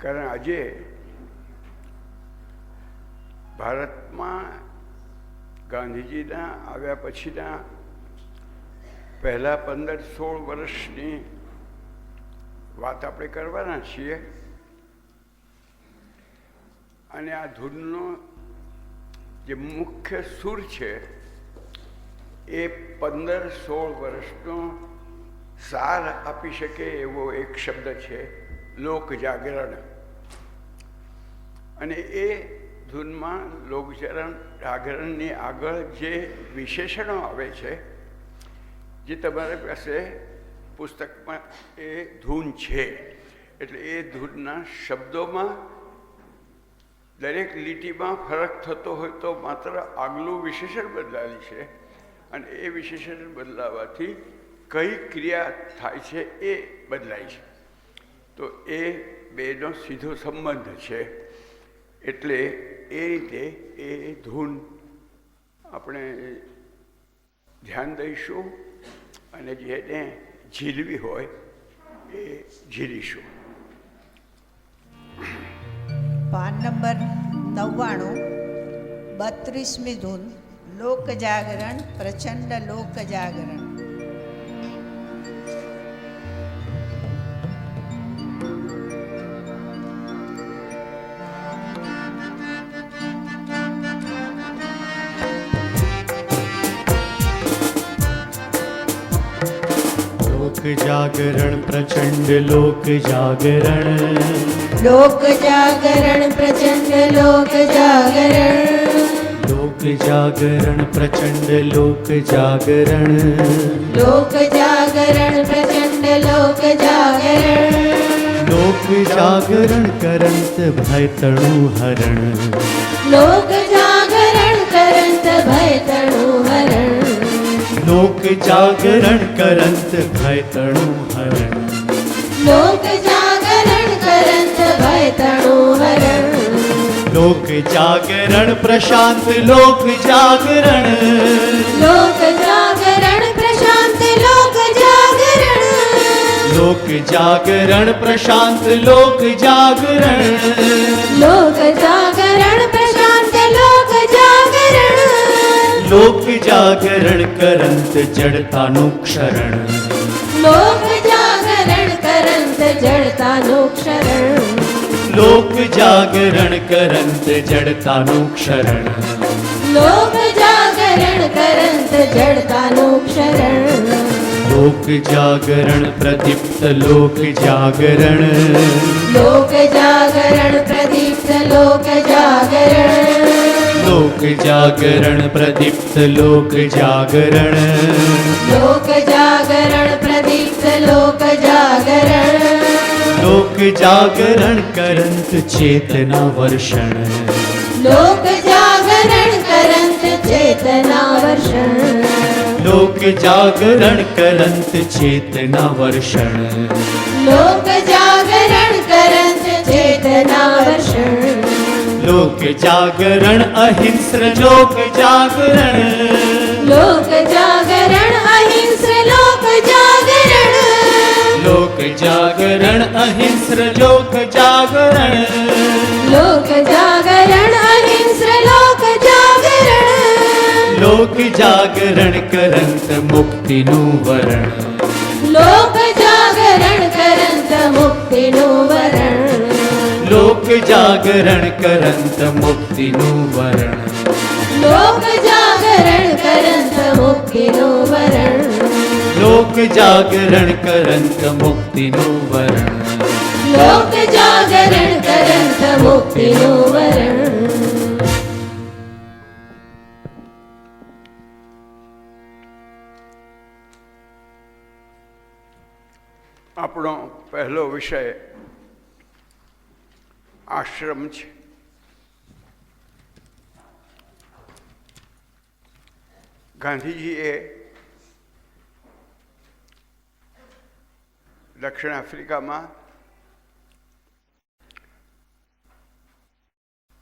કારણ આજે ભારતમાં ગાંધીજીના આવ્યા પછીના પહેલા 15-16 વર્ષની વાત આપણે કરવાના છીએ. અને આ ધૂનનો જે મુખ્ય સૂર છે એ 15-16 વર્ષનો સાર આપી શકે એવો એક શબ્દ છે, લોક જાગરણ. અને એ ધૂનમાં જાગરણની આગળ જે વિશેષણો આવે છે, જે તમારી પાસે પુસ્તકમાં એ ધૂન છે, એટલે એ ધૂનના શબ્દોમાં દરેક લીટીમાં ફરક થતો હોય તો માત્ર આગલું વિશેષણ બદલાયેલ છે, અને એ વિશેષણ બદલાવાથી કઈ ક્રિયા થાય છે એ બદલાય છે. તો એ બેનો સીધો સંબંધ છે. એટલે એ રીતે એ ધૂન આપણે ધ્યાન દઈશું અને જેને ઝીલવી હોય એ ઝીલીશું. પાન નંબર 99, 32મી ધૂન, લોક જાગરણ, પ્રચંડ લોક જાગરણ. लोक जागरण प्रचंड लोक जागरण, लोक जागरण प्रचंड लोक जागरण, लोक जागरण प्रचंड लोक जागरण, लोक जागरण प्रचंड लोक जागरण, लोक जागरण करंत भय तणु हरण, लोक जागरण करंत भय तणु हरण, लोक जागरण करंत भय तणु हरण, लोक जागरण करंत भय तणु हरण, लोक जागरण प्रशांत लोक जागरण, लोक जागरण प्रशांत लोक जागरण, लोक जागरण प्रशांत लोक जागरण, लोक जागरण प्रशांत लोक जागरण, लोक जागरण करंत जड़तानु क्षरण, लोक जागरण करंत जड़तानु क्षरण, लोक जागरण करंत जड़तानु क्षरण, लोक जागरण करंत जड़तानु क्षरण, लोक जागरण प्रदीप्त लोक जागरण, लोक जागरण प्रदीप्त लोक जागरण, लोक जागरण प्रदीप्त लोक जागरण, लोक जागरण प्रदीप्त लोक जागरण, लोक जागरण करंत चेतना वर्षण, लोक जागरण करंत चेतना वर्षण, लोक जागरण करंत चेतना वर्षण, लोक जागरण करंत चेतना वर्षण, लोक जागरण अहिंस्र लोक जागरण, लोक जागरण अहिंस्र लोक जागरण, लोक जागरण अहिंस्र लोक जागरण, लोक जागरण अहिंस्र लोक जागरण, लोक जागरण करंत मुक्तिनु वरण, लोक जागरण करंत मुक्तिनु वरण, लोक जागरण करंत मुक्तिनु वरण, लोक जागरण करंत मुक्तिनु वरण, लोक जागरण करंत मुक्तिनु वरण, लोक जागरण करंत मुक्तिनु वरण. આપણો પહેલો વિષય આશ્રમ છે. ગાંધીજીએ દક્ષિણ આફ્રિકામાં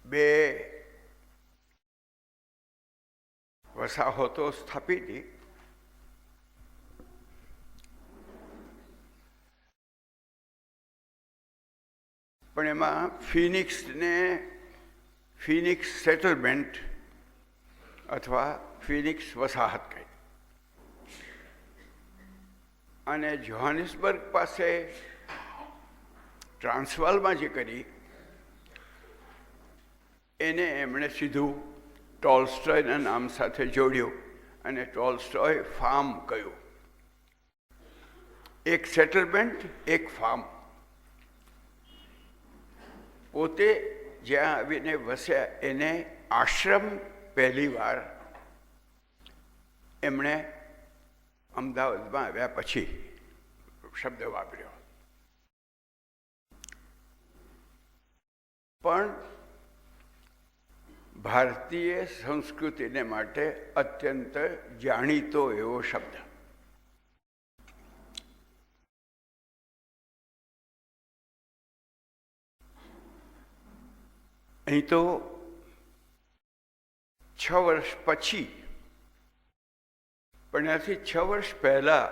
2 વસાહતો સ્થાપી. પણ એમાં ફિનિક્સ સેટલમેન્ટ અથવા ફિનિક્સ વસાહત કહી અને જોહાનિસબર્ગ પાસે ટ્રાન્સવાલમાં જે કરી એને એમણે સીધું ટોલ્સ્ટોયના નામ સાથે જોડ્યું અને ટોલ્સ્ટોય ફાર્મ કહ્યું. એક સેટલમેન્ટ, એક ફાર્મ. પોતે જ્યાં આવીને વસ્યા એને આશ્રમ પહેલી વાર એમણે અમદાવાદમાં આવ્યા પછી શબ્દ વાપર્યો. પણ ભારતીય સંસ્કૃતિને માટે અત્યંત જાણીતો એવો શબ્દ. અહીં તો 6 વર્ષ પછી, પણ એનાથી 6 વર્ષ પહેલા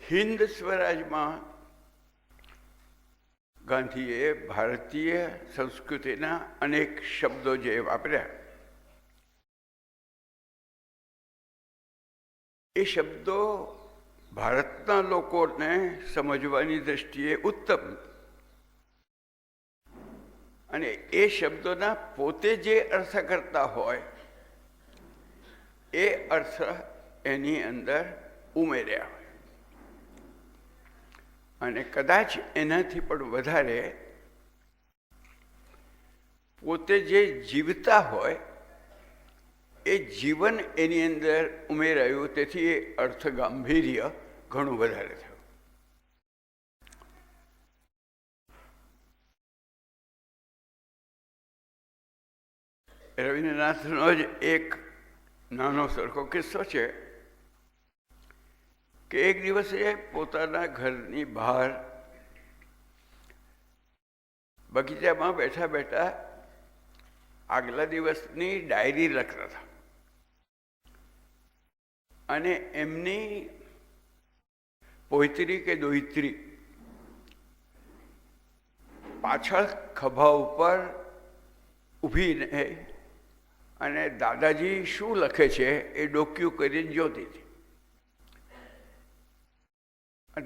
હિન્દ સ્વરાજમાં ગાંધીએ ભારતીય સંસ્કૃતિના અનેક શબ્દો જે વાપર્યા એ શબ્દો ભારતના લોકોને સમજવાની દૃષ્ટિએ ઉત્તમ અને એ શબ્દોના પોતે જે અર્થ કરતા હોય એ અર્થ એની અંદર ઉમેર્યા હોય અને કદાચ એનાથી પણ વધારે પોતે જે જીવતા હોય એ જીવન એની અંદર ઉમેરાયું, તેથી એ અર્થ ગાંભીર્ય ઘણું વધારે થયું. રવિન્દ્રનાથનો જ એક નાનો સરખો કિસ્સો છે કે એક દિવસે પોતાના ઘરની બહાર બગીચામાં બેઠા બેઠા આગલા દિવસની ડાયરી લખતા હતા અને એમની પોયત્રી કે દોહિત્રી પાછળ ખભા ઉપર ઊભીને અને દાદાજી શું લખે છે એ ડોક્યું કરીને જોતી હતી.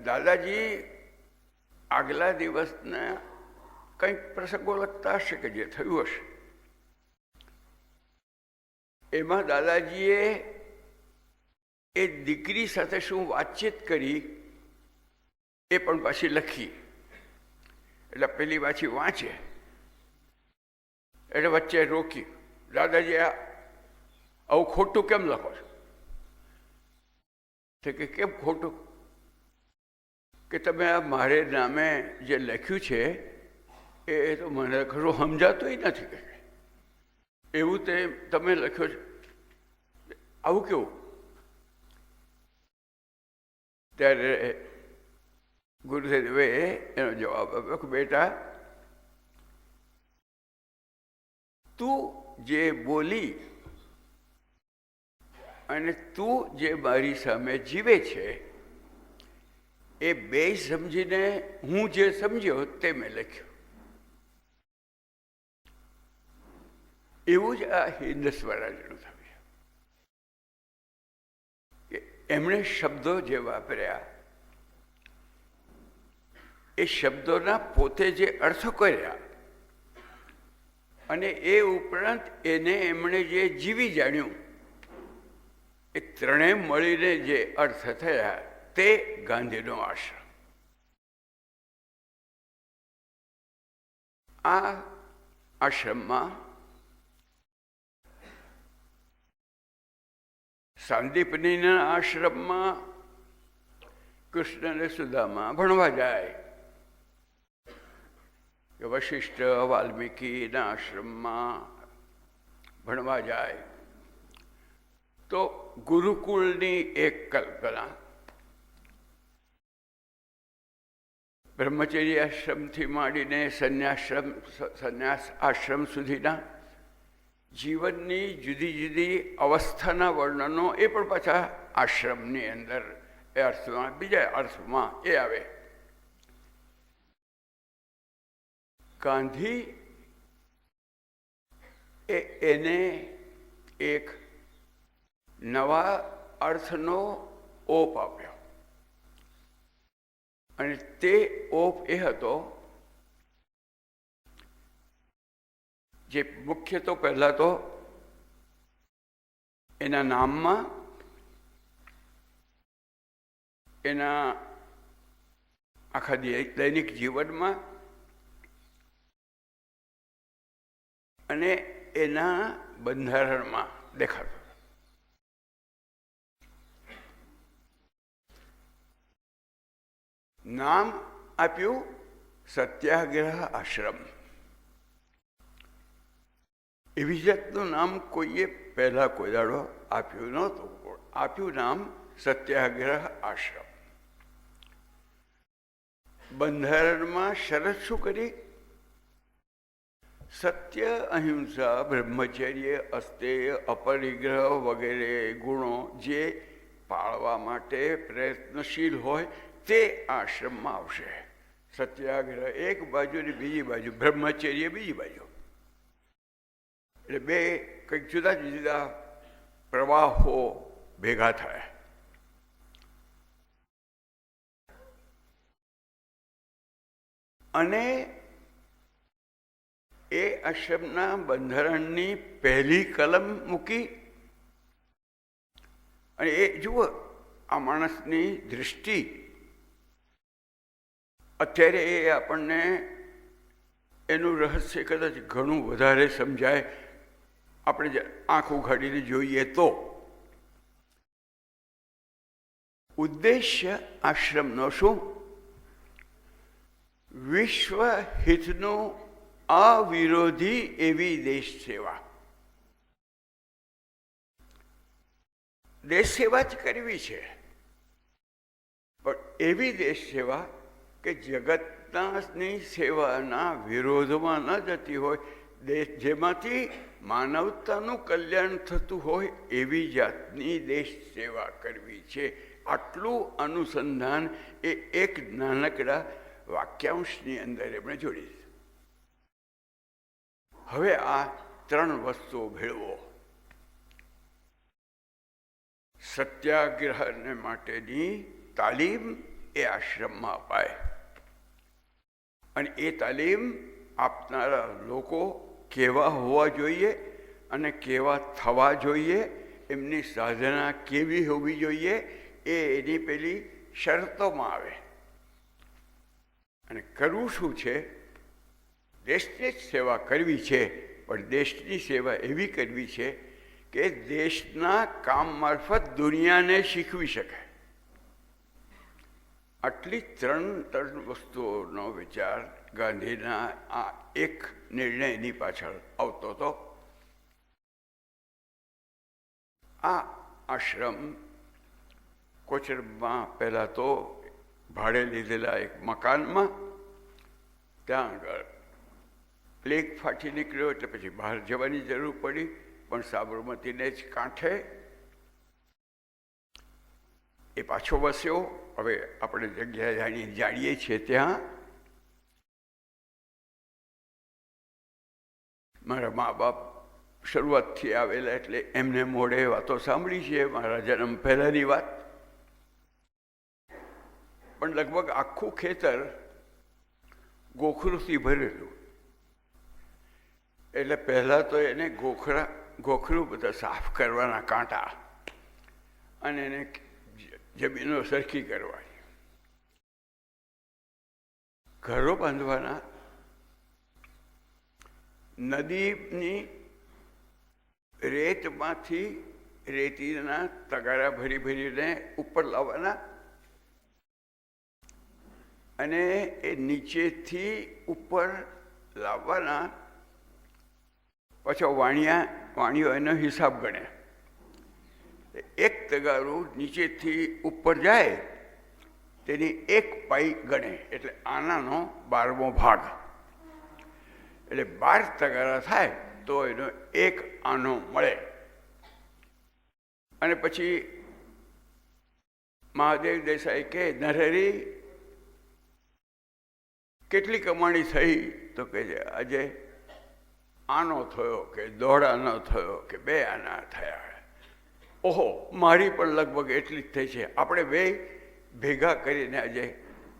દાદાજી આગલા દિવસના કંઈક પ્રસંગો લખતા હશે કે જે થયું હશે. એમાં દાદાજીએ એ દીકરી સાથે શું વાતચીત કરી એ પણ પાછી લખી. એટલે પેલી પાછી વાંચે એટલે વચ્ચે રોકી, દાદાજી આવું ખોટું કેમ લખો છો? તો કે કેમ ખોટું? કે તમે આ મારે નામે જે લખ્યું છે એ તો મને ખરું સમજાતું નથી. કે એવું તે તમે લખ્યો છે, આવું કેવું? ત્યારે ગુરુદેવે એનો જવાબ આપ્યો કે બેટા, તું જે બોલી અને તું જે મારી સામે જીવે છે એ બે સમજીને હું જે સમજ્યો તે મેં લખ્યું. એવું જ આ હિન્દ સ્વરાજનું થયું કે એમણે શબ્દો જે વાપર્યા એ શબ્દોના પોતે જે અર્થો કર્યા અને એ ઉપરાંત એને એમણે જે જીવી જાણ્યું એ ત્રણેય મળીને જે અર્થ થયા તે ગાંધીનો આશ્રમ. આ આશ્રમમાં સાંદીપનીના આશ્રમમાં કૃષ્ણ અને સુદામા ભણવા જાય, કે વશિષ્ઠ વાલ્મીકીના આશ્રમમાં ભણવા જાય, તો ગુરુકુળની એક કલ્પના બ્રહ્મચર્ય આશ્રમથી માંડીને સંન્યાસ આશ્રમ સુધીના જીવનની જુદી જુદી અવસ્થાના વર્ણનો એ પણ પાછા આશ્રમની અંદર એ અર્થમાં બીજા અર્થમાં એ આવે. ગાંધી એને એક નવા અર્થનો ઓપ આપ્યો, અને તે ઓપ એ હતો જે મુખ્ય તો પહેલા તો એના નામમાં, એના આખા દૈનિક જીવનમાં અને એના બંધારણમાં દેખાતો. નામ આપ્યું સત્યાગ્રહ આશ્રમ. એવી જાતનું નામ કોઈએ પહેલા કોઈ દાડો આપ્યું નહોતું. આપ્યું નામ સત્યાગ્રહ આશ્રમ. બંધારણમાં શરત શું કરી? સત્ય, અહિંસા, બ્રહ્મચર્ય, અસ્તેય, અપરિગ્રહ વગેરે ગુણો જે પાળવા માટે પ્રયત્નશીલ હોય તે આશ્રમમાં આવશે. સત્યાગ્રહ એક બાજુ ને બીજી બાજુ બ્રહ્મચર્ય બીજી બાજુ, એટલે બે કંઈક જુદા જુદા પ્રવાહો ભેગા થાય. અને એ આશ્રમના બંધારણની પહેલી કલમ મૂકી. અને એ જુઓ, આ માણસની દૃષ્ટિ અત્યારે એ આપણને એનું રહસ્ય કદાચ ઘણું વધારે સમજાય આપણે આંખ ઉઘાડીને જોઈએ તો. ઉદ્દેશ્ય આશ્રમનો શું? વિશ્વ હિતનું અવિરોધી એવી દેશ સેવા. દેશ સેવા જ કરવી છે, પણ એવી દેશ સેવા કે જગતની સેવાના વિરોધમાં ન જતી હોય, દેશ જેમાંથી માનવતાનું કલ્યાણ થતું હોય એવી જાતની દેશ સેવા કરવી છે. આટલું અનુસંધાન એ એક નાનકડા વાક્યાંશની અંદર એમણે જોડી. હવે આ ત્રણ વસ્તુઓ ભેળવો. સત્યાગ્રહને માટેની તાલીમ એ આશ્રમમાં અપાય, અને એ તાલીમ આપનારા લોકો કેવા હોવા જોઈએ અને કેવા થવા જોઈએ, એમની સાધના કેવી હોવી જોઈએ, એ એની પેલી શરતોમાં આવે. અને કરવું શું છે? દેશની જ સેવા કરવી છે, પણ દેશની સેવા એવી કરવી છે કે દેશના કામ મારફત દુનિયાને શીખવી શકે. આટલી ત્રણ વસ્તુઓનો વિચાર ગાંધીના આ એક નિર્ણયની પાછળ આવતો હતો. આ આશ્રમ કોચરબમાં પહેલાં તો ભાડે લીધેલા એક મકાનમાં, ત્યાં આગળ પ્લેગ ફાટી નીકળ્યો એટલે પછી બહાર જવાની જરૂર પડી, પણ સાબરમતીને જ કાંઠે એ પાછો વસ્યો. હવે આપણે જગ્યા જાણીએ છીએ ત્યાં મારા મા બાપ શરૂઆતથી આવેલા એટલે એમને મોઢે વાતો સાંભળી છે, મારા જન્મ પહેલાંની વાત. પણ લગભગ આખું ખેતર ગોખરુંથી ભરેલું, એટલે પહેલાં તો એને ગોખરું બધા સાફ કરવાના કાંટા, અને એને જમીનો સરખી કરવાની, ઘરો બાંધવાના, નદીની રેતમાંથી રેતીના તગારા ભરી ભરીને ઉપર લાવવાના, અને એ નીચેથી ઉપર લાવવાના. પાછો વાણીઓ એનો હિસાબ ગણે. એક તગારું નીચેથી ઉપર જાય તેની એક પાઈ ગણે, એટલે આનાનો 12મો ભાગ, એટલે 12 તગારા થાય તો એનો એક આનો મળે. અને પછી મહાદેવ દેસાઈ કે નરહરી કેટલી કમાણી થઈ? તો કે આજે આનો થયો, કે દોઢ આનો થયો, કે 2 આના થયા. ઓહો, મારી પણ લગભગ એટલી જ થઈ છે. આપણે બે ભેગા કરીને આજે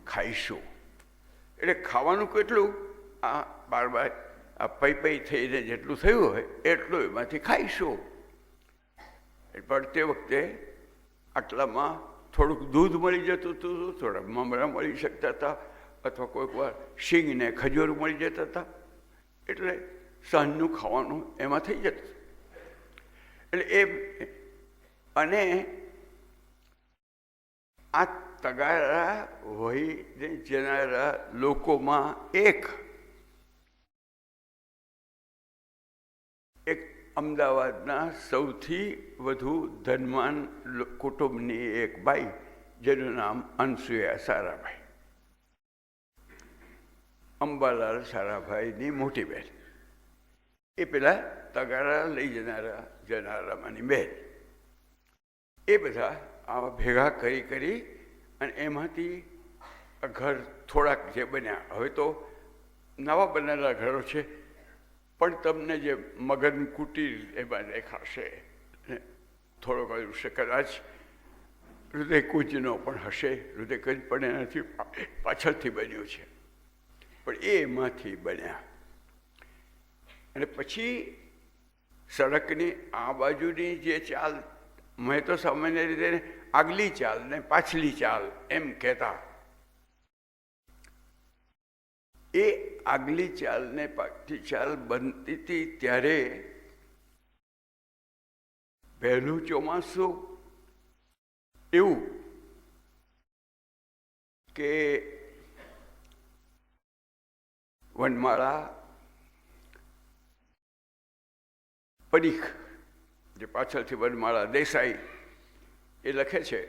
ખાઈશું. એટલે ખાવાનું કેટલું? આ 12 આ પૈ થઈને જેટલું થયું હોય એટલું એમાંથી ખાઈશું. પણ તે વખતે આટલામાં થોડુંક દૂધ મળી જતું હતું, થોડા મમરા મળી શકતા હતા, અથવા કોઈક વાર શીંગ ને ખજૂર મળી જતા હતા. એટલે સાંજનું ખાવાનું એમાં થઈ જતું. એટલે એ અને આ તગારા વહીને જનારા લોકોમાં એક અમદાવાદના સૌથી વધુ ધનવાન કુટુંબની એક બાઈ, જેનું નામ અનસુયા સારાભાઈ, અંબાલાલ સારાભાઈની મોટી બહેન. એ પેલા તગારા લઈ જનારામાંની બહેન. એ બધા આવા ભેગા કરી અને એમાંથી ઘર થોડાક જે બન્યા. હવે તો નવા બનેલા ઘરો છે, પણ તમને જે મગન કુટીર એમાં દેખાશે, થોડોક હશે, કદાચ હૃદયકુંજનો પણ હશે. હૃદયકુંજ પણ એનાથી પાછળથી બન્યું છે, પણ એમાંથી બન્યા. અને પછી સડકની આ બાજુની જે ચાલ, મેં તો સામાન્ય રીતે આગલી ચાલ ને પાછલી ચાલ એમ કહેતા. એ આગલી ચાલ ને પાછલી ચાલ બનતી હતી ત્યારે પહેલું ચોમાસું એવું કે વનમાળા પરીખ, જે પાછળથી વનમાળા દેસાઈ એ લખે છે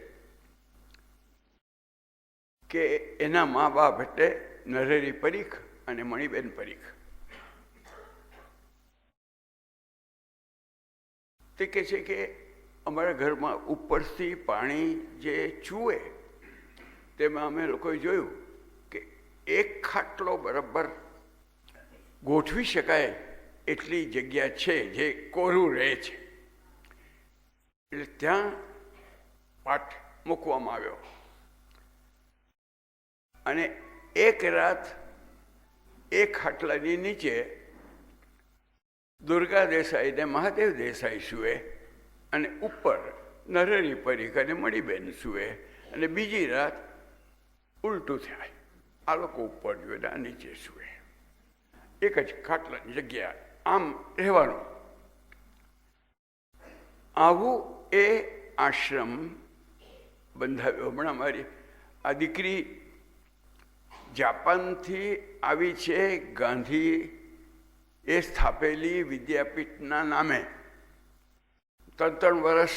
કે એના મા બાપ એટલે નરેરી પરીખ અને મણિબેન પરીખ. તે કહે છે કે અમારા ઘરમાં ઉપરથી પાણી જે ચૂવે તેમાં અમે લોકોએ જોયું કે એક ખાટલો બરાબર ગોઠવી શકાય એટલી જગ્યા છે જે કોરું રહે છે. એટલે ત્યાં પાટ મૂકવામાં આવ્યો અને એક રાત એક ખાટલાની નીચે દુર્ગા દેસાઈ ને મહાદેવ દેસાઈ સૂવે, અને ઉપર નરેરી પરીખ અને મણિબેન સૂવે, અને બીજી રાત ઉલટું થાય, આ લોકો ઉપર જુએ ને આ નીચે સૂવે. એક જ ખાટલાની જગ્યા આમ રહેવાનું. આવું એ આશ્રમ બંધાવ્યો. હમણાં મારી આ દીકરી જાપાનથી આવી છે, ગાંધી એ સ્થાપેલી વિદ્યાપીઠના નામે 3 વર્ષ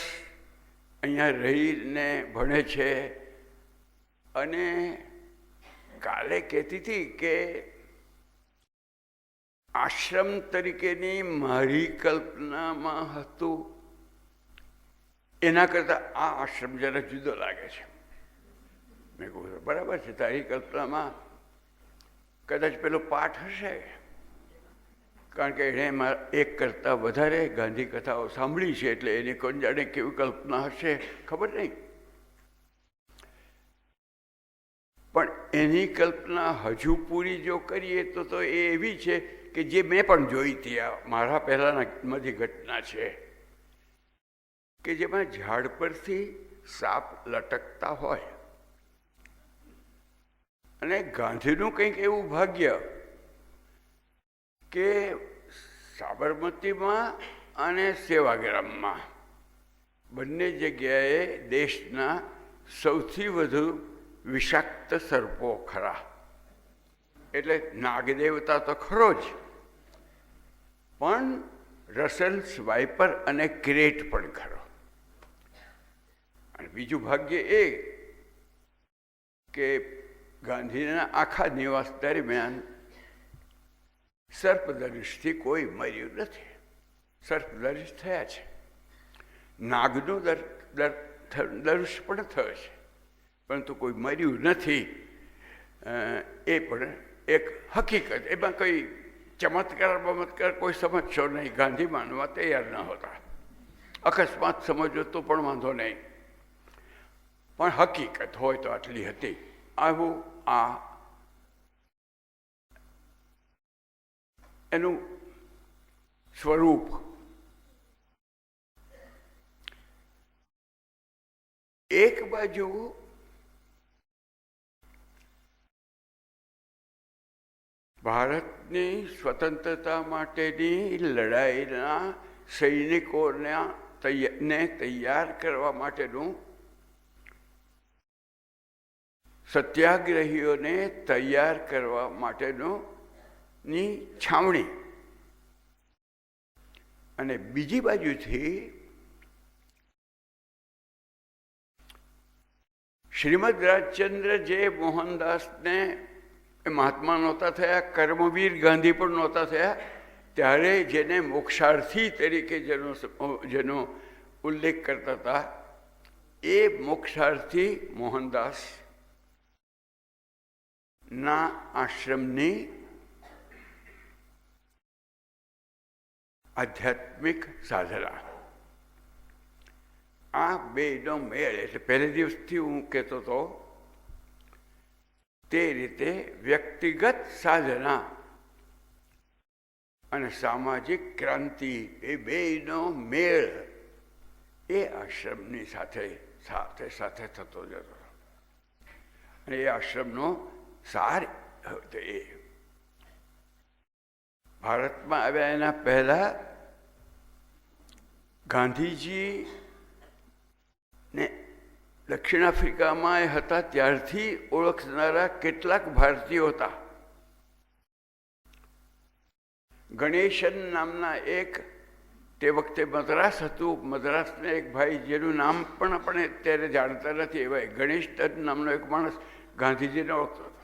અહીંયા રહીને ભણે છે. અને કાલે કહેતી હતી કે આશ્રમ તરીકેની મારી કલ્પનામાં હતું એના કરતાં આ આશ્રમ જરા જુદો લાગે છે. મેં કહું બરાબર છે, તારી કલ્પનામાં કદાચ પેલો પાઠ હશે, કારણ કે એણે એક કરતાં વધારે ગાંધી કથાઓ સાંભળી છે, એટલે એની કોણ જાણે કેવી કલ્પના હશે ખબર નહીં. પણ એની કલ્પના હજુ પૂરી જો કરીએ તો એ એવી છે કે જે મેં પણ જોઈ હતી. આ મારા પહેલાંનામાંથી ઘટના છે કે જેમાં ઝાડ પરથી સાપ લટકતા હોય, અને ગાંધીનું કંઈક એવું ભાગ્ય કે સાબરમતીમાં અને સેવાગ્રામમાં બંને જગ્યાએ દેશના સૌથી વધુ વિષાક્ત સર્પો ખરા. એટલે નાગદેવતા તો ખરો જ, પણ રસલ્સ વાઇપર અને ક્રેટ પણ ખરો. અને બીજું ભાગ્ય એ કે ગાંધીના આખા નિવાસ દરમિયાન સર્પદંશથી કોઈ મર્યું નથી. સર્પદંશ થયા છે, નાગનું દંશ પણ થયો છે, પરંતુ કોઈ મર્યું નથી. એ પણ એક હકીકત, એમાં કોઈ ચમત્કાર બમત્કાર કોઈ સમજશો નહીં. ગાંધી માનવા તૈયાર ન હોતા. અકસ્માત સમજો તો પણ વાંધો નહીં, પણ હકીકત હોય તો આટલી હતી. આવું આ એનું સ્વરૂપ. એક બાજુ ભારતની સ્વતંત્રતા માટેની લડાઈના સૈનિકોને તૈયાર કરવા માટેનું, સત્યાગ્રહીઓને તૈયાર કરવા માટેનું ની છાવણી, અને બીજી બાજુથી શ્રીમદ રાજચંદ્ર જે મોહનદાસને મહાત્મા નહોતા થયા, કર્મવીર ગાંધી પણ નહોતા થયા, ત્યારે જેને મોક્ષાર્થી તરીકે જેનો ઉલ્લેખ કરતા હતા, એ મોક્ષાર્થી મોહનદાસ ના આશ્રમની આધ્યાત્મિક સાધના. આ બેનો મેળ, એટલે પહેલે દિવસથી હું કહેતો હતો તે રીતે વ્યક્તિગત સાધના અને સામાજિક ક્રાંતિ, એ બેનો મેળ એ આશ્રમની સાથે સાથે સાથે થતો જતો. અને એ આશ્રમનો સાર હતો. એ ભારતમાં આવ્યા એના પહેલા ગાંધીજી ને દક્ષિણ આફ્રિકામાં એ હતા ત્યારથી ઓળખનારા કેટલાક ભારતીયો હતા. ગણેશન નામના એક, તે વખતે મદ્રાસ હતું, મદ્રાસના એક ભાઈ જેનું નામ પણ આપણે અત્યારે જાણતા નથી, એવા ગણેશ નામનો એક માણસ ગાંધીજીને ઓળખતો હતો,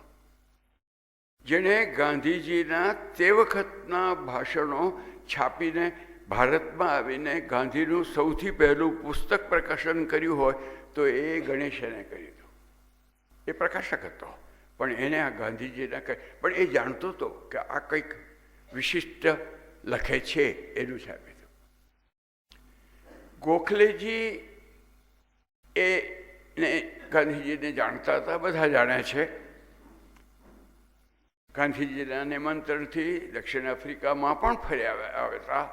જેણે ગાંધીજીના તે વખતના ભાષણો છાપીને ભારતમાં આવીને ગાંધીનું સૌથી પહેલું પુસ્તક પ્રકાશન કર્યું હોય તો એ ગણેશને કર્યું હતું. એ પ્રકાશક હતો, પણ એને આ ગાંધીજીના પણ એ જાણતો હતો કે આ કંઈક વિશિષ્ટ લખે છે, એનું છાપ્યું હતું. ગોખલેજી એને ગાંધીજીને જાણતા હતા, બધા જાણે છે. ગાંધીજીના નિમંત્રણથી દક્ષિણ આફ્રિકામાં પણ ફર્યા આવ્યા.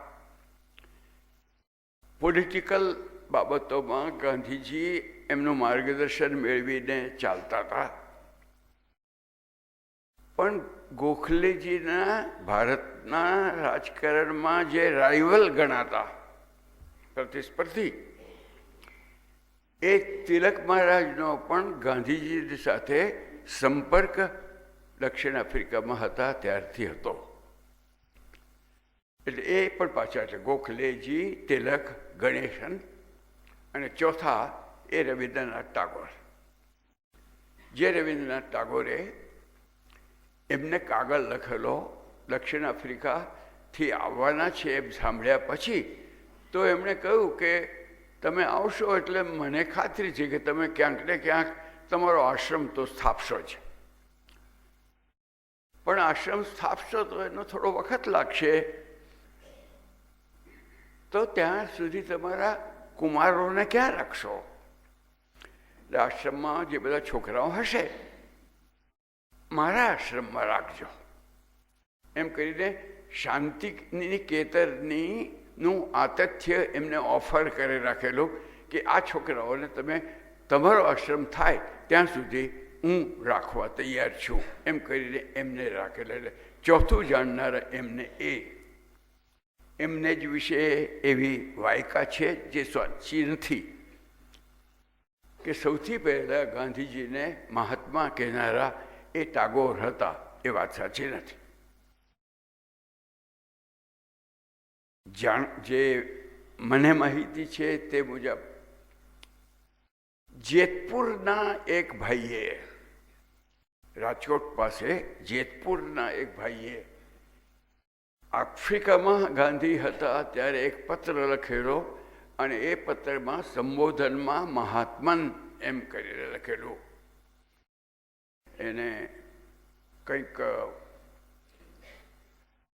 પોલિટિકલ બાબતોમાં ગાંધીજી એમનું માર્ગદર્શન મેળવીને ચાલતા હતા. પણ ગોખલેજીના ભારતના રાજકારણમાં જે રાઇવલ ગણાતા, પ્રતિસ્પર્ધી, એ તિલક મહારાજનો પણ ગાંધીજી સાથે સંપર્ક દક્ષિણ આફ્રિકામાં હતા ત્યારથી હતો. એટલે એ પણ પાછા છે. ગોખલેજી, તિલક, ગણેશન, અને ચોથા એ રવિન્દ્રનાથ ટાગોર. જે રવિન્દ્રનાથ ટાગોરે એમને કાગળ લખેલો દક્ષિણ આફ્રિકાથી આવવાના છે એમ સાંભળ્યા પછી, તો એમણે કહ્યું કે તમે આવશો એટલે મને ખાતરી છે કે તમે ક્યાંક ને ક્યાંક તમારો આશ્રમ તો સ્થાપશો જ, પણ આશ્રમ સ્થાપશો તો એનો થોડો વખત લાગશે, તો ત્યાં સુધી તમારા કુમારોને ક્યાં રાખશો? એટલે આશ્રમમાં જે બધા છોકરાઓ હશે મારા આશ્રમમાં રાખજો, એમ કરીને શાંતિ નિકેતનનું આતિથ્ય એમને ઓફર કરી રાખેલું કે આ છોકરાઓને તમે તમારો આશ્રમ થાય ત્યાં સુધી હું રાખવા તૈયાર છું, એમ કરીને એમને રાખેલા. એટલે ચોથું જાણનારા એમને જ વિશે એવી વાયકા છે જે સાચી નથી કે સૌથી પહેલા ગાંધીજીને મહાત્મા કહેનારા એ ટાગોર હતા. એ વાત સાચી નથી. જે મને માહિતી છે તે મુજબ જેતપુરના એક ભાઈએ, રાજકોટ પાસે જેતપુરના એક ભાઈએ આફ્રિકામાં ગાંધી હતા ત્યારે એક પત્ર લખેલો, અને એ પત્રમાં સંબોધનમાં મહાત્મન એમ કરીને લખેલું. એને કંઈક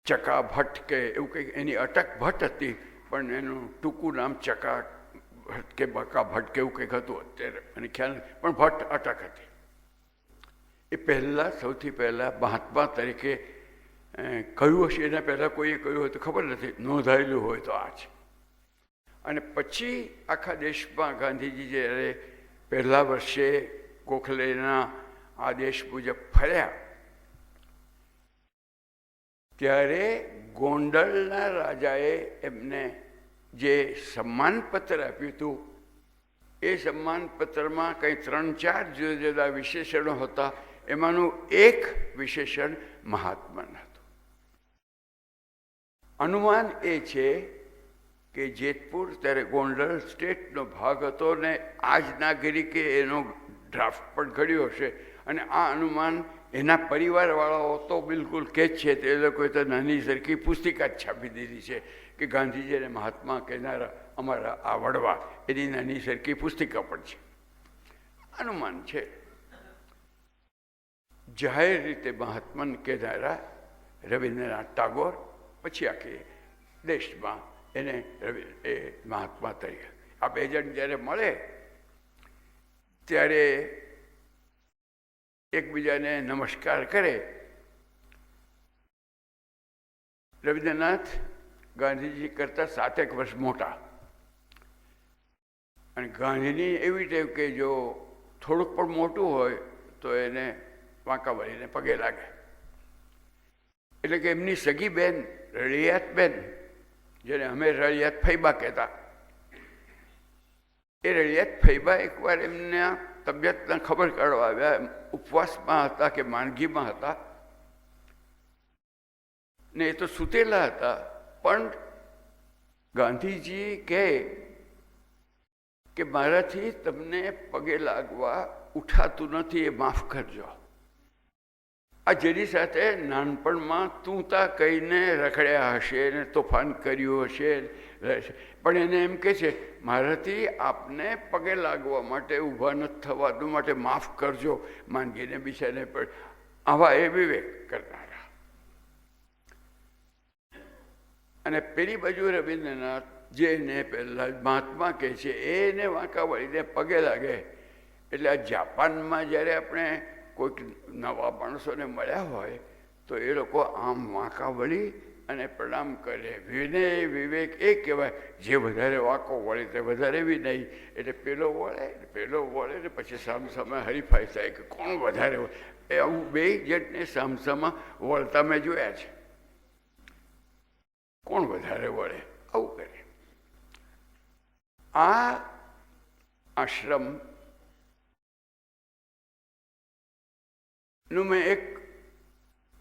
ચકા ભટ્ટ કે એવું કંઈક એની અટક ભટ્ટ હતી, પણ એનું ટૂંકું નામ ચકા ભટ્ટ કે બકા ભટ્ટ કે એવું કંઈક હતું અત્યારે મને ખ્યાલ નથી, પણ ભટ્ટ અટક હતી. એ પહેલાં સૌથી પહેલાં મહાત્મા તરીકે કહ્યું હશે, એના પહેલાં કોઈએ કહ્યું હોય તો ખબર નથી, નોંધાયેલું હોય તો આ છે. અને પછી આખા દેશમાં ગાંધીજી જ્યારે પહેલા વર્ષે ગોખલેના આદેશ મુજબ ફર્યા, ત્યારે ગોંડલના રાજાએ એમને જે સન્માનપત્ર આપ્યું હતું, એ સન્માનપત્રમાં કંઈ 3-4 જુદા જુદા વિશેષણો હતા. એમાંનું એક વિશેષણ મહાત્માનું હતું. અનુમાન એ છે કે જેતપુર ત્યારે ગોંડલ સ્ટેટનો ભાગ હતો ને આ જ નાગરિકે એનો ડ્રાફ્ટ પણ ઘડ્યો હશે. અને આ અનુમાન એના પરિવારવાળાઓ તો બિલકુલ કે જ છે, તે લોકોએ તો નાની સરખી પુસ્તિકા જ છાપી દીધી છે કે ગાંધીજી અને મહાત્મા કહેનારા અમારા આ વડવા, એની નાની સરખી પુસ્તિકા પણ છે. અનુમાન છે. જાહેર રીતે મહાત્માને કહેનારા રવિન્દ્રનાથ ટાગોર, પછી આખી દેશમાં એને એ મહાત્મા તરીકે આ બે જણ જ્યારે મળે ત્યારે એકબીજાને નમસ્કાર કરે. રવિન્દ્રનાથ ગાંધીજી કરતાં 7 વર્ષ મોટા, અને ગાંધીની એવી ટેવ કે જો થોડુંક પણ મોટું હોય તો એને વાંકા વળીને પગે લાગે. એટલે કે એમની સગી બેન રળિયાત બેન, જેને અમે રળિયાત ફૈબા કહેતા, એ રળિયાત ફૈબા એકવાર એમના તબિયતને ખબર કાઢવા આવ્યા. ઉપવાસમાં હતા કે માંદગીમાં હતા, ને એ તો સૂતેલા હતા. પણ ગાંધીજી કહે કે મારાથી તમને પગે લાગવા ઉઠાતું નથી, એ માફ કરજો. આ જેની સાથે નાનપણમાં તું તા કહીને રખડ્યા હશે ને તોફાન કર્યું હશે, પણ એને એમ કહે છે મારાથી આપને પગે લાગવા માટે ઊભા નથી થવાતું, માટે માફ કરજો. માંગીને બિચાને પણ આવા એ વિવેક કરનારા. અને પેલી બાજુ રવિન્દ્રનાથ, જેને પહેલા મહાત્મા કહે છે, એને વાંકા વળીને પગે લાગે. એટલે આ જાપાનમાં જ્યારે આપણે કોઈક નવા માણસોને મળ્યા હોય તો એ લોકો આમ વાંકા વળી અને પ્રણામ કરે. વિનય વિવેક એ કહેવાય. જે વધારે વાંકો વળે તે વધારે વિનય. એટલે પેલો વળે ને પછી સામસામે હરીફાઈ થાય કે કોણ વધારે વળે. એ આવું બે જણને સામસામા વળતા મેં જોયા છે. કોણ વધારે વળે આવું કરે. આ આશ્રમ નું મેં એક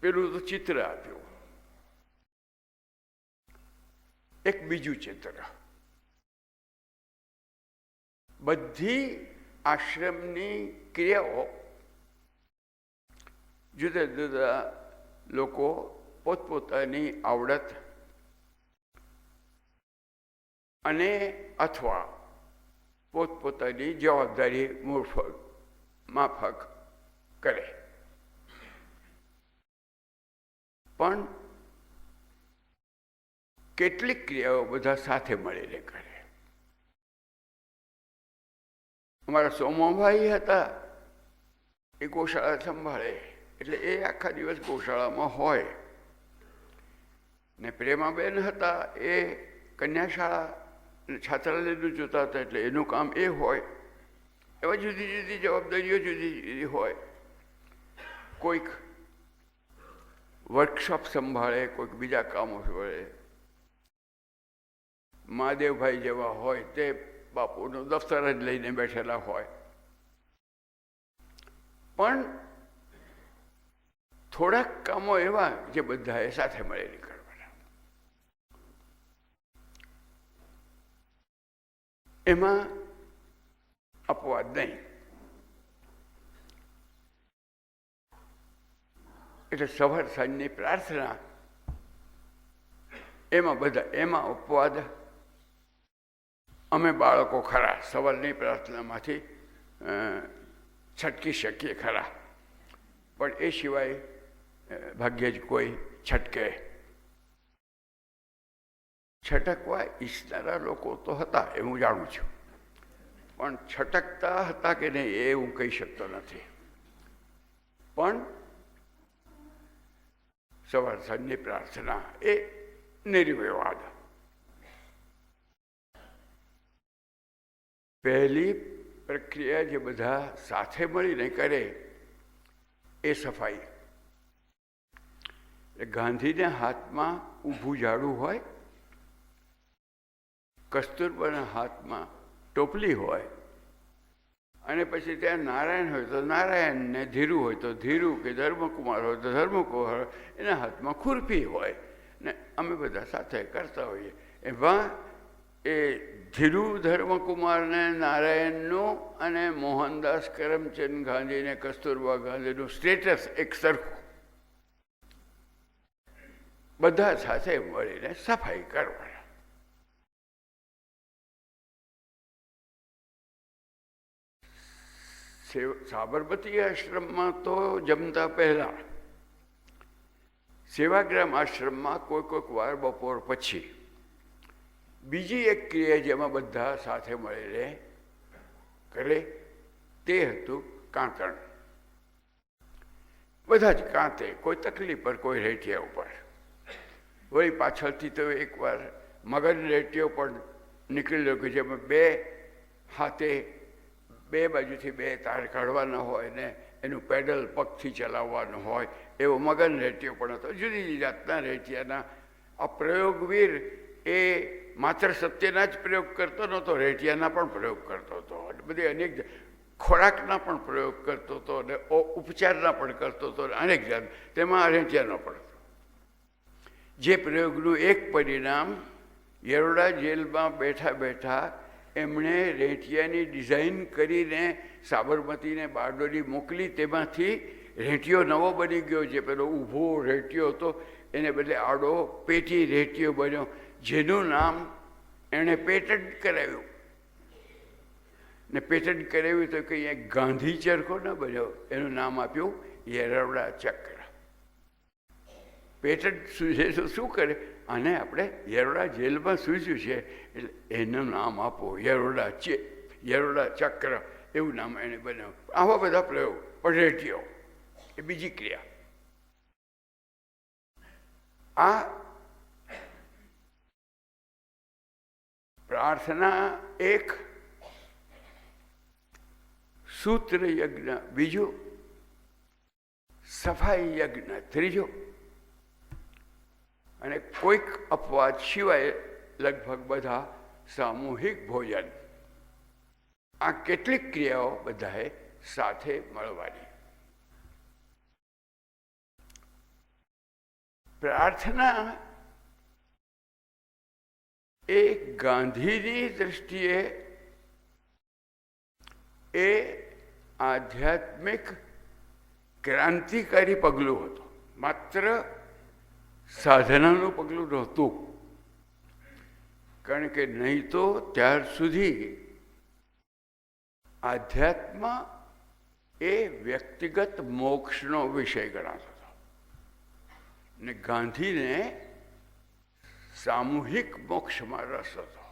પેલું તો ચિત્ર આપ્યું. એક બીજું ચિત્ર. બધી આશ્રમની ક્રિયાઓ જુદા જુદા લોકો પોતપોતાની આવડત અને અથવા પોતપોતાની જવાબદારી માફક કરે. પણ કેટલીક ક્રિયાઓ બધા સાથે મળીને કરે. અમારા સોમાભાઈ હતા, એ ગૌશાળા સંભાળે, એટલે એ આખા દિવસ ગૌશાળામાં હોય. ને પ્રેમાબેન હતા, એ કન્યાશાળા છાત્રાલયનું જોતા હતા, એટલે એનું કામ એ હોય. એવા જુદી જુદી જવાબદારીઓ જુદી જુદી હોય. કોઈક વર્કશોપ સંભાળે, કોઈક બીજા કામો સંભાળે. મહાદેવભાઈ જેવા હોય તે બાપુનું દફતર જ લઈને બેઠેલા હોય. પણ થોડાક કામો એવા જે બધાએ સાથે મળીને કરવાના. એમાં અપવાદ નહીં. એટલે સવાર સાંજની પ્રાર્થના, એમાં બધા, એમાં અપવાદ અમે બાળકો ખરા, સવારની પ્રાર્થનામાંથી છટકી શકીએ ખરા. પણ એ સિવાય ભાગ્યે જ કોઈ છટકે. છટકવા ઈચ્છનારા લોકો તો હતા એ હું જાણું છું, પણ છટકતા હતા કે નહીં એ હું કહી શકતો નથી. પણ સવાર સાંજની પ્રાર્થના એ નિર્વિવાદ. પહેલી પ્રક્રિયા જે બધા સાથે મળીને કરે એ સફાઈ. ગાંધીના હાથમાં ઊભું ઝાડું હોય, કસ્તુરબાના હાથમાં ટોપલી હોય, અને પછી ત્યાં નારાયણ હોય તો નારાયણ, ને ધીરુ હોય તો ધીરુ, કે ધર્મકુમાર હોય તો ધર્મકુમાર, એના હાથમાં ખુરપી હોય, ને અમે બધા સાથે કરતા હોઈએ. એમાં એ ધીરુ ધર્મકુમારને નારાયણનું અને મોહનદાસ કરમચંદ ગાંધીને કસ્તુરબા ગાંધીનું સ્ટેટસ એક સરખું. બધા સાથે મળીને સફાઈ કરવાના. સાબરમતી આશ્રમમાં તો જમતા પહેલા, સેવાગ્રામ આશ્રમમાં કોઈક વાર બપોર પછી બીજી એક ક્રિયા જેમાં બધા સાથે મળીને કરે તે હતું કાંતણ. બધા જ કાંતે, કોઈ તકલીફ પર, કોઈ રેટિયા ઉપર. વળી પાછળથી તો એકવાર મગન રેટિયો પણ નીકળેલો કે જેમાં બે હાથે બે બાજુથી બે તાર કાઢવાના હોય ને એનું પેડલ પગથી ચલાવવાનું હોય એવો મગન રેટિયો પણ હતો. જુદી જુદી જાતના રેટિયાના આ પ્રયોગવીર એ માત્ર સત્યના જ પ્રયોગ કરતો નહોતો, રેટિયાના પણ પ્રયોગ કરતો હતો, બધી અનેક ખોરાકના પણ પ્રયોગ કરતો હતો, અને ઉપચારના પણ કરતો હતો, અનેક જાત. તેમાં રેટિયાનો પણ હતો. જે પ્રયોગનું એક પરિણામ યરોડા જેલમાં બેઠા બેઠા એમણે રેટિયાની ડિઝાઇન કરીને સાબરમતીને બારડોલી મોકલી. તેમાંથી રેટિયો નવો બની ગયો, જે પેલો ઊભો રેટિયો હતો એને બદલે આડો પેટી રેટિયો બન્યો, જેનું નામ એણે પેટન્ટ કરાવ્યું. ને પેટન્ટ કરાવ્યું તો કંઈ ગાંધી ચરખો ન બન્યો, એનું નામ આપ્યું યરોડા ચક્ર. પેટન્ટ સૂઝે તો શું કરે, આને આપણે યરોડા જેલમાં સૂઝ્યું છે એટલે એનું નામ આપો યરોડા ચક્ર, એવું નામ એને બનાવ્યું. આવા બધા પ્રયોગ. પણ રેટિયો એ બીજી ક્રિયા. આ પ્રાર્થના એક, સૂત્ર યજ્ઞ બીજું, સફાઈ યજ્ઞ ત્રીજો, અને કોઈક અપવાદ સિવાય લગભગ બધા સામૂહિક ભોજન. આ કેટલીક ક્રિયાઓ બધાએ સાથે મળવાની. પ્રાર્થના એ ગાંધીની દૃષ્ટિએ એ આધ્યાત્મિક ક્રાંતિકારી પગલું હતું, માત્ર સાધનાનું પગલું નહોતું. કારણ કે નહીં તો ત્યાર સુધી આધ્યાત્મ એ વ્યક્તિગત મોક્ષનો વિષય ગણાતો હતો, ને ગાંધીને સામૂહિક મોક્ષમાં રસ હતો.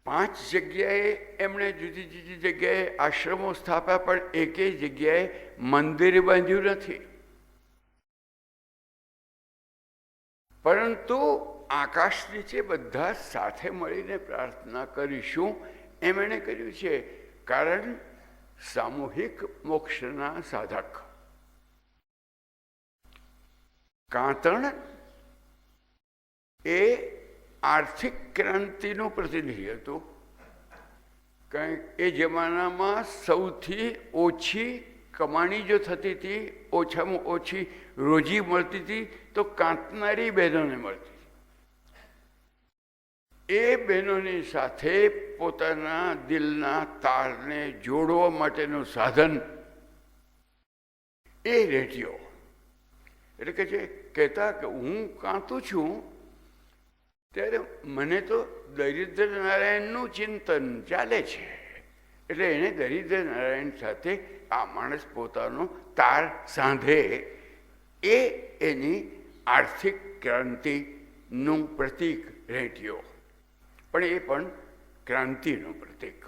5 જગ્યાએ એમણે જુદી જુદી જગ્યાએ આશ્રમો સ્થાપ્યા, પણ એકેય જગ્યાએ મંદિર બાંધ્યું નથી. પરંતુ આકાશ નીચે બધા સાથે મળીને પ્રાર્થના કરીશું એમ એણે કર્યું છે. કારણ સામૂહિક મોક્ષના સાધક. કાંતણ એ આર્થિક ક્રાંતિનું પ્રતિનિધિ હતું. કારણ એ જમાનામાં સૌથી ઓછી કમાણી જો થતી હતી, ઓછામાં ઓછી રોજી મળતી હતી તો કાંતનારી બહેનોને મળતી. એ બહેનોની સાથે પોતાના દિલના તારને જોડવા માટેનું સાધન એ રેડિયો. એટલે કે છે કહેતા કે હું કાંતું છું ત્યારે મને તો દરિદ્ર નારાયણનું ચિંતન ચાલે છે. એટલે એને દરિદ્ર નારાયણ સાથે આ માણસ પોતાનો તાર સાંધે એ એની આર્થિક ક્રાંતિનું પ્રતીક રેડિયો, પણ એ પણ ક્રાંતિનું પ્રતીક.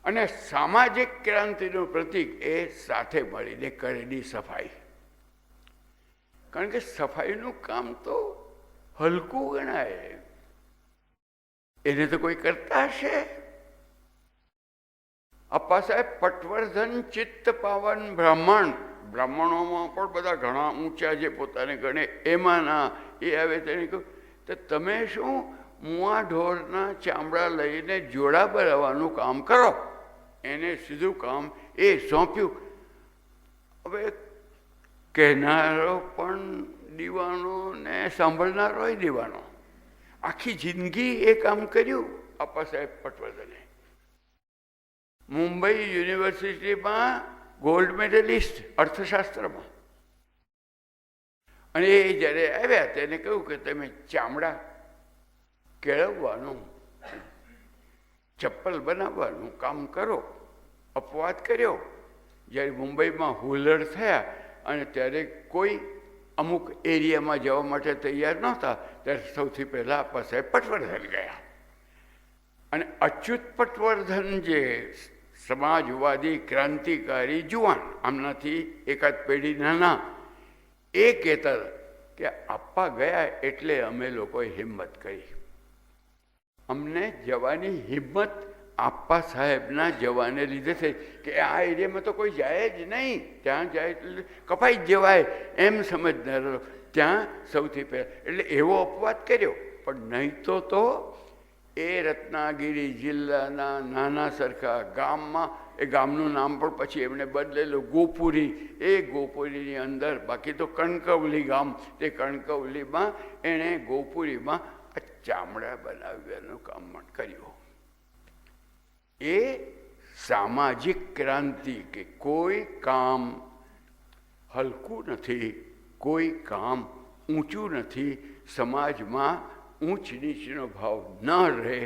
અને સામાજિક ક્રાંતિનું પ્રતીક એ સાથે મળીને કરેલી સફાઈ. કારણ કે સફાઈનું કામ તો હલકું ગણાય, એને તો કોઈ કરતા હશે. અપ્પા સાહેબ પટવર્ધન ચિત્ત પાવન બ્રાહ્મણ, બ્રાહ્મણોમાં પણ બધા ઘણા ઊંચા જે પોતાને ગણે એમાંના એ આવે તેને કહ્યું તો તમે શું મુઆ ઢોરના ચામડા લઈને જોડા બનાવવાનું કામ કરો. એને સીધું કામ એ સોંપ્યું. હવે કહેનારો પણ દીવાનો ને સાંભળનારોય દીવાનો. આખી જિંદગી એ કામ કર્યું અપ્પા સાહેબ પટવર્ધને. મુંબઈ યુનિવર્સિટીમાં ગોલ્ડ મેડલિસ્ટ અર્થશાસ્ત્રમાં. અને એ જ્યારે આવ્યા તેને કહ્યું કે તમે ચામડા કેળવવાનું, ચપ્પલ બનાવવાનું કામ કરો. અપવાદ કર્યો. જ્યારે મુંબઈમાં હુલડ થયા અને ત્યારે કોઈ અમુક એરિયામાં જવા માટે તૈયાર નહોતા, ત્યારે સૌથી પહેલાં અપ્પા સાહેબ પટવર્ધન ગયા. અને અચ્યુત પટવર્ધન જે સમાજવાદી ક્રાંતિકારી જુવાન, આમનાથી એકાદ પેઢી નાના, એ કહેતા કે અપ્પા ગયા એટલે અમે લોકોએ હિંમત કરી. અમને જવાની હિંમત અપ્પા સાહેબના જવાને લીધે થઈ કે આ એરિયામાં તો કોઈ જાય જ નહીં, ત્યાં જાય એટલે કપાઈ જ જવાય એમ સમજનારો ત્યાં સૌથી પહેલાં. એટલે એવો અપવાદ કર્યો. પણ નહીં તો એ રત્નાગીરી જિલ્લાના નાના સરખા ગામમાં, એ ગામનું નામ પણ પછી એમણે બદલેલું ગોપુરી. એ ગોપુરીની અંદર, બાકી તો કણકવલી ગામ, તે કણકવલીમાં એણે ગોપુરીમાં આ ચામડા બનાવવાનું કામ પણ કર્યું. એ સામાજિક ક્રાંતિ કે કોઈ કામ હલકું નથી, કોઈ કામ ઊંચું નથી. સમાજમાં ઊંચ નીચનો ભાવ ન રહે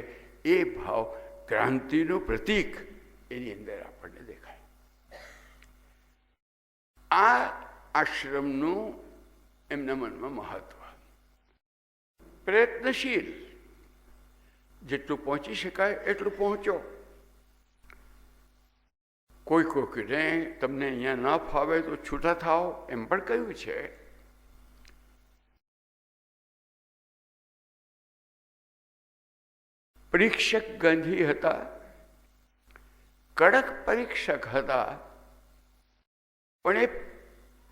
એ ભાવ ક્રાંતિનું પ્રતીક એની અંદર આપણને દેખાય. આ આશ્રમનું એમના મનમાં મહત્વ. પ્રયત્નશીલ, જેટલું પહોંચી શકાય એટલું પહોંચો. કોઈને તમને અહીંયા ન ફાવે તો છૂટા થાઓ એમ પણ કહ્યું છે. પરીક્ષક ગાંધી હતા, કડક પરીક્ષક હતા, પણ એ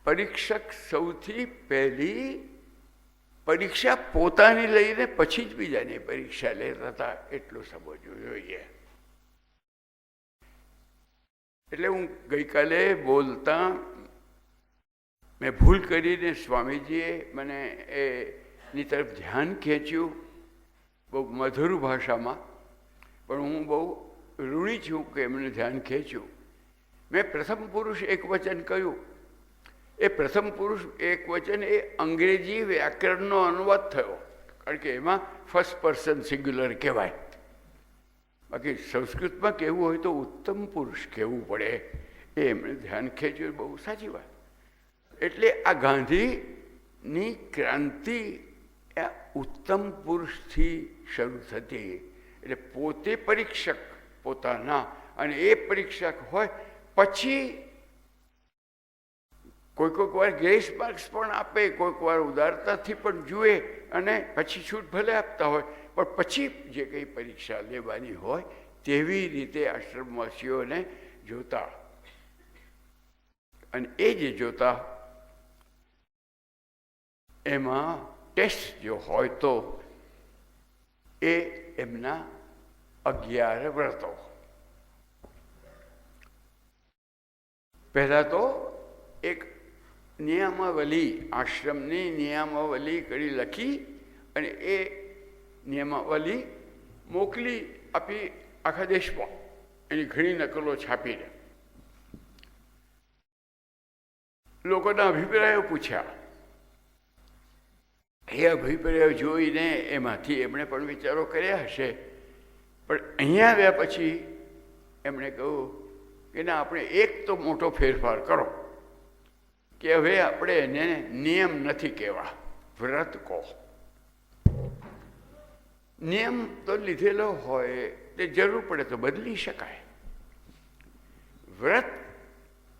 પરીક્ષક સૌથી પહેલી પરીક્ષા પોતાની લઈને પછી જ બીજાની પરીક્ષા લેતા હતા, એટલું સમજવું જોઈએ. એટલે હું ગઈકાલે બોલતા મેં ભૂલ કરીને સ્વામીજીએ મને એની તરફ ધ્યાન ખેંચ્યું બહુ મધુર ભાષામાં, પણ હું બહુ ઋણી છું કે એમને ધ્યાન ખેંચ્યું. મેં પ્રથમ પુરુષ એક વચન કહ્યું. એ પ્રથમ પુરુષ એક વચન એ અંગ્રેજી વ્યાકરણનો અનુવાદ થયો, કારણ કે એમાં ફર્સ્ટ પર્સન સિંગ્યુલર કહેવાય. બાકી સંસ્કૃતમાં કહેવું હોય તો ઉત્તમ પુરુષ કહેવું પડે. એ એમણે ધ્યાન ખેંચ્યું, બહુ સાચી વાત. એટલે આ ગાંધીની ક્રાંતિ ઉત્તમ પુરુષથી શરૂ થતી. એટલે પોતે પરીક્ષક પોતાના, અને એ પરીક્ષક હોય પછી કોઈક વાર ગ્રેસ માર્ક્સ પણ આપે, કોઈક વાર ઉદારતાથી પણ જુએ, અને પછી છૂટ ભલે આપતા હોય, પણ પછી જે કંઈ પરીક્ષા લેવાની હોય તેવી રીતે આશ્રમવાસીઓને જોતા. અને એ જે જોતા એમાં ટેસ્ટ જો હોય તો એ એમના 11 વ્રતો. પહેલાં તો એક નિયમાવલી, આશ્રમની નિયમાવલી કરી લખી અને એ નિયમાવલી મોકલી આપી આખા દેશમાં. એની ઘણી નકલો છાપીને લોકોના અભિપ્રાયો પૂછ્યા. એ અભિપ્રાયો જોઈને એમાંથી એમણે પણ વિચારો કર્યા હશે, પણ અહીંયા આવ્યા પછી એમણે કહ્યું કે ના, આપણે એક તો મોટો ફેરફાર કરો. કે હવે આપણે એને નિયમ નથી કહેવા, વ્રત કહો. નિયમ તો લીધેલો હોય તે જરૂર પડે તો બદલી શકાય. વ્રત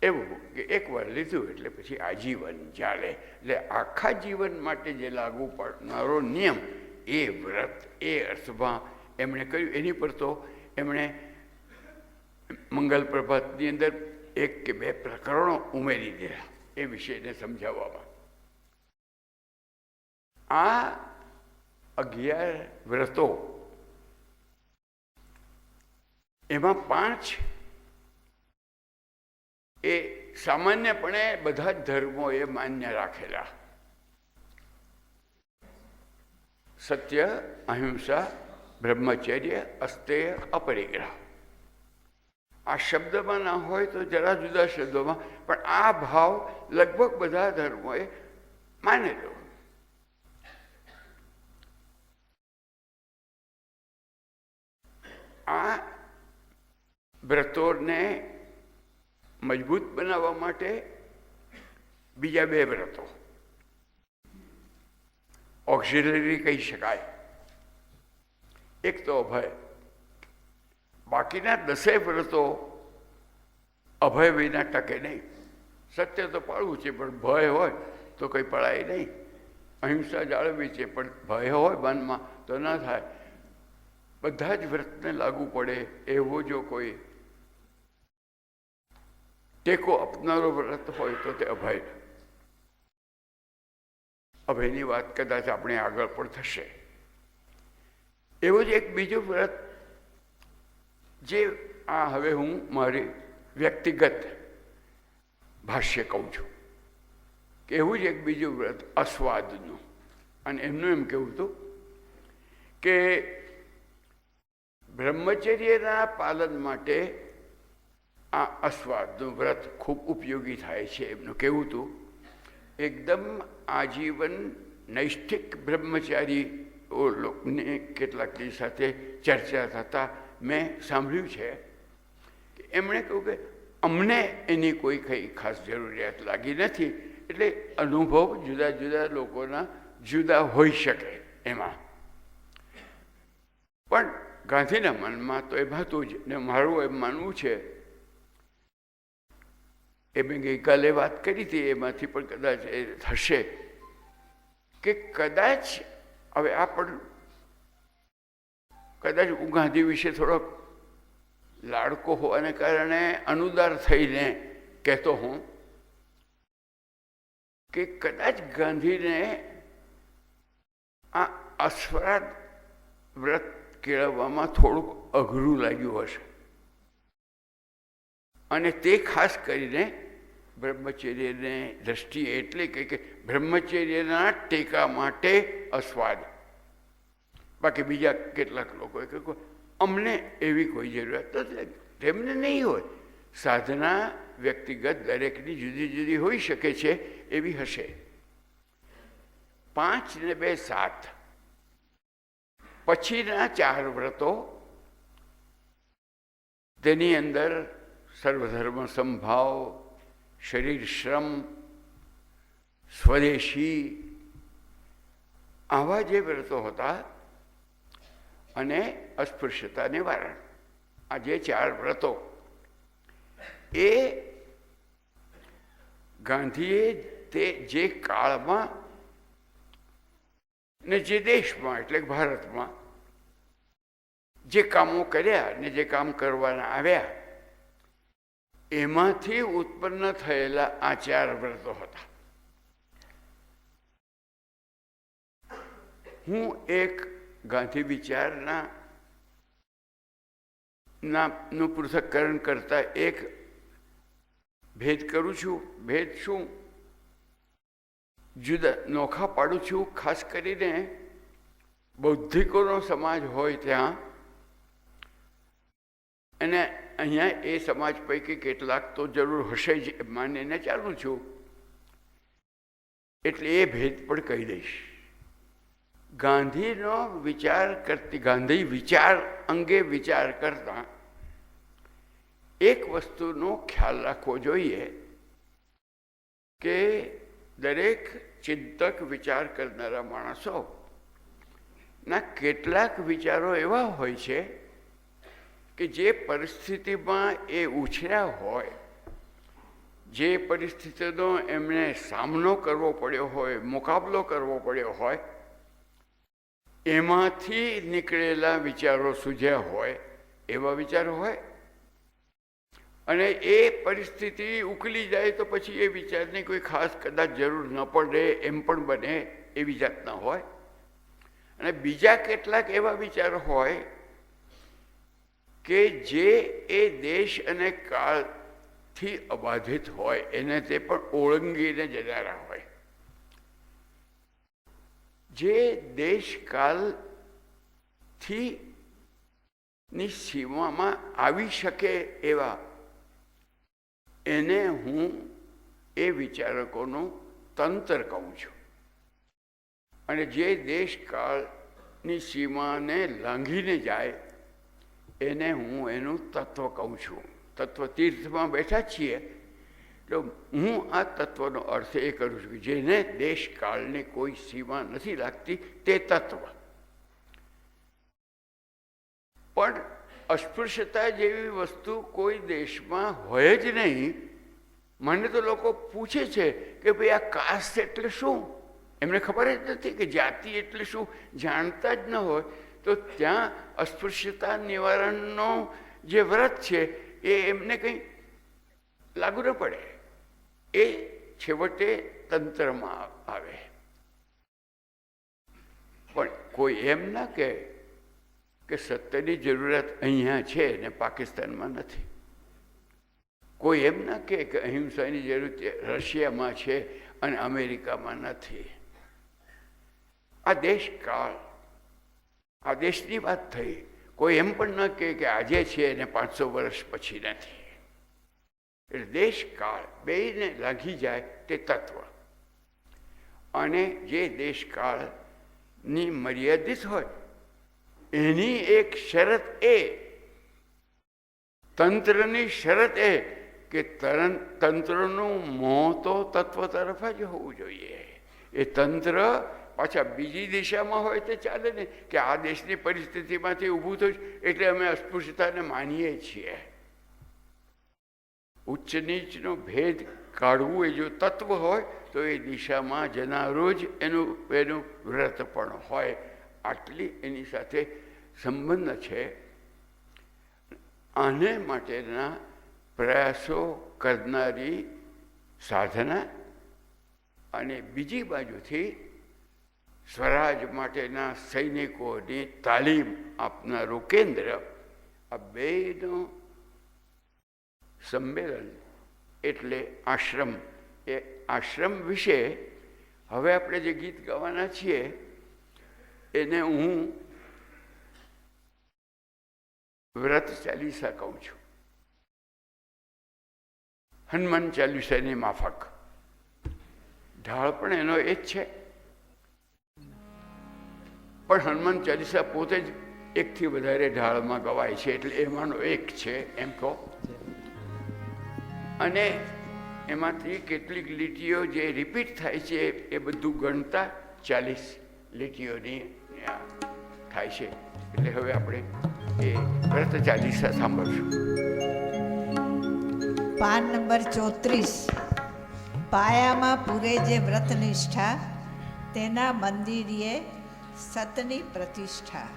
એવું કે એકવાર લીધું એટલે પછી આજીવન ચાલે, એટલે આખા જીવન માટે જે લાગુ પડનારો નિયમ એ વ્રત, એ અર્થમાં એમણે કહ્યું. એની પર તો એમણે મંગલ પ્રભાતની અંદર 1 કે 2 પ્રકરણો ઉમેરી દીધા એ વિષયને સમજાવવામાં. આ 11 વ્રતો, એમાં 5 એ સામાન્યપણે બધા જ ધર્મોએ માન્ય રાખેલા. સત્ય, અહિંસા, બ્રહ્મચર્ય, અસ્તેય, અપરિગ્રહ. આ શબ્દમાં ના હોય તો જરા જુદા શબ્દોમાં, પણ આ ભાવ લગભગ બધા ધર્મોએ માનેલો. આ વ્રતોને મજબૂત બનાવવા માટે બીજા 2 વ્રતો ઓક્સિલરી કહી શકાય. એક તો અભય. બાકીના 10 વ્રતો અભય વિના ટકે નહીં. સત્ય તો પાળવું છે પણ ભય હોય તો કંઈ પડાય નહીં. અહિંસા જાળવવી છે પણ ભય હોય મનમાં તો ના થાય. બધા જ વ્રતને લાગુ પડે એવો જો કોઈ ટેકો આપનારો વ્રત હોય તો તે અભય. અભયની વાત કદાચ આપણે આગળ પણ થશે. એવું જ એક બીજું વ્રત જે આ હવે હું મારી વ્યક્તિગત ભાષ્ય કહું છું કે એવું જ એક બીજું વ્રત અસ્વાદનું. અને એમનું એમ કહેવું હતું કે બ્રહ્મચર્યના પાલન માટે આ અસ્વાદનું વ્રત ખૂબ ઉપયોગી થાય છે. એમનું કહેવું હતું એકદમ આજીવન નૈષ્ઠિક બ્રહ્મચારીઓ લોકોને કેટલાકની સાથે ચર્ચા થતાં મેં સાંભળ્યું છે કે એમણે કહ્યું કે અમને એની કોઈ કંઈ ખાસ જરૂરિયાત લાગી નથી. એટલે અનુભવ જુદા જુદા લોકોના જુદા હોઈ શકે એમાં, પણ ગાંધીના મનમાં તો એમ હતું જ. ને મારું એમ માનવું છે, એ મેં ગઈકાલે વાત કરી હતી, એમાંથી પણ કદાચ એ થશે કે કદાચ હવે આ પણ કદાચ હું ગાંધી વિશે થોડોક લાડકો હોવાને કારણે અનુદાર થઈને કહેતો હું કે કદાચ ગાંધીને આ અસ્વાદ વ્રત કેળવવામાં થોડુંક અઘરું લાગ્યું હશે. અને તે ખાસ કરીને બ્રહ્મચર્યને દ્રષ્ટિએ, એટલે કે બ્રહ્મચર્યના ટેકા માટે અસ્વાદ. બાકી બીજા કેટલાક લોકોએ કહ્યું અમને એવી કોઈ જરૂરિયાત નથી. તેમને નહીં હોય. સાધના વ્યક્તિગત દરેકની જુદી જુદી હોઈ શકે છે, એવી હશે. 5 ને 2 7 પછીના 4 વ્રતો, તેની અંદર સર્વધર્મ સંભાવ, શરીર શ્રમ, સ્વદેશી, આવા જે વ્રતો હતા, અને અસ્પૃશ્યતા નિવારણ, આ જે 4 વ્રતો એ ગાંધીએ તે જે કાળમાં ને જે દેશમાં એટલે ભારતમાં જે કામો કર્યા ને જે કામ કરવાના આવ્યા એમાંથી ઉત્પન્ન થયેલા આ 4 વ્રતો હતા. હું એક ગાંધી વિચારના નું પૃથક્કરણ કરતા એક ભેદ કરું છું. ભેદ શું? જુદા નોખા પાડું છું. ખાસ કરીને બૌદ્ધિકોનો સમાજ હોય ત્યાં, અને અહીંયા એ સમાજ પૈકી કેટલાક તો જરૂર હશે જ માનીને ચાલું છું, એટલે એ ભેદ પણ કહી દઈશ. ગાંધીનો વિચાર કરતી, ગાંધી વિચાર અંગે વિચાર કરતા એક વસ્તુનો ખ્યાલ રાખવો જોઈએ કે દરેક ચિંતક વિચાર કરનારા માણસો ના કેટલાક વિચારો એવા હોય છે કે જે પરિસ્થિતિમાં એ ઉછર્યા હોય, જે પરિસ્થિતિનો એમને સામનો કરવો પડ્યો હોય, મુકાબલો કરવો પડ્યો હોય, એમાંથી નીકળેલા વિચારો સૂઝ્યા હોય એવા વિચારો હોય. અને એ પરિસ્થિતિ ઉકલી જાય તો પછી એ વિચારની કોઈ ખાસ કદાચ જરૂર ન પડે એમ પણ બને એવી જાતના હોય. અને બીજા કેટલાક એવા વિચારો હોય કે જે એ દેશ અને કાળથી અબાધિત હોય, એને તે પણ ઓળંગીને જનારા હોય. જે દેશ કાળથી ની સીમામાં આવી શકે એવા, એને હું એ વિચારકોનું તંત્ર કહું છું. અને જે દેશકાળની સીમાને લાંઘીને જાય એને હું એનું તત્વ કહું છું. તત્વ તીર્થમાં બેઠા છીએ તો હું આ તત્વનો અર્થ એ કરું છું કે જેને દેશકાળની કોઈ સીમા નથી લાગતી તે તત્વ. પણ અસ્પૃશ્યતા જેવી વસ્તુ કોઈ દેશમાં હોય જ નહીં. મને તો લોકો પૂછે છે કે ભાઈ આ કાસ્ટ એટલે શું, એમને ખબર જ નથી કે જાતિ એટલે શું, જાણતા જ ન હોય. તો ત્યાં અસ્પૃશ્યતા નિવારણનો જે વ્રત છે એ એમને કંઈ લાગુ ન પડે. એ છેવટે તંત્રમાં આવે. પણ કોઈ એમ ના કહે કે સત્યની જરૂરિયાત અહીંયા છે ને પાકિસ્તાનમાં નથી. કોઈ એમ ના કહે કે અહિંસાની જરૂર રશિયામાં છે અને અમેરિકામાં નથી. આ દેશ કાળ, આ દેશની વાત થઈ. કોઈ એમ પણ ન કહે કે આજે છે ને 500 વર્ષ પછી નથી. એટલે દેશ કાળ બેયને લાગી જાય તે તત્વ. અને જે દેશ કાળની મર્યાદિત હોય એની એક શરત એ, તંત્રની શરત એ કે તંત્રનું મોં તો તત્વ તરફ જ હોવું જોઈએ. એ તંત્ર પાછા બીજી દિશામાં હોય તો ચાલે ને કે આ દેશની પરિસ્થિતિમાંથી ઊભું થયું એટલે અમે અસ્પૃશ્યતાને માનીએ છીએ. ઉચ્ચ નીચનો ભેદ કાઢવું એ જો તત્વ હોય તો એ દિશામાં જનારો જ એનું વ્રત પણ હોય. આટલી એની સાથે સંબંધ છે. આને માટેના પ્રયાસો કરનારી સાધના અને બીજી બાજુથી સ્વરાજ માટેના સૈનિકોની તાલીમ આપનારું કેન્દ્ર, આ બેનો સંમેલન એટલે આશ્રમ. એ આશ્રમ વિશે હવે આપણે જે ગીત ગાવાના છીએ એને હું વ્રત ચાલીસા કહું છું. હનુમાન ચાલીસાની માફક. ઢાળ પણ એનો એ જ છે. પણ હનુમાન ચાલીસા પોતે જ એકથી વધારે ઢાળમાં ગવાય છે એટલે એમાંનો એક છે એમ કહો. અને એમાંથી કેટલીક લીટીઓ જે રિપીટ થાય છે એ બધું ગણતા 40 લીટીઓની થાય છે. એટલે હવે આપણે એ વ્રત ચાલીસા સાંભળશું. PAN number 34. પાયામાં પૂરે જે વ્રત નિષ્ઠા, તેના મંદિરે સતની પ્રતિષ્ઠા.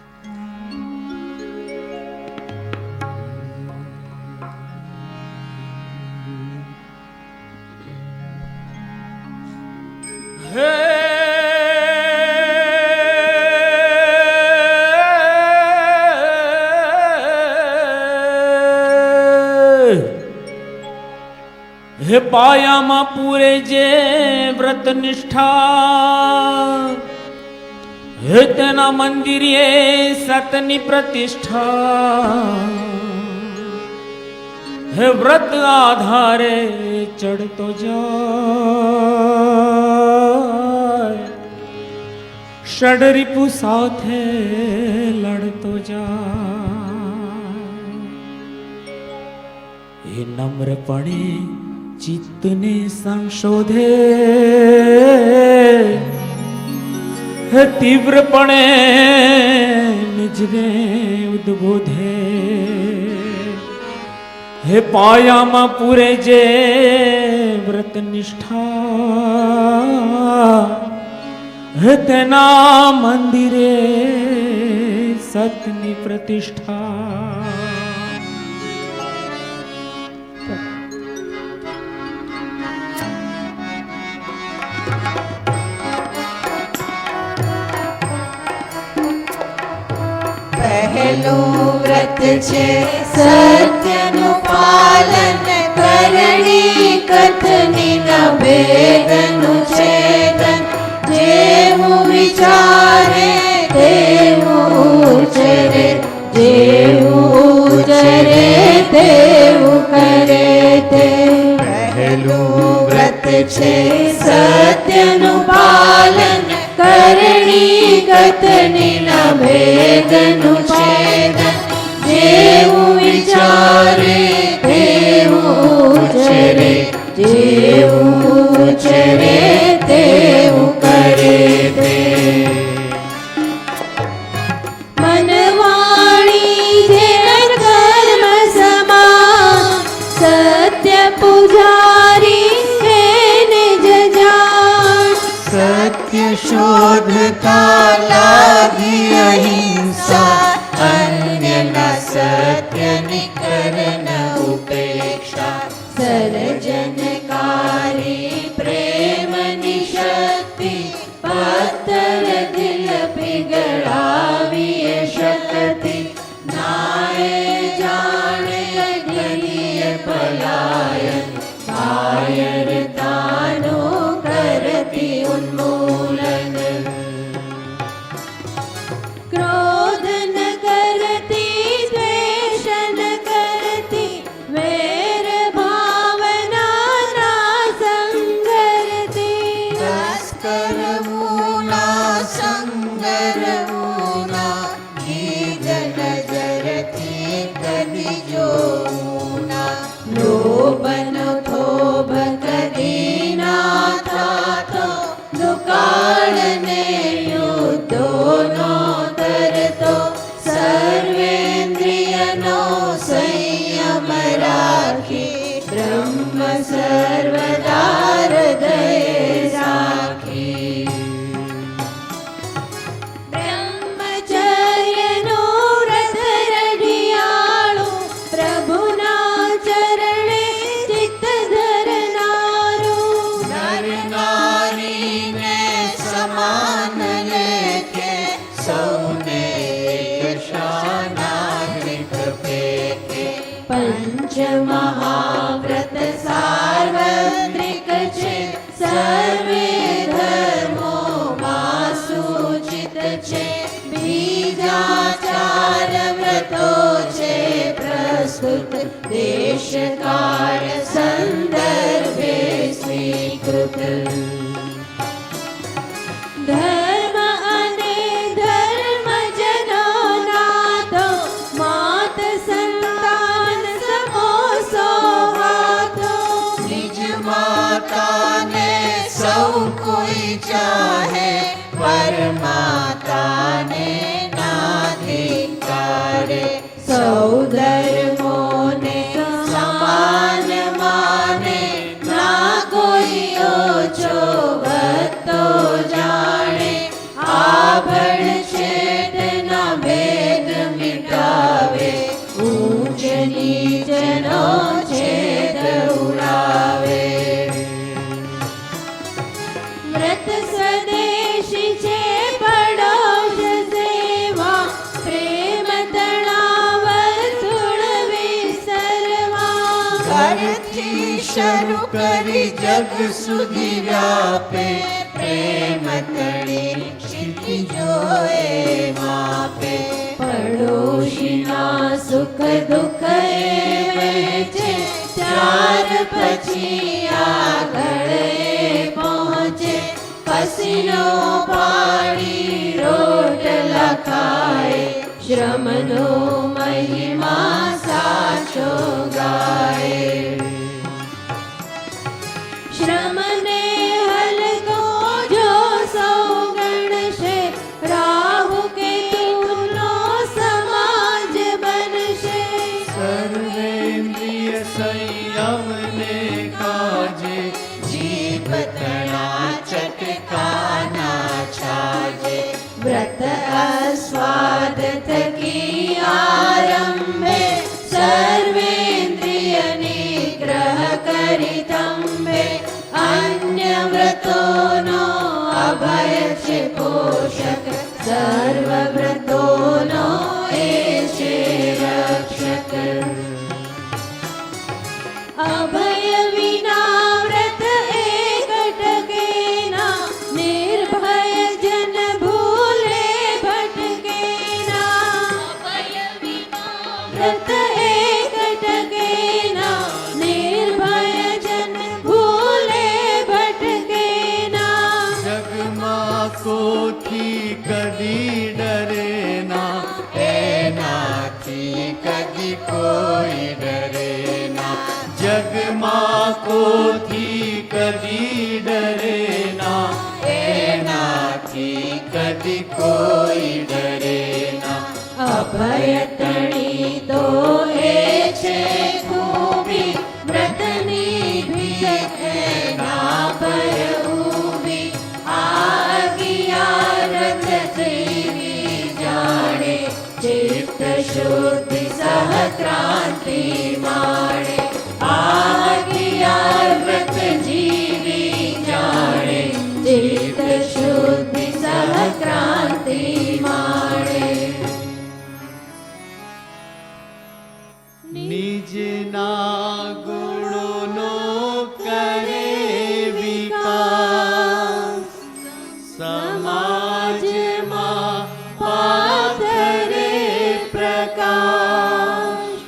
હે પાયામાં પૂરે જે વ્રત નિષ્ઠા, હે તેના મંદિરે સતની પ્રતિષ્ઠા. હે વ્રત આધારે ચડતો જાય, ષડરીપુ સાથે લડતો જાય. એ નમ્રપણે ચિત્તને સંશોધે હે તીવ્રપણે નિજને ઉદ્બોધે હે પાયામાં પૂરે જે વ્રત નિષ્ઠા હે તેના મંદિરે સતની પ્રતિષ્ઠા. પહેલું વ્રત છે સત્યનું પાલન કરણી કથની ન ભેદનું છેદન જેવું વિચારે તેવું ઉચરે જેવું ઉચરે તેવું કરે તે. પહેલું વ્રત છે સત્યનું પાલન કરણી કથની ન ભેદનું છેદન જેવું વિચારે તેવું ઉચરે જેવું ઉચરે તેવું કરે તે. મનવાણી જે કર્મ સમાન સત્ય પૂજારી એને જજાણ સત્ય શોધતા લાગી અહિંસા અન્યના સત્યની કરન ઉપેક્ષા સર્જનકારી પ્રેમની શક્તિ પત્તર દિલ પીગળાવીએ શક્તિ નાએ જાણે ગલીએ પલાયન કાયરતાનો કરતી ઉન્મૂલન ક્રોધ ન કરતી દ્વેષ ન કરતી વેર ભાવના નાશં કરતી તસ્કરવું ના સંગરવું ના ગીધ નજરથી કદી જોવું ના લોભનો થોભ કદી ના થાતો દુકાળને યુદ્ધોનો તરતો સર્વેન્દ્રિયનો સંયમ રાખી બ્રહ્મ સર્વદા હૃદયે રાખી બ્રહ્મચર્યનો વ્રત રઢિયાળું પ્રભુના ચરણે ચિત્ત ધરનારું નર નારીને સમાન લેખે સૌને એક શાનાગ્નિક ફેંકે. પંચમહાવ્રત સાર્વત્રિક છે સર્વે ધર્મોમાં સૂચિત છે બીજા 4 વ્રતો છે પ્રસ્તુત દેશકાળ સંદર્ભે સ્વીકૃત. ધર્મ અને ધર્મજનોના તો માત સંતાન સમો સોહાતો નિજ માતાને સૌ કોઈ ચાહે પરમાતાને નાધિકારે સૌ ધર્મોને સમાન માને ના કોઈ ઓછો વધતો જાણે આભણ છેદના ભેદ મિટાવે ઊંચ નીચનો છેદ ઉડાવે. વ્રત સ્વદેશી છે પડોશ સેવા પ્રેમ તણાવ ધૂળ વિસરવા ઘરથી શરૂ કરી જગ સુધી વ્યાપે પ્રેમ તણી ક્ષિતિજોએ માપે. પડોશીના સુખ દુઃખ એ વહેંચે ત્યાર પછી આગળ એ પહોંચે પસીનો પાડી રોટલા ખાય શ્રમનો મહિમા સાચો ગાય. અભય છે પોષક સર્વ વ્રતોનો એ છે રક્ષક અભય વિના વ્રત એક ટકે ના નિર્ભય જન ભૂલે ભટકે ના અભય વિના વ્રત એક ટકે ના નિર્ભય જન ભૂલે ભટકે ના જગમાં કોથી કદી ડરે ના એનાથી કદી કોઈ ડરે ના જગમાં કોથી કદી ડરે ના એનાથી કદી કોઈ ડરે ના અભય તણી તો એ છે ખૂબી વ્રતની ભીખ ના પર ઊભી આગિયારત જીવી જાણે ચિત્ત શુદ્ધિ સહક્રાંતિ માણે આગિયારત જીવી જાણે ચિત્ત શુદ્ધિ સહક્રાંતિ માણે નિજના ગુણોનો કરે વિકાસ સમાજમાં પાથરે પ્રકાશ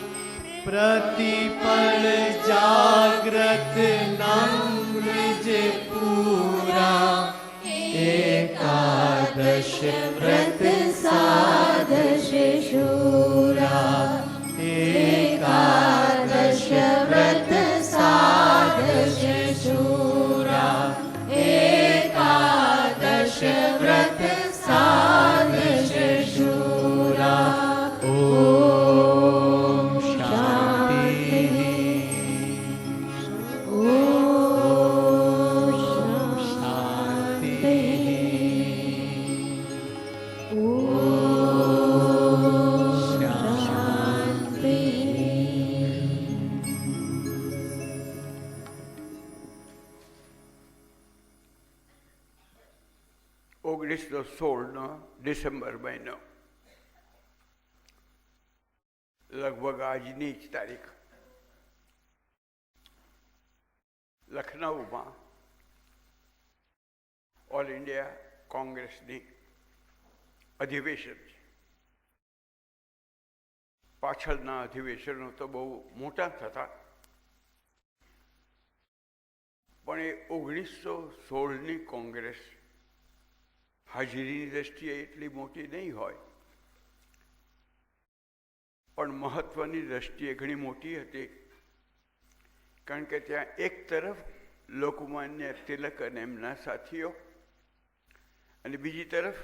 પ્રતિપળ જાગ્રત નમ્ર જે પૂરા એકાદશ વ્રત સાધશ શૂરા એકાદશ વ્રત સાધશ શૂરા એકાદશ વ્રત સાધશ શૂરા ઓમ શાંતિ ઓમ શાંતિ ઓગણીસો 16 ડિસેમ્બર મહિનો, લગભગ આજની જ તારીખ, લખનઉમાં ઓલ ઇન્ડિયા કોંગ્રેસની અધિવેશન છે. પાછળના અધિવેશનો તો બહુ મોટા થતા, પણ એ 1916ની કોંગ્રેસ હાજરીની દ્રષ્ટિએ એટલી મોટી નહીં હોય, પણ મહત્વની દ્રષ્ટિએ ઘણી મોટી હતી. કારણ કે ત્યાં એક તરફ લોકમાન્ય તિલક અને એમના સાથીઓ, અને બીજી તરફ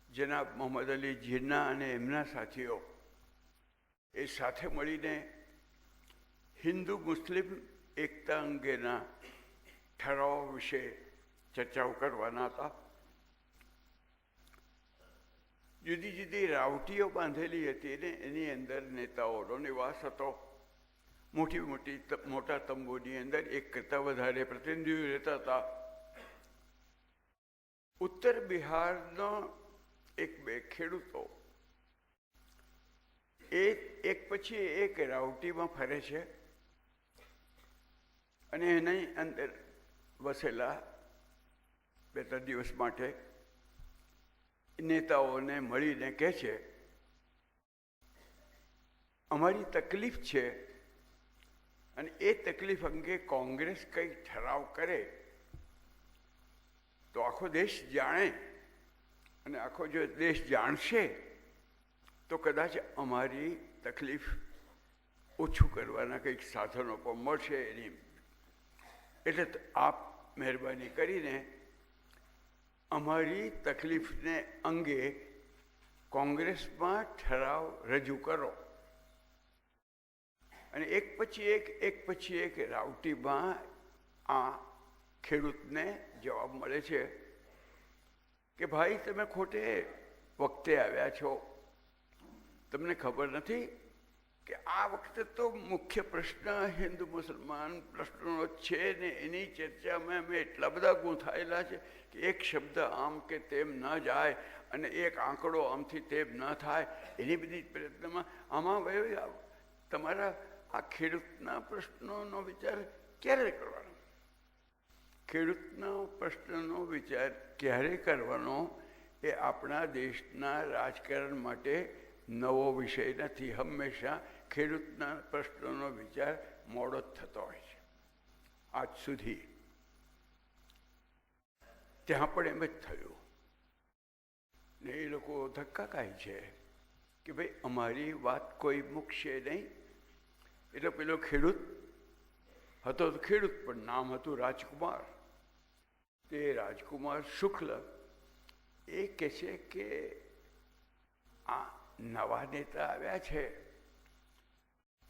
જનાબ મોહમ્મદ અલી જીન્ના અને એમના સાથીઓ એ સાથે મળીને હિન્દુ મુસ્લિમ એકતા અંગેના ઠરાવો વિશે ચર્ચાઓ કરવાના હતા. જુદી જુદી રાવટીઓ બાંધેલી હતી ને એની અંદર નેતાઓનો નિવાસ હતો. મોટા તંબુની અંદર એક કરતાં વધારે પ્રતિનિધિઓ રહેતા હતા. ઉત્તર બિહારનો એક બે ખેડૂતો એ એક પછી એક રાવટીમાં ફરે છે, અને એની અંદર વસેલા 2-3 દિવસ માટે નેતાઓને મળીને કહે છે, અમારી તકલીફ છે અને એ તકલીફ અંગે કોંગ્રેસ કંઈ ઠરાવ કરે તો આખો દેશ જાણે, અને આખો જો દેશ જાણશે તો કદાચ અમારી તકલીફ ઓછું કરવાના કંઈક સાધનો પણ મળશે એની. એટલે આપ મહેરબાની કરીને અમારી તકલીફને અંગે કોંગ્રેસમાં ઠરાવ રજૂ કરો. અને એક પછી એક રાવટીમાં આ ખેડૂતને જવાબ મળે છે કે ભાઈ, તમે ખોટે વખતે આવ્યા છો. તમને ખબર નથી કે આ વખતે તો મુખ્ય પ્રશ્ન હિન્દુ મુસલમાન પ્રશ્નોનો છે ને એની ચર્ચામાં અમે એટલા બધા ગૂંથાયેલા છે કે એક શબ્દ આમ કે તેમ ન જાય અને એક આંકડો આમથી તેમ ન થાય એની બધી પ્રયત્નમાં આમાં તમારા આ ખેડૂતના પ્રશ્નોનો વિચાર ક્યારે કરવાનો? ખેડૂતના પ્રશ્નનો વિચાર ક્યારે કરવાનો એ આપણા દેશના રાજકારણ માટે નવો વિષય નથી. હંમેશા ખેડૂતના પ્રશ્નોનો વિચાર મોડો જ થતો હોય છે. આજ સુધી ત્યાં પણ એમ જ થયું ને એ લોકો ધક્કા ખાય છે કે ભાઈ અમારી વાત કોઈ મૂકશે નહીં. એટલે પેલો ખેડૂત હતો તો ખેડૂત પણ નામ હતું રાજકુમાર. તે રાજકુમાર શુક્લ એ કહે છે કે આ નવા નેતા આવ્યા છે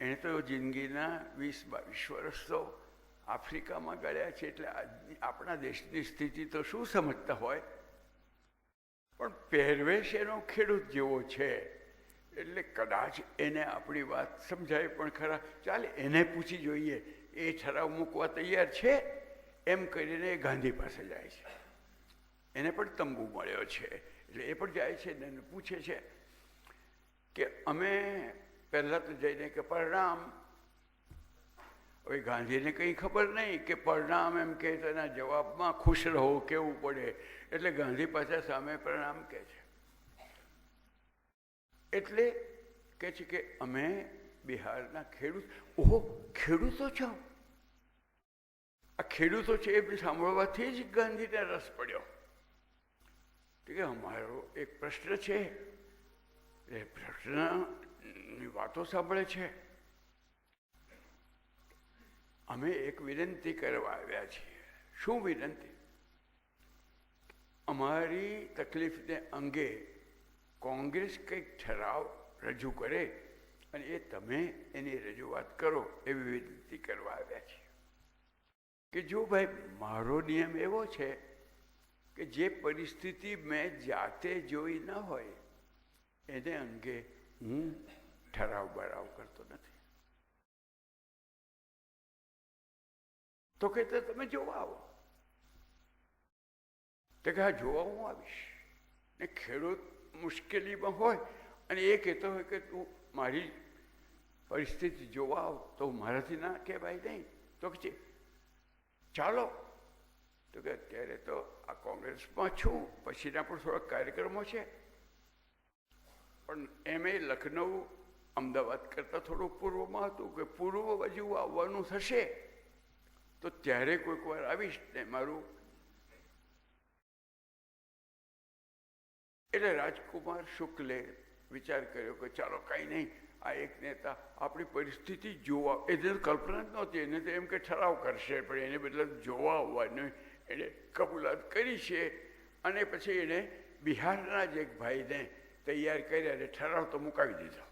એણે તો જિંદગીના 20-22 વર્ષ તો આફ્રિકામાં ગાળ્યા છે, એટલે આપણા દેશની સ્થિતિ તો શું સમજતા હોય, પણ પહેરવેશ એનો ખેડૂત જેવો છે એટલે કદાચ એને આપણી વાત સમજાય પણ ખરા. ચાલે એને પૂછી જોઈએ, એ ઠરાવ મૂકવા તૈયાર છે એમ કરીને એ ગાંધી પાસે જાય છે. એને પણ તંબુ મળ્યો છે એટલે એ પણ જાય છે ને એને પૂછે છે કે અમે પહેલાં તો જઈને કે પ્રણામ. હવે ગાંધીને કંઈ ખબર નહીં કે પ્રણામ એમ કહે તો એના જવાબમાં ખુશ રહો કેવું પડે, એટલે ગાંધી પાછા સામે પ્રણામ કહે છે. એટલે કહે છે કે અમે બિહારના ખેડૂત. ઓહો, ખેડૂતો છો? આ ખેડૂતો છે એ સાંભળવાથી જ ગાંધીને રસ પડ્યો કે અમારો એક પ્રશ્ન છે, એ પ્રશ્નની વાતો સાંભળે છે. અમે એક વિનંતી કરવા આવ્યા છીએ. શું વિનંતી? અમારી તકલીફને અંગે કોંગ્રેસ કંઈક ઠરાવ રજૂ કરે અને એ તમે એની રજૂઆત કરો એવી વિનંતી કરવા આવ્યા છીએ. કે જો ભાઈ મારો નિયમ એવો છે કે જે પરિસ્થિતિ મેં જાતે જોઈ ન હોય એને અંગે હું ઠરાવ બરાવ કરતો નથી. તો કે તમે જોવા આવો. તો કે હા, જોવા હું આવીશ. ને ખેડૂત મુશ્કેલીમાં હોય અને એ કહેતો હોય કે તું મારી પરિસ્થિતિ જોવા આવ, તો મારાથી ના કહેવાય નહીં. તો કે ચાલો. તો કે અત્યારે તો આ કોંગ્રેસમાં છું, પછીના પણ થોડાક કાર્યક્રમો છે, પણ એમે લખનઉ અમદાવાદ કરતાં થોડું પૂર્વમાં હતું કે પૂર્વ બાજુ આવવાનું થશે તો ત્યારે કોઈક વાર આવીશ ને મારું. એટલે રાજકુમાર શુક્લે વિચાર કર્યો કે ચાલો કાંઈ નહીં, આ એક નેતા આપણી પરિસ્થિતિ જોવા, એને કલ્પના જ નહોતી, એને તો એમ કે ઠરાવ કરશે, પણ એને બદલે જોવા આવવાનું એણે કબૂલાત કરી છે. અને પછી એણે બિહારના જ એક ભાઈને તૈયાર કર્યા અને ઠરાવ તો મુકાવી દીધો.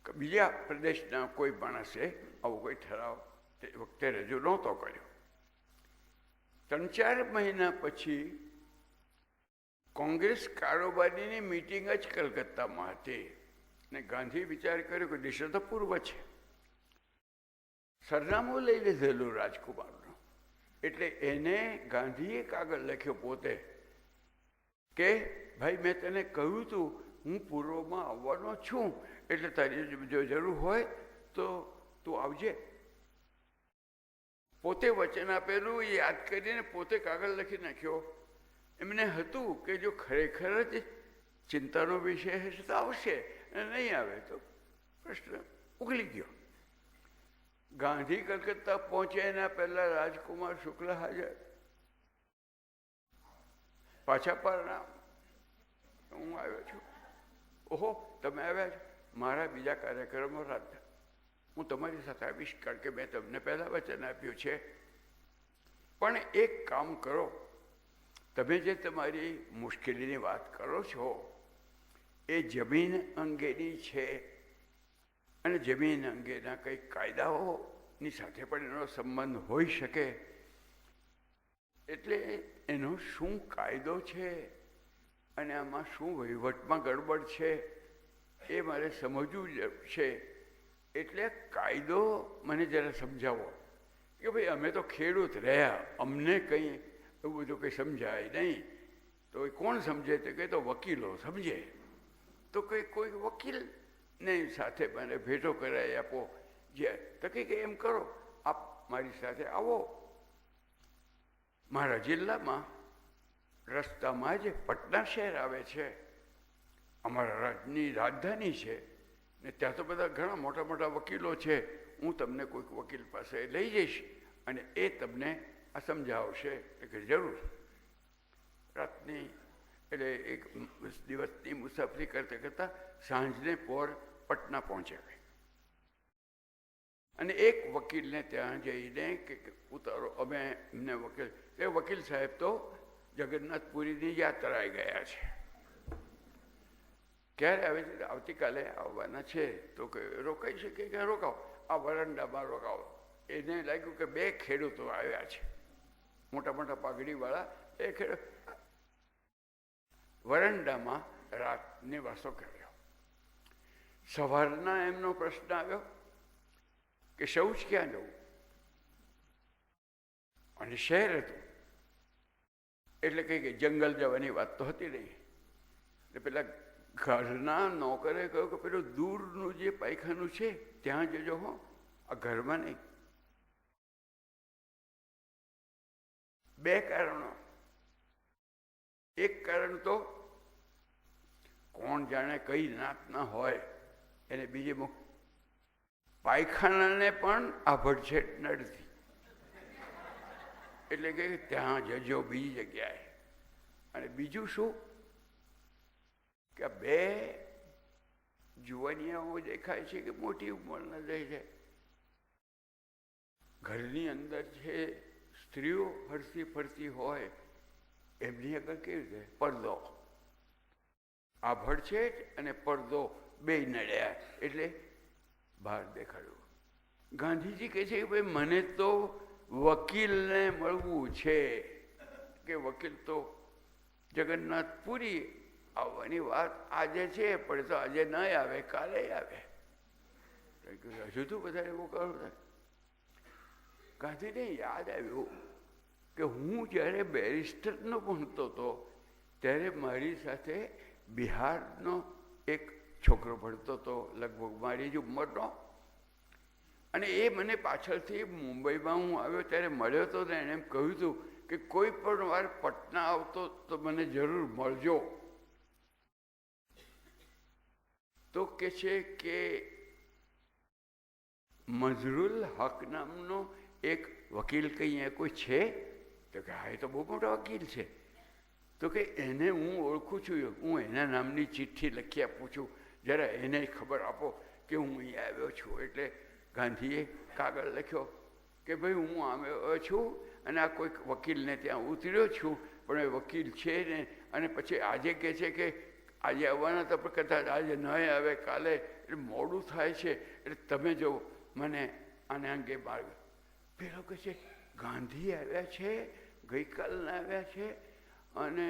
બીજા પ્રદેશના કોઈ માણસે આવો કોઈ ઠરાવ તે વખતે રજૂ નહોતો કર્યો. 3-4 મહિના પછી કોંગ્રેસ કારોબારીની મિટિંગ જ કલકત્તામાં હતી ને ગાંધી વિચાર કર્યો કે દિશા તો પૂર્વ છે. સરનામું લઈ લીધેલું રાજકુમારનું. એટલે એને ગાંધીએ કાગળ લખ્યો પોતે કે ભાઈ મેં તને કહ્યું હતું હું પૂર્વમાં આવવાનો છું, એટલે તારી જો જરૂર હોય તો તું આવજે. પોતે વચન આપેલું યાદ કરીને પોતે કાગળ લખી નાખ્યો. એમને હતું કે જો ખરેખર જ ચિંતાનો વિષય હશે તો આવશે, અને નહીં આવે તો પ્રશ્ન ઉકલી ગયો. ગાંધી કલકત્તા પહોંચ્યા એના પહેલા રાજકુમાર શુક્લ હાજર. પાછા પ્રણામ, હું આવ્યો છું. ઓહો, તમે આવ્યા છો? મારા બીજા કાર્યક્રમો રાત હું તમારી સાથે આવીશ, કારણ કે મેં તમને પહેલાં વચન આપ્યું છે. પણ એક કામ કરો, તમે જે તમારી મુશ્કેલીની વાત કરો છો એ જમીન અંગેની છે અને જમીન અંગેના કંઈક કાયદાઓની સાથે પણ એનો સંબંધ હોઈ શકે. એટલે એનો શું કાયદો છે અને આમાં શું વહીવટમાં ગડબડ છે એ મારે સમજવું જ છે. એટલે કાયદો મને જરા સમજાવો કે ભાઈ અમે તો ખેડૂત રહ્યા, અમને કંઈ એવું બધું કંઈ સમજાય નહીં. તો એ કોણ સમજે? તો કે તો વકીલો સમજે. તો કોઈ વકીલને સાથે મને ભેટો કરાવી આપો. જે તો કે એમ કરો, આપ મારી સાથે આવો. મારા જિલ્લામાં રસ્તામાં જ પટના શહેર આવે છે, અમારા રાજ્યની રાજધાની છે ને ત્યાં તો બધા ઘણા મોટા મોટા વકીલો છે. હું તમને કોઈક વકીલ પાસે લઈ જઈશ અને એ તમને આ સમજાવશે. કે જરૂર. રાતની એટલે એક દિવસની મુસાફરી કરતાં કરતાં સાંજને પોર પટના પહોંચ્યા. અને એક વકીલને ત્યાં જઈને કે ઉતારો, અમે એમને વકીલ, એ વકીલ સાહેબ તો જગન્નાથપુરીની યાત્રાએ ગયા છે. ક્યારે આવે છે? આવતીકાલે આવવાના છે. તો કે રોકાઈ શકે? કે રોકાવો, આ વરંડામાં રોકાવો. એને લાગ્યું કે 2 ખેડૂતો આવ્યા છે, મોટા મોટા પાઘડીવાળા. એ વરંડામાં રાત નિવાસો કર્યો. સવારના એમનો પ્રશ્ન આવ્યો કે શૌચ ક્યાં જવું? અને શહેર હતું એટલે કંઈ કે જંગલ જવાની વાત તો હતી નહીં. એટલે પેલા ઘરના નોકરે કહ્યું કે પેલું દૂરનું જે પાયખાનું છે ત્યાં જજો હો, આ ઘરમાં નહીં. 2 કારણો. એક કારણ તો કોણ જાણે કઈ નાતના હોય એને, બીજે પાયખાનાને પણ આભડછેટ નડતી. એટલે કે ત્યાં જજો બીજી જગ્યાએ. અને બીજું શું કે 2 જુવાનિયાઓ દેખાય છે કે મોટી ઉંમરના જાય છે. ઘરની અંદર છે સ્ત્રીઓ ફરતી ફરતી હોય, એમની આગળ કેવી રીતે પડદો, આભડછેટ અને પડદો 2 નડ્યા એટલે બહાર દેખાડ્યું. ગાંધીજી કહે છે કે ભાઈ મને તો વકીલને મળવું છે, કે વકીલ તો જગન્નાથપુરી આવવાની વાત આજે છે, પણ તો આજે ન આવે, કાલે આવે. હજુ તો બધા એવું કરું. ગાંધીને યાદ આવ્યું કે હું જ્યારે બેરિસ્ટરનો ભણતો હતો ત્યારે મારી સાથે બિહારનો એક છોકરો ભણતો હતો, લગભગ મારી જ ઉંમરનો. અને એ મને પાછળથી મુંબઈમાં હું આવ્યો ત્યારે મળ્યો હતો ને એણે એમ કહ્યું હતું કે કોઈ પણ વાર પટના આવતો તો મને જરૂર મળજો. તો કે છે કે મઝરુલ હક નામનો એક વકીલ કંઈ કોઈ છે? તો કે હા, એ તો બહુ મોટા વકીલ છે. તો કે એને હું ઓળખું છું, હું એના નામની ચિઠ્ઠી લખી આપું છું, જરા એને ખબર આપો કે હું અહીંયા આવ્યો છું. એટલે ગાંધીએ કાગળ લખ્યો કે ભાઈ હું આવ્યો છું અને આ કોઈક વકીલને ત્યાં ઉતર્યો છું, પણ એ વકીલ છે ને, અને પછી આજે કહે છે કે આજે આવવાના તો પણ કદાચ આજે ન આવે, કાલે, એટલે મોડું થાય છે, એટલે તમે જો મને આને અંગે માર્ગ. પેલો કહે છે ગાંધી આવ્યા છે, ગઈકાલના આવ્યા છે, અને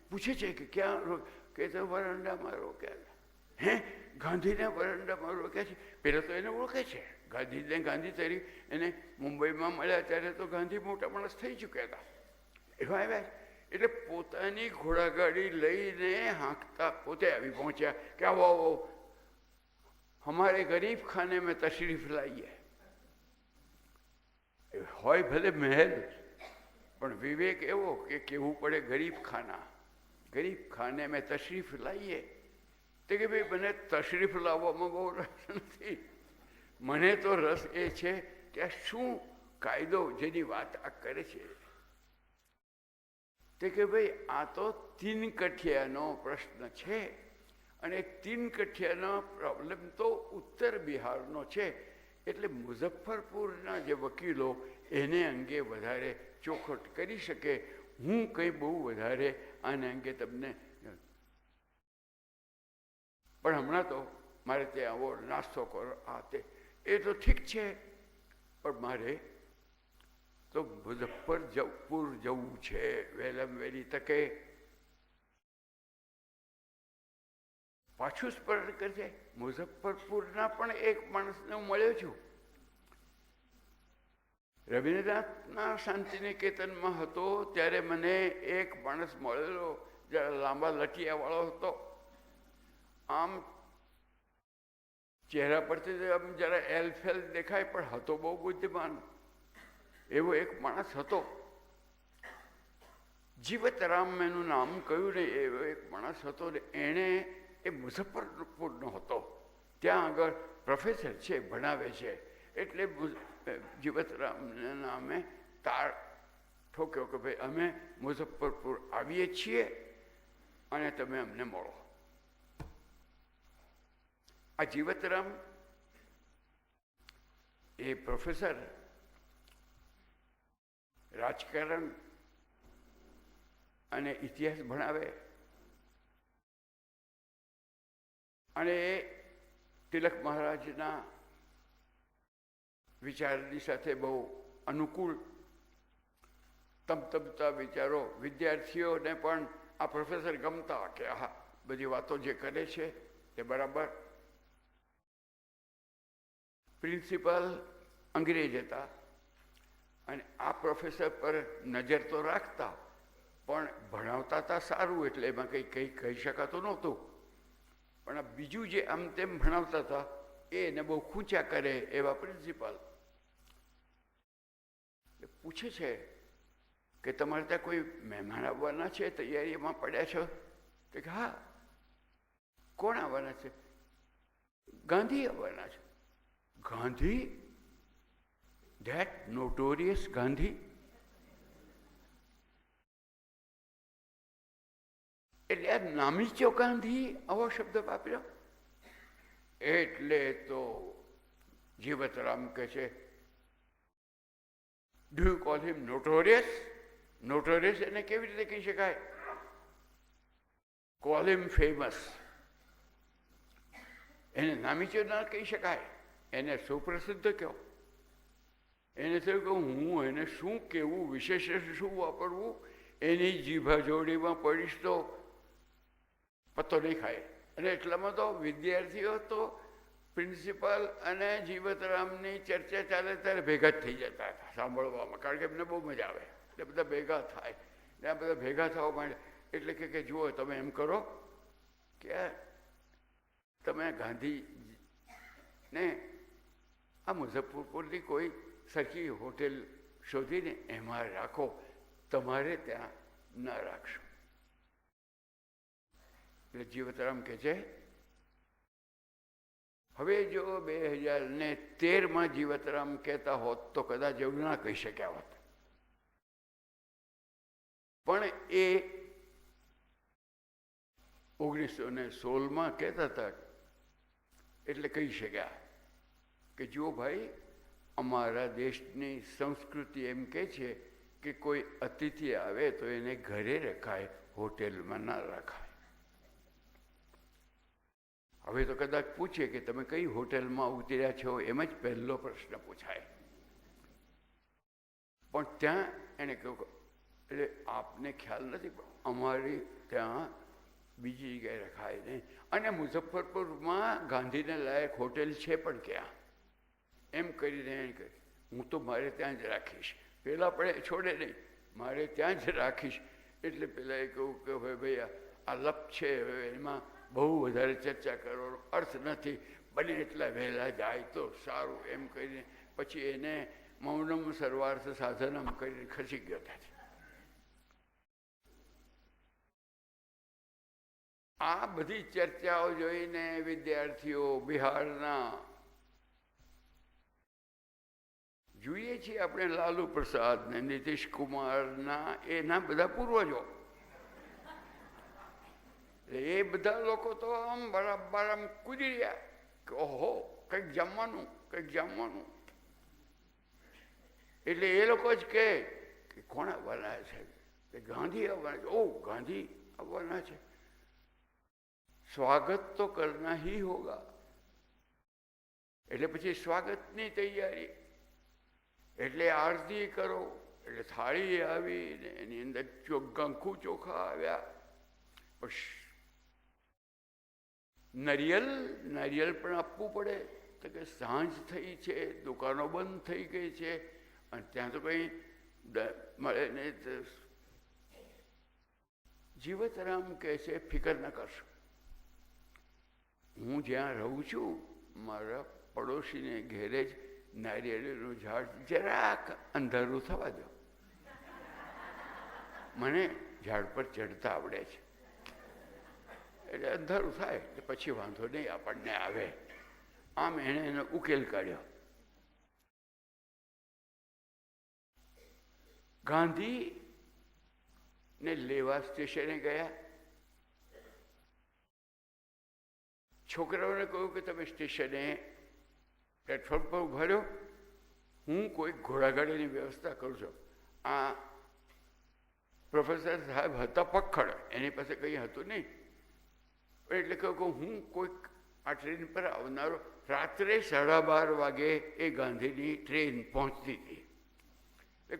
પૂછે છે કે ક્યાં? કે તો વરંડામાં રોક્યા. હે, ગાંધીને વરંડામાં રોક્યા છે? પેલા તો એને ઓળખે છે, ગાંધીને ગાંધી તરીકે. એને મુંબઈમાં મળ્યા ત્યારે તો ગાંધી મોટા માણસ થઈ ચૂક્યા હતા, એવા આવ્યા. એટલે પોતાની ઘોડાગાડી લઈને હાંકતા પોતે આવી પહોંચ્યા કે આવો આવો, હમારે ગરીબ ખાને મેં તશરીફ લાવીએ. હોય ભલે મહેલ, પણ વિવેક એવો કે કહેવું પડે ગરીબ ખાને મેં તશરીફ લાવીએ. તો કે ભાઈ મને તશરીફ લાવવામાં બહુ રસ નથી, મને તો રસ એ છે કે આ શું કાયદો જેની વાત આ કરે છે. તે કે ભાઈ આ તો 3 કઠિયાનો પ્રશ્ન છે, અને 3 કઠિયાનો પ્રોબ્લેમ તો ઉત્તર બિહારનો છે. એટલે મુઝફ્ફરપુરના જે વકીલો એને અંગે વધારે ચોખવટ કરી શકે. હું કંઈ બહુ વધારે આને અંગે તમને, પણ હમણાં તો મારે ત્યાં આવો નાસ્તો કરો, આ તે, એ તો ઠીક છે, પણ મારે તો મુઝફ્ફરપુર જવું છે વહેલામાં વહેલી તકે. પાછું સ્મરણ કરજે, મુઝફ્ફરપુરના પણ એક માણસને હું મળ્યો છું. રવિન્દ્રનાથના શાંતિનિકેતનમાં હતો ત્યારે મને એક માણસ મળેલો, જરા લાંબા લટિયાવાળો હતો. આમ ચહેરા પરથી આમ જરા એલફેલ દેખાય, પણ હતો બહુ બુદ્ધિમાન. એવો એક માણસ હતો, જીવતરામ એનું નામ કહ્યું ને, એવો એક માણસ હતો ને. એણે એ મુઝફ્ફરપુરનો હતો, ત્યાં આગળ પ્રોફેસર છે, ભણાવે છે. એટલે જીવતરામના નામે તાળ ઠોક્યો કે ભાઈ અમે મુઝફ્ફરપુર આવીએ છીએ અને તમે અમને મળો. આ જીવતરામ એ પ્રોફેસર રાજકારણ અને ઇતિહાસ ભણાવે, અને એ તિલક મહારાજના વિચારની સાથે બહુ અનુકૂળ તમતમતા વિચારો. વિદ્યાર્થીઓને પણ આ પ્રોફેસર ગમતા કે આ બધી વાતો જે કરે છે તે બરાબર. પ્રિન્સિપાલ અંગ્રેજ હતા અને આ પ્રોફેસર પર નજર તો રાખતા, પણ ભણાવતા હતા સારું, એટલે એમાં કંઈ કહી શકાતું નહોતું. પણ આ બીજું જે આમ તેમ ભણાવતા હતા એને બહુ ખૂંચા કરે એવા પ્રિન્સિપાલ પૂછે છે કે તમારે ત્યાં કોઈ મહેમાન આવવાના છે, તૈયારીમાં પડ્યા છો? તો કે હા. કોણ આવવાના છે? ગાંધી આવવાના છે. ગાંધી? That notorious Gandhi? એટલે આ નામીચો ગાંધી આવો શબ્દ વાપર્યો. એટલે તો જીવતરામ કહે છે, do you call him notorious? Notorious એને કેવી રીતે કહી શકાય? કોલ હિમ ફેમસ. એને નામીચો ના કહી શકાય, એને સુપ્રસિદ્ધ કહો. એને થયું કે હું એને શું કહેવું, વિશેષણ શું વાપરવું, એની જીભા જોડીમાં પડીશ તો પત્તો નહીં ખાય. અને એટલામાં તો વિદ્યાર્થીઓ તો પ્રિન્સિપાલ અને જીવતરામની ચર્ચા ચાલે ત્યારે ભેગા જ થઈ જતા હતા સાંભળવામાં, કારણ કે એમને બહુ મજા આવે. એટલે બધા ભેગા થાય ને આ બધા ભેગા થવા માંડે. એટલે કે જુઓ તમે એમ કરો કે તમે ગાંધીને આ મુઝફ્ફરપુરની કોઈ સરખી હોટેલ શોધીને એમાં રાખો, તમારે ત્યાં ન રાખશો. એટલે જીવતરામ કહે છે, હવે જો 2013માં જીવતરામ કહેતા હોત તો કદાચ એવું ના કહી શક્યા હોત, પણ એ 1916માં કહેતા હતા એટલે કહી શક્યા કે જુઓ ભાઈ, અમારા દેશની સંસ્કૃતિ એમ કહે છે કે કોઈ અતિથિ આવે તો એને ઘરે રખાય, હોટેલમાં ના રખાય. હવે તો કદાચ પૂછે કે તમે કઈ હોટેલમાં ઉતર્યા છો, એમ જ પહેલો પ્રશ્ન પૂછાય. પણ ત્યાં એને કહ્યું, એટલે આપને ખ્યાલ નથી, પણ અમારી ત્યાં બીજી જગ્યાએ રખાય નહીં. અને મુઝફ્ફરપુરમાં ગાંધીને લાયક હોટેલ છે પણ ક્યાં? એમ કરીને એને કહે, હું તો મારે ત્યાં જ રાખીશ. પેલા પણ છોડે નહીં, મારે ત્યાં જ રાખીશ. એટલે પેલા એ કહ્યું કે હવે ભાઈ આ લપ છે, એમાં બહુ વધારે ચર્ચા કરવાનો અર્થ નથી, બને એટલા વહેલા જાય તો સારું. એમ કરીને પછી એને મૌનમ સર્વાર્થ સાધનમ કરીને ખસી ગયો ત્યાંથી. આ બધી ચર્ચાઓ જોઈને વિદ્યાર્થીઓ બિહારના જોઈએ છીએ આપણે, લાલુ પ્રસાદ ને નીતિશ કુમારના, એના બધા પૂર્વજો, એ બધા લોકો તો આમ બરાબર આમ કૂદી રહ્યા કે ઓહો કંઈક જમવાનું, કંઈક જમવાનું. એટલે એ લોકો જ કહે કે કોણ આવવાના છે? કે ગાંધી આવવાના છે. ઓ ગાંધી આવવાના છે, સ્વાગત તો કરના હી હોગા. એટલે પછી સ્વાગતની તૈયારી, એટલે આરતી કરો, એટલે થાળી આવી ને એની અંદર ગંખુ ચોખા આવ્યા. નારિયેલ પણ આપવું પડે? તો કે સાંજ થઈ છે, દુકાનો બંધ થઈ ગઈ છે, અને ત્યાં તો કંઈ મળે નહીં. જીવતરામ કહે છે, ફિકર ન કરશો, હું જ્યાં રહું છું મારા પડોશીને ઘેરે જ નારિયેળનું ઝાડ જરાક અંધારું થવા દો, મને ઝાડ પર ચડતા આવડે છે, એટલે અંધારું થાય એટલે પછી વાંધો નહીં આપણને આવે. આમ એણે એનો ઉકેલ કાઢ્યો. ગાંધીને લેવા સ્ટેશને ગયા. છોકરાઓને કહ્યું કે તમે સ્ટેશને પ્લેટફોર્મ પર ઉભા રહ્યો, હું કોઈ ઘોડાગાડીની વ્યવસ્થા કરું છું. આ પ્રોફેસર સાહેબ હતા પક્કડ, એની પાસે કંઈ હતું નહીં, એટલે કહ્યું કે હું કોઈક આ ટ્રેન પર આવનારો. રાત્રે 12:30 વાગે એ ગાંધીની ટ્રેન પહોંચતી હતી.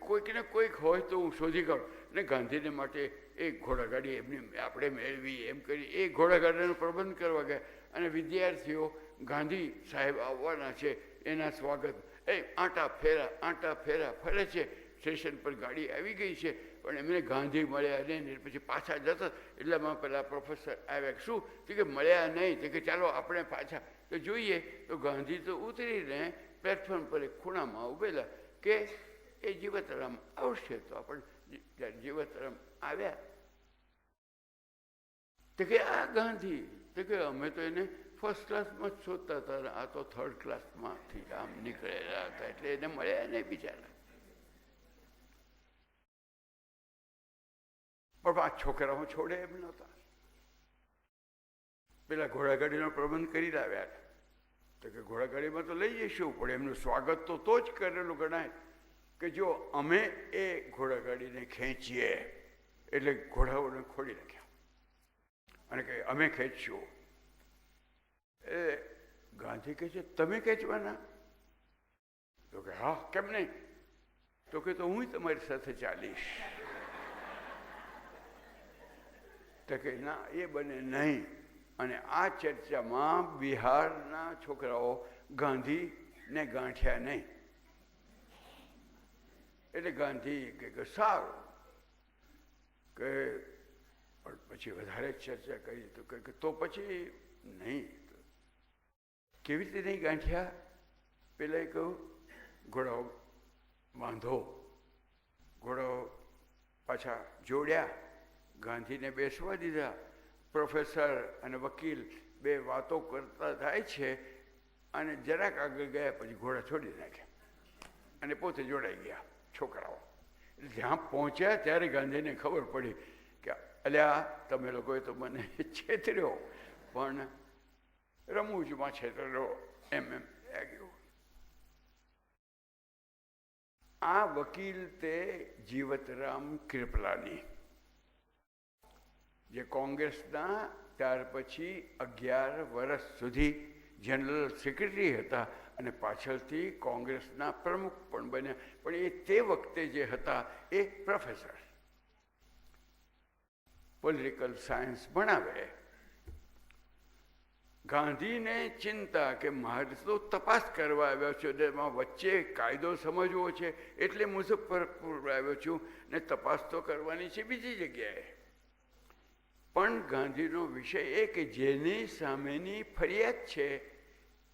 કોઈક ને કોઈક હોય તો હું શોધી કાઢું ને ગાંધીને માટે એ ઘોડાગાડી એમની આપણે મેળવી એમ કરી એ ઘોડાગાડીનો પ્રબંધ કરવા ગયા. અને વિદ્યાર્થીઓ ગાંધી સાહેબ આવવાના છે એના સ્વાગત આંટા ફેરા ફરે છે. સ્ટેશન પર ગાડી આવી ગઈ છે, પણ એમને ગાંધી મળ્યા નહીં. પછી પાછા જતા એટલામાં પેલા પ્રોફેસર આવ્યા. શું કે મળ્યા નહીં? તો કે ચાલો આપણે પાછા તો જોઈએ. તો ગાંધી તો ઉતરીને પ્લેટફોર્મ પર એક ખૂણામાં ઉભેલા કે એ જીવતરામ આવશે. તો આપણે જીવતરામ આવ્યા તો કે આ ગાંધી, તો કે અમે તો એને ફર્સ્ટ ક્લાસમાં જ શોધતા હતા, આ તો થર્ડ ક્લાસમાંથી આમ નીકળેલા હતા, એટલે એને મળ્યા નહીં બિચારા. પણ આ છોકરાઓ છોડે એમ નહોતા. પેલા ઘોડાગાડીનો પ્રબંધ કરી લાવ્યા. તો કે ઘોડાગાડીમાં તો લઈ જઈશું, પણ એમનું સ્વાગત તો જ કરેલું ગણાય કે જો અમે એ ઘોડાગાડીને ખેંચીએ એટલે ઘોડાઓને ખોડી નાખ્યા અને કે અમે ખેંચશું. એ ગાંધી કહે છે, તમે ખેંચવાના? તો કે હા, કેમ નહીં? તો કે તો હું તમારી સાથે ચાલીશ. તો કે ના, એ બને નહીં. અને આ ચર્ચામાં બિહારના છોકરાઓ ગાંધીને ગાંઠ્યા નહીં. એટલે ગાંધી કે સારું, કે પણ પછી વધારે ચર્ચા કરી તો કે તો પછી નહીં. કેવી રીતે નહીં ગાંઠ્યા? પેલા કહ્યું ઘોડાઓ બાંધો. ઘોડાઓ પાછા જોડ્યા, ગાંધીને બેસવા દીધા. પ્રોફેસર અને વકીલ બે વાતો કરતા થાય છે અને જરાક આગળ ગયા પછી ઘોડા છોડી નાખ્યા અને પોતે જોડાઈ ગયા છોકરાઓ. જ્યાં પહોંચ્યા ત્યારે ગાંધીને ખબર પડી કે અલ્યા તમે લોકોએ તો મને છેતર્યો, પણ રમૂજમાં છેતર્યો એમ લાગ્યું. આ વકીલ તે જીવતરામ કૃપલાની, જે કોંગ્રેસના ત્યાર પછી 11 વર્ષ સુધી જનરલ સેક્રેટરી હતા અને પાછળથી કોંગ્રેસના પ્રમુખ પણ બન્યા. પણ એ તે વખતે જે હતા એ પ્રોફેસર, પોલિટિકલ સાયન્સ ભણાવે. ગાંધીને ચિંતા કે મારે તો તપાસ કરવા આવ્યો છું, એમાં વચ્ચે કાયદો સમજવો છે એટલે મુઝફ્ફરપુર આવ્યો છું ને તપાસ તો કરવાની છે બીજી જગ્યાએ. પણ ગાંધીનો વિષય એ કે જેની સામેની ફરિયાદ છે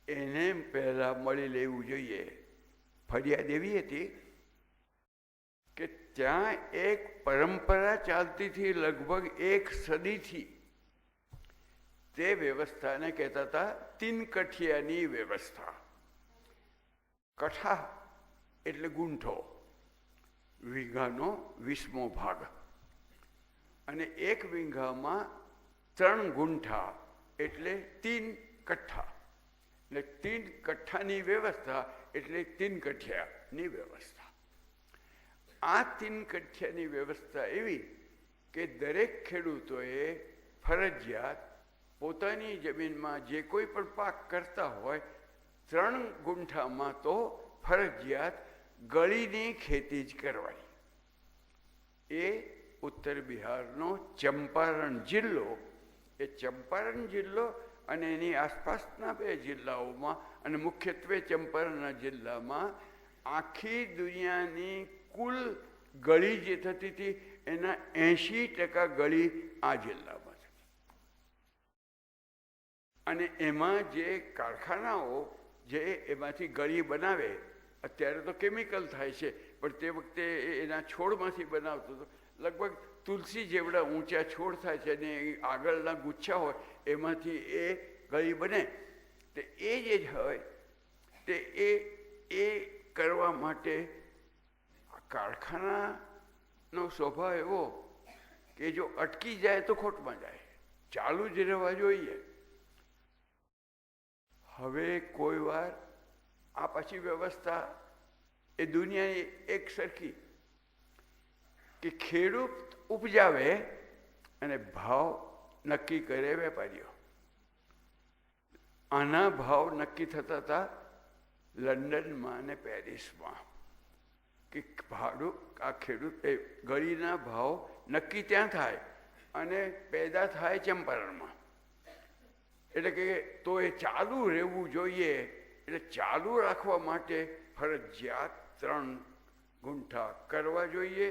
એને પહેલાં મળી લેવું જોઈએ. ફરિયાદ એવી હતી કે ત્યાં એક પરંપરા ચાલતી હતી લગભગ 1 સદીથી. તે વ્યવસ્થાને કહેતા હતા તીન-કઠિયાની વ્યવસ્થા. કઠા એટલે ગુંઠો, વીઘાનો 20મો ભાગ, અને 1 વીઘામાં 3 ગુંઠા એટલે 3 કઠ્ઠા. એટલે 3 કઠ્ઠાની વ્યવસ્થા એટલે તીન-કઠિયાની વ્યવસ્થા. આ 3 કઠિયાની વ્યવસ્થા એવી કે દરેક ખેડૂતોએ ફરજિયાત પોતાની જમીનમાં જે કોઈ પણ પાક કરતા હોય 3 ગુંઠામાં તો ફરજિયાત ગળીની ખેતી જ કરવાની. એ ઉત્તર બિહારનો ચંપારણ જિલ્લો, એ ચંપારણ જિલ્લો અને એની આસપાસના 2 જિલ્લાઓમાં અને મુખ્યત્વે ચંપારણના જિલ્લામાં આખી દુનિયાની કુલ ગળી જે થતી હતી એના 80% ગળી આ જિલ્લામાં છે. અને એમાં જે કારખાનાઓ જે એમાંથી ગળી બનાવે, અત્યારે તો કેમિકલ થાય છે, પણ તે વખતે એના છોડમાંથી બનાવતો હતો. લગભગ તુલસી જેવડા ઊંચા છોડ થાય છે અને આગળના ગુચ્છા હોય એમાંથી એ ગળી બને. તે એ જે હોય તે એ કરવા માટે કારખાનાનો સ્વભાવ એવો કે જો અટકી જાય તો ખોટમાં જાય, ચાલુ જ રહેવા જોઈએ. હવે કોઈ વાર આ પાછી વ્યવસ્થા એ દુનિયાની એક સરખી કે ખેડૂત ઉપજાવે અને ભાવ નક્કી કરે વેપારીઓ. આના ભાવ નક્કી થતા હતા લંડનમાં અને પેરિસમાં, કે ભાડું આ ખેડૂત ગળીના ભાવ નક્કી ત્યાં થાય અને પેદા થાય ચંપારણમાં. એટલે કે તો એ ચાલુ રહેવું જોઈએ. એટલે ચાલુ રાખવા માટે ફરજિયાત 3 ગુંઠા કરવા જોઈએ.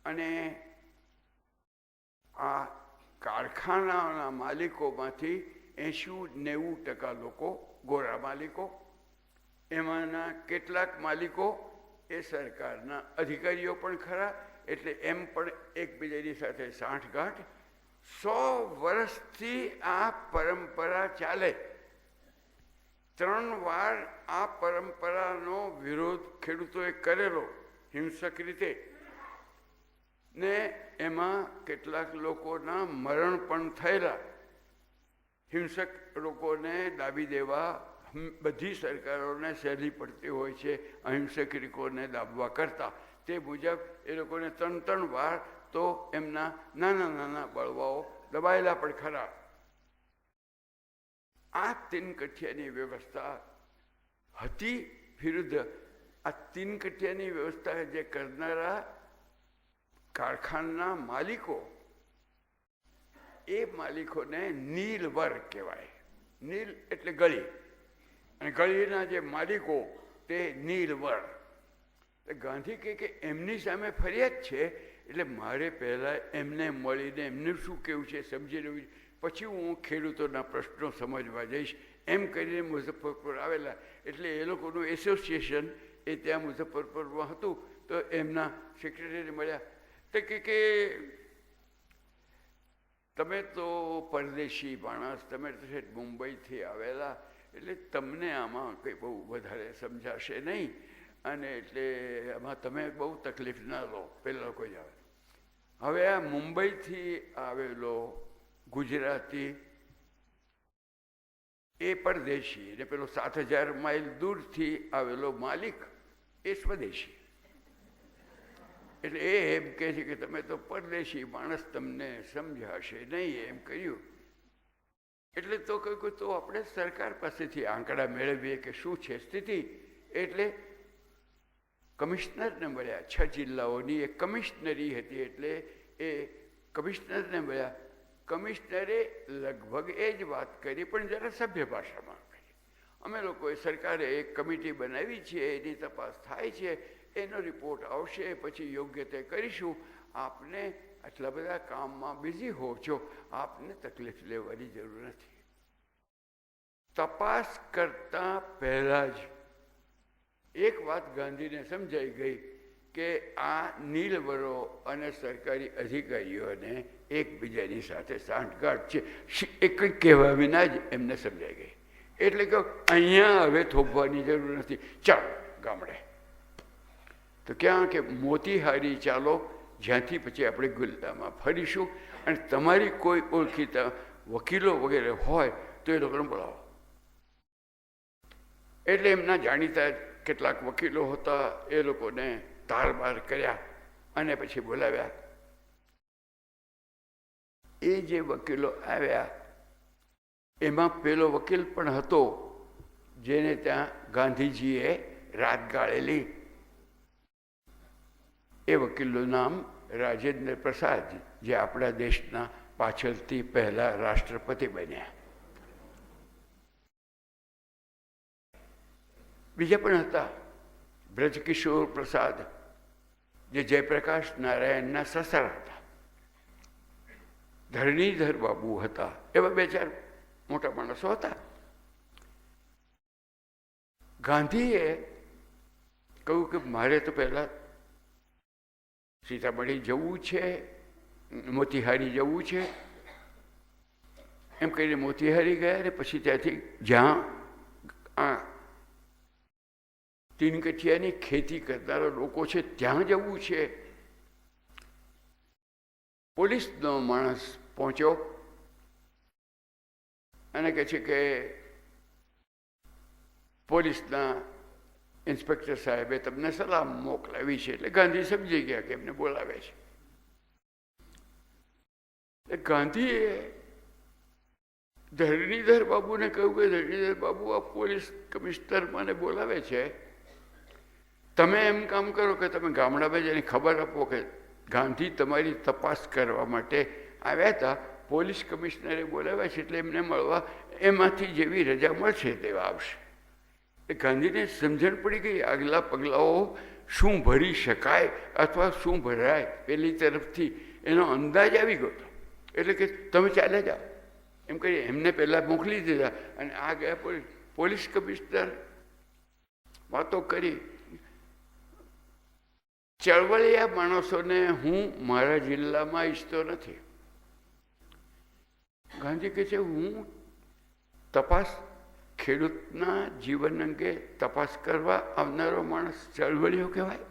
અને આ કારખાનાના માલિકોમાંથી 80-90% લોકો ગોરા માલિકો, એમાંના કેટલાક માલિકો એ સરકારના અધિકારીઓ પણ ખરા. એટલે એમ પણ એકબીજાની સાથે સાંઠગાંઠ. 100 વર્ષથી આ પરંપરા ચાલે. 3 વાર આ પરંપરાનો વિરોધ ખેડૂતોએ કરેલો હિંસક રીતે, ને એમાં કેટલાક લોકોના મરણ પણ થયેલા. હિંસક લોકોને દાબી દેવા બધી સરકારોને સહેલી પડતી હોય છે અહિંસક લોકોને દાબવા કરતા. તે મુજબ એ લોકોને 3 વાર તો એમના નાના નાના બળવાઓ દબાયેલા પણ ખરા. આ 3 કઠિયાની વ્યવસ્થા હતી વિરુદ્ધ આ 3 કઠિયાની વ્યવસ્થા જે કરનારા કારખાનાના માલિકો, એ માલિકોને નીલ વર્ગ કહેવાય. નીલ એટલે ગળી, અને ગળીના જે માલિકો તે નીલ વર્ગ. ગાંધી કહે કે એમની સામે ફરિયાદ છે, એટલે મારે પહેલાં એમને મળીને એમનું શું કહેવું છે સમજી લેવું, પછી હું ખેડૂતોના પ્રશ્નો સમજવા જઈશ. એમ કરીને મુઝફ્ફરપુર આવેલા. એટલે એ લોકોનું એસોસિએશન એ ત્યાં મુઝફ્ફરપુરમાં હતું. તો એમના સેક્રેટરી મળ્યા. તો કે તમે તો પરદેશી માણસ, તમે તો મુંબઈથી આવેલા, એટલે તમને આમાં કંઈ બહુ વધારે સમજાશે નહીં, અને એટલે આમાં તમે બહુ તકલીફ ના લો. પહેલાં કોઈ આવે. હવે આ મુંબઈથી આવેલો ગુજરાતી એ પરદેશી, ને પેલો 7000 માઇલ દૂરથી આવેલો માલિક એ સ્વદેશી. એટલે એમ કહે છે કે તમે તો પરદેશી માણસ, તમને સમજાશે નહીં, એમ કહ્યું. એટલે તો કહ્યું તો આપણે સરકાર પાસેથી આંકડા મેળવીએ કે શું છે સ્થિતિ. એટલે કમિશનરને મળ્યા. 6 જિલ્લાઓની એક કમિશનરી હતી, એટલે એ કમિશનરને મળ્યા. કમિશનરે લગભગ એ જ વાત કરી, પણ જરા સભ્ય ભાષામાં કરી. અમે લોકોએ સરકારે એક કમિટી બનાવી છે, એની તપાસ થાય છે, એનો રિપોર્ટ આવશે, પછી યોગ્ય તે કરીશું. આપને આટલા બધા કામમાં બિઝી હો છો, આપને તકલીફ લેવાની જરૂર નથી. તપાસ કરતા પહેલાં જ એક વાત ગાંધીને સમજાઈ ગઈ કે આ નીલવરો અને સરકારી અધિકારીઓને એકબીજાની સાથે સાંઠગાંઠ છે. એ કંઈક કહેવા વિના જ એમને સમજાઈ ગઈ. એટલે કે અહીંયા હવે થોભવાની જરૂર નથી, ચાલો ગામડે. તો ક્યાં કે મોતીહારી ચાલો, જ્યાંથી પછી આપણે ગુલ્લામાં ફરીશું. અને તમારી કોઈ ઓળખીતા વકીલો વગેરે હોય તો એ લોકોને બોલાવો. એટલે એમના જાણીતા કેટલાક વકીલો હતા, એ લોકોને તારબાર કર્યા અને પછી બોલાવ્યા. એ જે વકીલો આવ્યા એમાં પેલો વકીલ પણ હતો જેને ત્યાં ગાંધીજીએ રાત ગાળેલી. એ વકીલનું નામ રાજેન્દ્ર પ્રસાદ, જે આપણા દેશના પાછળથી પહેલા રાષ્ટ્રપતિ બન્યા. બીજા પણ હતા. બ્રજકિશોર પ્રસાદ જે જયપ્રકાશ નારાયણના સસરા હતા. ધરણીધર બાબુ હતા. એવા બે ચાર મોટા માણસો હતા. ગાંધીએ કહ્યું કે મારે તો પહેલા સીતામઢી જવું છે, મોતીહારી જવું છે. એમ કહીને મોતીહારી ગયા ને પછી ત્યાંથી જ્યાં આ તીનકઠિયાની ખેતી કરનારા લોકો છે ત્યાં જવું છે. પોલીસનો માણસ પહોંચ્યો અને કહે છે કે પોલીસના ઇન્સ્પેક્ટર સાહેબે તમને સલામ મોકલાવી છે. એટલે ગાંધી સમજી ગયા કે એમને બોલાવે છે. ગાંધીએ ધરણીધર બાબુને કહ્યું કે ધરણીધર બાબુ, આ પોલીસ કમિશનર મને બોલાવે છે, તમે એમ કામ કરો કે તમે ગામડામાં જઈને ખબર આપો કે ગાંધી તમારી તપાસ કરવા માટે આવ્યા હતા, પોલીસ કમિશનરે બોલાવ્યા છે, એટલે એમને મળવા એમાંથી જેવી રજા મળશે તેવા આવશે. એટલે ગાંધીને સમજણ પડી ગઈ આગલા પગલાઓ શું ભરી શકાય અથવા શું ભરાય પેલી તરફથી એનો અંદાજ આવી ગયો. એટલે કે તમે ચાલે જાઓ એમ કરી એમને પહેલાં મોકલી દીધા અને આ ગયા પોલીસ કમિશનર વાતો કરી. ચળવળિયા માણસોને હું મારા જિલ્લામાં ઈચ્છતો નથી. ગાંધી કહે છે હું તપાસ, ખેડૂતના જીવન અંગે તપાસ કરવા આવનારો માણસ ચળવળિયો કહેવાય?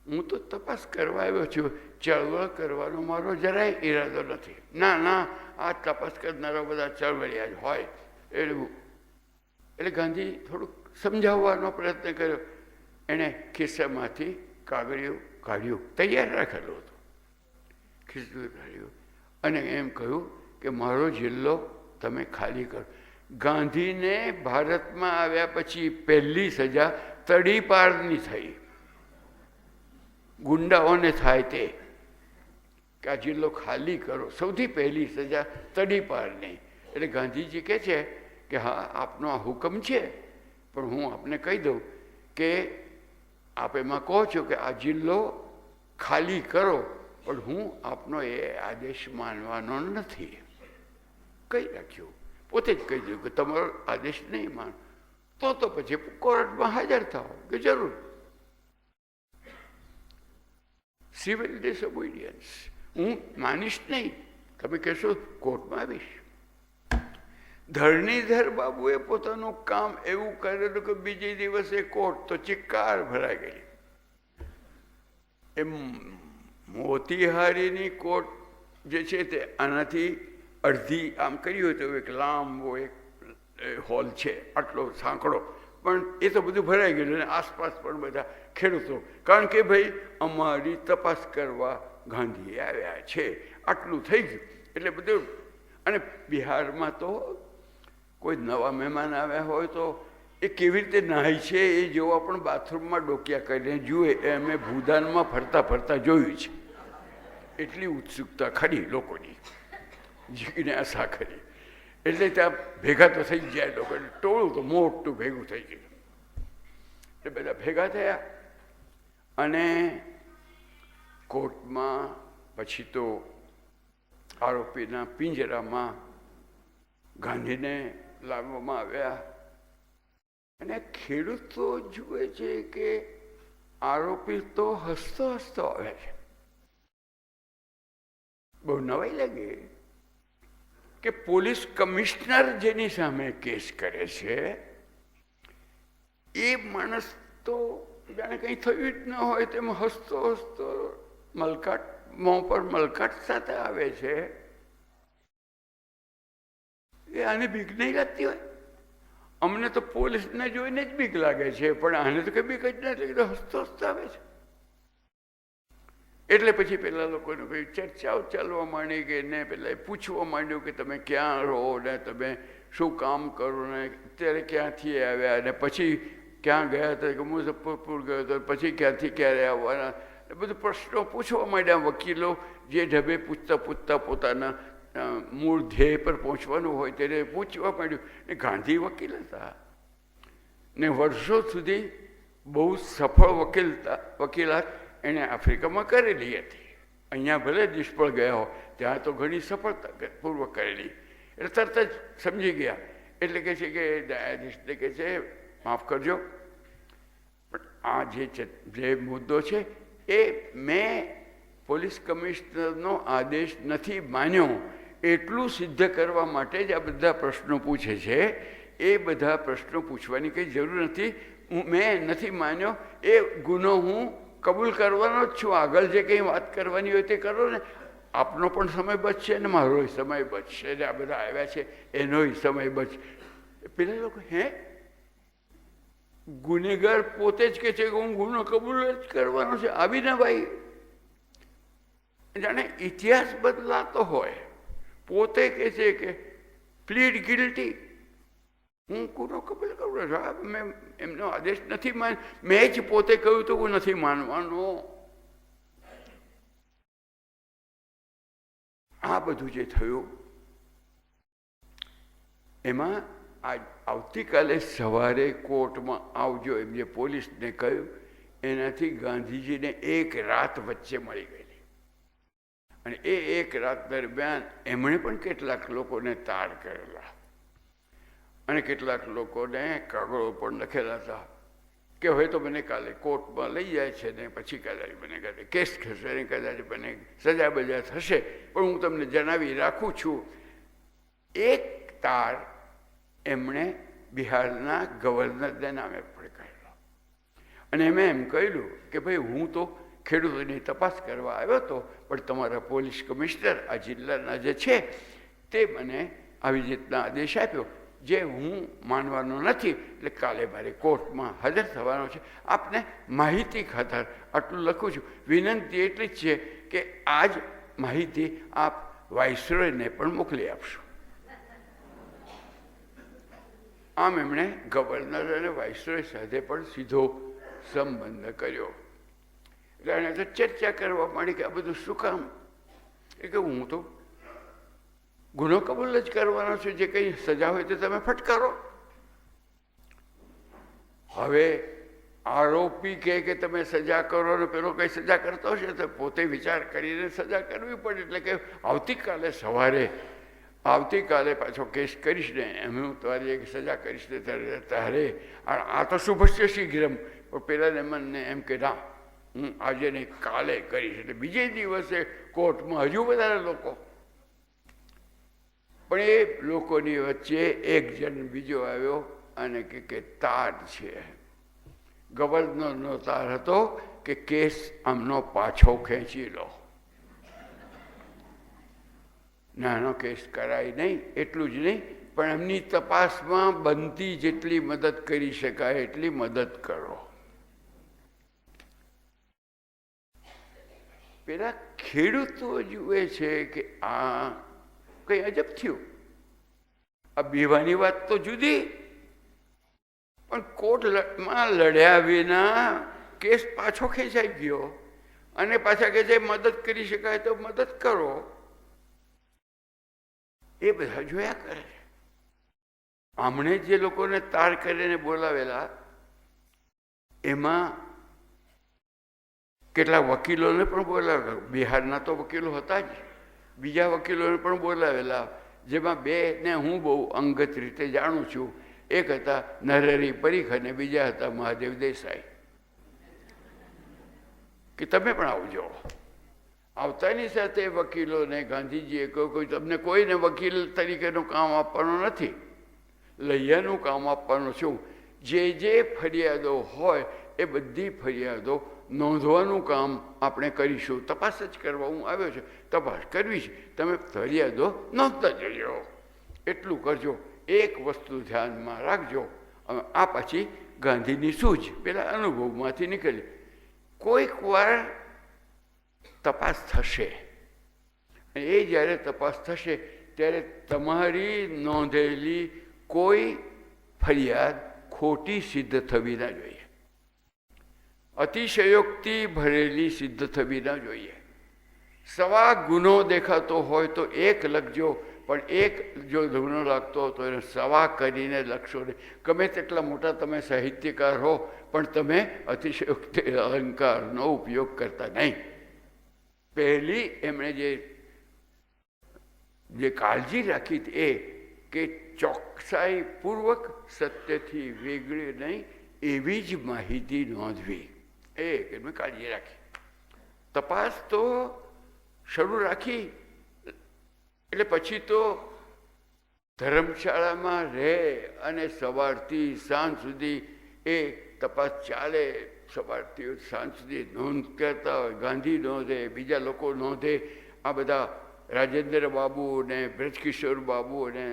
હું તો તપાસ કરવા આવ્યો છું, ચળવળ કરવાનો મારો જરાય ઈરાદો નથી. ના ના, આ તપાસ કરનારા બધા ચળવળિયા જ હોય. એટલે ગાંધી થોડુંક સમજાવવાનો પ્રયત્ન કર્યો. એણે ખિસ્સામાંથી કાગળિયું કાઢ્યું, તૈયાર રાખેલું હતું, ખિસ્સું કાઢ્યું અને એમ કહ્યું કે મારો જિલ્લો તમે ખાલી કરો. ગાંધીને ભારતમાં આવ્યા પછી પહેલી સજા તડીપારની થઈ. ગુંડાઓને થાય તે કે આ જિલ્લો ખાલી કરો, સૌથી પહેલી સજા તડીપારની. એટલે ગાંધીજી કહે છે કે હા, આપનો આ હુકમ છે, પણ હું આપને કહી દઉં કે આપ એમાં કહો છો કે આ જિલ્લો ખાલી કરો, પણ હું આપનો એ આદેશ માનવાનો નથી. કહી રાખ્યું, પોતે જ કહી દઉં કે તમારો આદેશ નહીં માનો તો પછી કોર્ટમાં હાજર થાઓ કે જરૂર. સિવિલ ડિસઓબિડિયન્સ હું માનીશ નહીં, તમે કહેશો કોર્ટમાં આવીશ. ધરણીધર બાબુએ પોતાનું કામ એવું કરેલું કે બીજે દિવસે કોર્ટ તો ચિક્કાર ભરાઈ ગઈ. એમ મોતીહારીની કોર્ટ જે છે તે આનાથી અડધી આમ કર્યું તો એક લાંબો એક હોલ છે, આટલો સાંકડો, પણ એ તો બધું ભરાઈ ગયેલું. અને આસપાસ પણ બધા ખેડૂતો, કારણ કે ભાઈ અમારી તપાસ કરવા ગાંધી આવ્યા છે, આટલું થઈ ગયું. એટલે બધું. અને બિહારમાં તો કોઈ નવા મહેમાન આવ્યા હોય તો એ કેવી રીતે નાહી છે એ જોવા પણ બાથરૂમમાં ડોકિયા કરીને જુએ. એ અમે ભૂદાનમાં ફરતા ફરતા જોયું છે. એટલી ઉત્સુકતા ખરી લોકોની, જિજ્ઞાસા ખરી. એટલે ત્યાં ભેગા તો થઈ જાય લોકો, ટોળું તો મોટું ભેગું થઈ ગયું. એ બધા ભેગા થયા અને કોર્ટમાં પછી તો આરોપીના પિંજરામાં ગાંધીને લાવવામાં આવ્યા. અને ખેડૂતો જુએ છે કે આરોપી તો હસતો હસતો આવે છે. બહુ નવાઈ લાગે કે પોલીસ કમિશનર જેની સામે કેસ કરે છે એ માણસ તો જાણે કંઈ થયું જ ન હોય તેમ હસતો હસતો મલકાટ, મોં પર મલકાટ સાથે આવે છે. એ આને બીક નહીં લાગતી હોય? અમને તો પોલીસને જોઈને જ બીક લાગે છે, પણ આને તો કંઈ બીક જ નથી, હસતો હસતો આવે છે. એટલે પછી પેલા લોકોને કંઈ ચર્ચાઓ ચાલવા માંડી ગઈ ને પેલા પૂછવા માંડ્યું કે તમે ક્યાં રહો ને તમે શું કામ કરો ને અત્યારે ક્યાંથી આવ્યા ને પછી ક્યાં ગયા હતા કે મુઝફ્ફરપુર ગયો હતો, પછી ક્યાંથી ક્યારે આવવાના. બધું પ્રશ્નો પૂછવા માંડ્યા. વકીલો જે ઢબે પૂછતા પૂછતા પોતાના મૂળ ધ્યેય પર પહોંચવાનું હોય તેને પૂછવા માંડ્યું. ને ગાંધી વકીલ હતા ને વર્ષો સુધી બહુ સફળ વકીલાત એણે આફ્રિકામાં કરેલી હતી. અહીંયા ભલે નિષ્ફળ ગયા હો, ત્યાં તો ઘણી સફળતાપૂર્વક કરેલી. એટલે તરત જ સમજી ગયા. એટલે કહે છે કે ન્યાયાધીશને કહે છે, માફ કરજો, પણ આ જે મુદ્દો છે એ મેં પોલીસ કમિશનરનો આદેશ નથી માન્યો, એટલું સિદ્ધ કરવા માટે જ આ બધા પ્રશ્નો પૂછે છે. એ બધા પ્રશ્નો પૂછવાની કંઈ જરૂર નથી. મેં નથી માન્યો એ ગુનો હું કબૂલ કરવાનો જ છું. આગળ જે કંઈ વાત કરવાની હોય તે કરો ને. આપનો પણ સમય બચશે ને મારોય સમય બચશે ને આ બધા આવ્યા છે એનોય સમય બચશે. પેલા લોકો ગુનેગાર પોતે જ કહે છે કે હું ગુનો કબૂલ જ કરવાનો છે. આવીને ભાઈ જાણે ઇતિહાસ બદલાતો હોય. પોતે કહે છે કે પ્લીડ ગિલ્ટી, હું ગુનો કબૂલ કરું છું. મેં એમનો આદેશ નથી માન્યો. મેં જ પોતે કહ્યું તો હું નથી માનવાનો. આ બધું જે થયું એમાં આવતીકાલે સવારે કોર્ટમાં આવજો એમ જે પોલીસને કહ્યું, એનાથી ગાંધીજીને એક રાત વચ્ચે મળી ગયેલી. અને એ એક રાત દરમિયાન એમણે પણ કેટલાક લોકોને તાર કરેલા અને કેટલાક લોકોને કાગળો પણ લખેલા હતા કે હવે તો મને કાલે કોર્ટમાં લઈ જાય છે ને પછી કદાચ મને કદાચ કેસ થશે ને કદાચ મને સજા બજા થશે, પણ હું તમને જણાવી રાખું છું. એક તાર એમણે બિહારના ગવર્નરને નામે પણ કરેલો. અને એમણે એમ કહ્યું કે ભાઈ હું તો ખેડૂતોની તપાસ કરવા આવ્યો હતો, પણ તમારા પોલીસ કમિશનર આ જિલ્લાના જે છે તે મને આવી રીતના આદેશ આપ્યો, જે હું માનવાનો નથી. એટલે કાલે મારે કોર્ટમાં હાજર થવાનો છે. આપને માહિતી ખાતર આટલું લખું છું. વિનંતી એટલી જ છે કે આ જ માહિતી આપ વાઇસરોયને પણ મોકલી આપશો. આમ એમણે ગવર્નર અને વાઇસરોય સાથે પણ સીધો સંબંધ કર્યો. એટલે એણે તો ચર્ચા કરવા માંડી કે આ બધું શું કામ. એ કે હું તો ગુનો કબૂલ જ કરવાનો છું. જે કંઈ સજા હોય તો તમે ફટકારો. હવે આરોપી કે તમે સજા કરો ને પેલો કંઈ સજા કરતો હશે તો પોતે વિચાર કરીને સજા કરવી પડે. એટલે કે આવતીકાલે પાછો કેસ કરીશ ને એમ હું તમારી એક સજા કરીશ ને તારે આ તો શુભસ્ય શીઘ્રમ. પણ પેલાને મને એમ કે ના, હું આજે નહીં કાલે કરીશ. એટલે બીજે દિવસે કોર્ટમાં હજુ વધારે લોકો. પણ એ લોકોની વચ્ચે એક જણ બીજો આવ્યો અને કે તાર છે. ગવર્નરનો તાર હતો કે કેસ આમનો પાછો ખેંચી લો. નાનો કેસ કરાય નહીં, એટલું જ નહીં, પણ એમની તપાસમાં બનતી જેટલી મદદ કરી શકાય એટલી મદદ કરો. પેલા ખેડૂતો જુએ છે કે આ કંઈ અજબ થયું. આ બીવાની વાત તો જુદી, પણ કોર્ટમાં લડ્યા વિના કેસ પાછો ખેંચાઈ ગયો અને પાછા કે જે મદદ કરી શકાય તો મદદ કરો. એ બધા જોયા કરે. આમણે જે લોકોને તાર કરીને બોલાવેલા એમાં કેટલાક વકીલોને પણ બોલાવેલા. બિહારના તો વકીલો હતા જ, બીજા વકીલોને પણ બોલાવેલા, જેમાં બે ને હું બહુ અંગત રીતે જાણું છું. એક હતા નરહરી પરીખ અને બીજા હતા મહાદેવ દેસાઈ. કે તમે પણ આવજો. આવતાની સાથે વકીલોને ગાંધીજીએ કહ્યું તમને કોઈને વકીલ તરીકેનું કામ આપવાનું નથી, લૈયાનું કામ આપવાનું છું. જે ફરિયાદો હોય એ બધી ફરિયાદો નોંધવાનું કામ આપણે કરીશું. તપાસ જ કરવા હું આવ્યો છું, તપાસ કરવી છે. તમે ફરિયાદો નોંધતા જજો, એટલું કરજો. એક વસ્તુ ધ્યાનમાં રાખજો. આ પછી ગાંધીની સૂઝ પેલા અનુભવમાંથી નીકળી. કોઈક વાર તપાસ થશે, એ જ્યારે તપાસ થશે ત્યારે તમારી નોંધેલી કોઈ ફરિયાદ ખોટી સિદ્ધ થવી ના જોઈએ. અતિશયોક્તિ ભરેલી સિદ્ધ થવી ન જોઈએ. સવા ગુનો દેખાતો હોય તો એક લખજો, પણ એક જો ગુનો લાગતો તો એને સવા કરીને લખશો નહીં. ગમે તેટલા મોટા તમે સાહિત્યકાર હો, પણ તમે અતિશયોક્તિ અલંકારનો ઉપયોગ કરતા નહીં. પહેલી એમણે જે કાળજી રાખી એ કે ચોકસાઈપૂર્વક સત્યથી વેગળી નહીં એવી જ માહિતી નોંધવી. એમણે કાળજી રાખી. તપાસ તો શરૂ રાખી એટલે પછી તો ધર્મશાળામાં રહે અને સવારથી સાંજ સુધી એ તપાસ ચાલે. સવારથી સાંજ સુધી નોંધ કરતા હોય, ગાંધી નોંધે, બીજા લોકો નોંધે, આ બધા રાજેન્દ્ર બાબુ ને બ્રજકિશોર બાબુ ને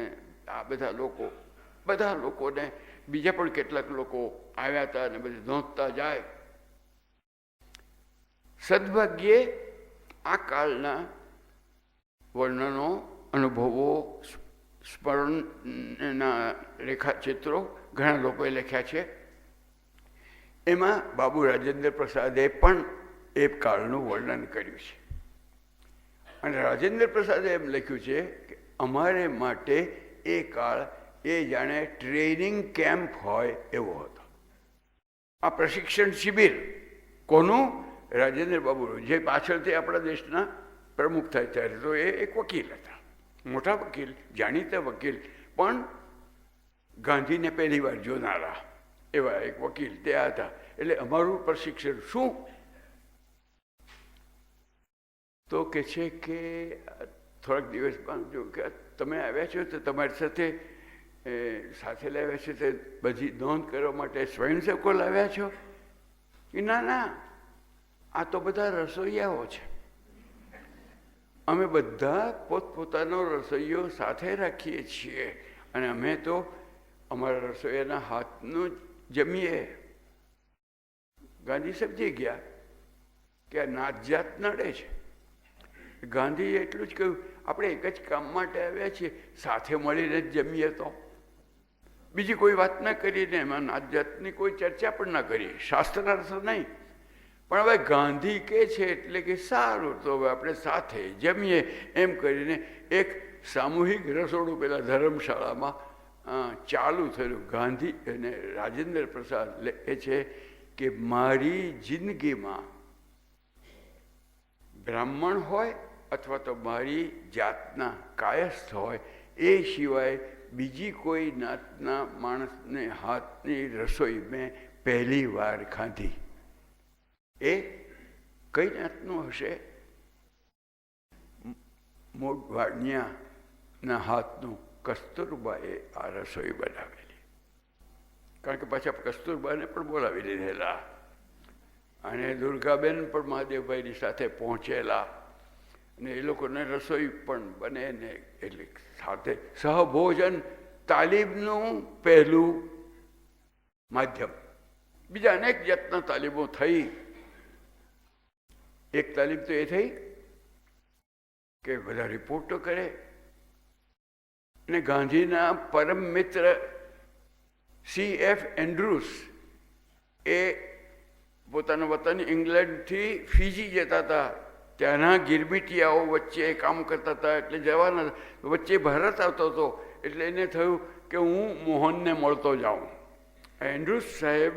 આ બધા લોકોને બીજા પણ કેટલાક લોકો આવ્યા હતા અને બધું નોંધતા જાય. સદભાગ્યે આ કાળના વર્ણનો, અનુભવો, સ્મરણના રેખાચિત્રો ઘણા લોકોએ લખ્યા છે. એમાં બાબુ રાજેન્દ્ર પ્રસાદે પણ એ કાળનું વર્ણન કર્યું છે. અને રાજેન્દ્ર પ્રસાદે એમ લખ્યું છે કે અમારે માટે એ કાળ એ જાણે ટ્રેનિંગ કેમ્પ હોય એવો હતો. આ પ્રશિક્ષણ શિબિર કોનું? રાજેન્દ્ર બાબુનું, જે પાછળથી આપણા દેશના પ્રમુખ થાય ત્યારે તો એ એક વકીલ હતા, મોટા વકીલ, જાણીતા વકીલ, પણ ગાંધીને પહેલી વાર જોનારા એવા એક વકીલ ત્યાં હતા. એટલે અમારું પ્રશિક્ષણ શું? તો કે છે કે થોડાક દિવસ બાદ જો કે તમે આવ્યા છો તો તમારી સાથે લાવ્યા છો તે બધી નોંધ કરવા માટે સ્વયંસેવકો લાવ્યા છો? કે ના, આ તો બધા રસોઈયાઓ છે. અમે બધા પોતપોતાનો રસોઈયો સાથે રાખીએ છીએ અને અમે તો અમારા રસોઈયાના હાથનું જમીએ. ગાંધી સમજી ગયા કે આ નાત જાત નડે છે. ગાંધીએ એટલું જ કહ્યું, આપણે એક જ કામ માટે આવ્યા છીએ, સાથે મળીને જ જમીએ. તો બીજી કોઈ વાત ના કરીને એમાં નાત જાતની કોઈ ચર્ચા પણ ના કરીએ, શાસ્ત્રાર્થ નહીં. પણ હવે ગાંધી કહે છે એટલે કે સારું, તો હવે આપણે સાથે જમીએ એમ કરીને એક સામૂહિક રસોડું પેલા ધર્મશાળામાં ચાલુ થયેલું. ગાંધી અને રાજેન્દ્ર પ્રસાદ કહે છે કે મારી જિંદગીમાં બ્રાહ્મણ હોય અથવા તો મારી જાતના કાયસ્થ હોય એ સિવાય બીજી કોઈ નાતના માણસને હાથની રસોઈ મેં પહેલી વાર ખાધી. એ કઈ નાતનું હશે? મોઢવાણિયાના હાથનું કસ્તુરબાએ આ રસોઈ બનાવેલી. કારણ કે પાછા કસ્તુરબાને પણ બોલાવી લીધેલા અને દુર્ગાબેન પણ મહાદેવભાઈની સાથે પહોંચેલા અને એ લોકોને રસોઈ પણ બને ને એટલે સાથે સહભોજન તાલીમનું પહેલું માધ્યમ. બીજા અનેક જાતના તાલીમો થઈ. એક તાલીમ તો એ થઈ કે બધા રિપોર્ટો કરે અને ગાંધીના પરમ મિત્ર C.F. એન્ડ્રુસ એ પોતાના વતન ઇંગ્લેન્ડથી ફીજી જતા હતા. ત્યાંના ગિરમિટિયાઓ વચ્ચે કામ કરતા હતા એટલે જવાના. વચ્ચે ભારત આવતો હતો એટલે એને થયું કે હું મોહનને મળતો જાઉં. એન્ડ્રુસ સાહેબ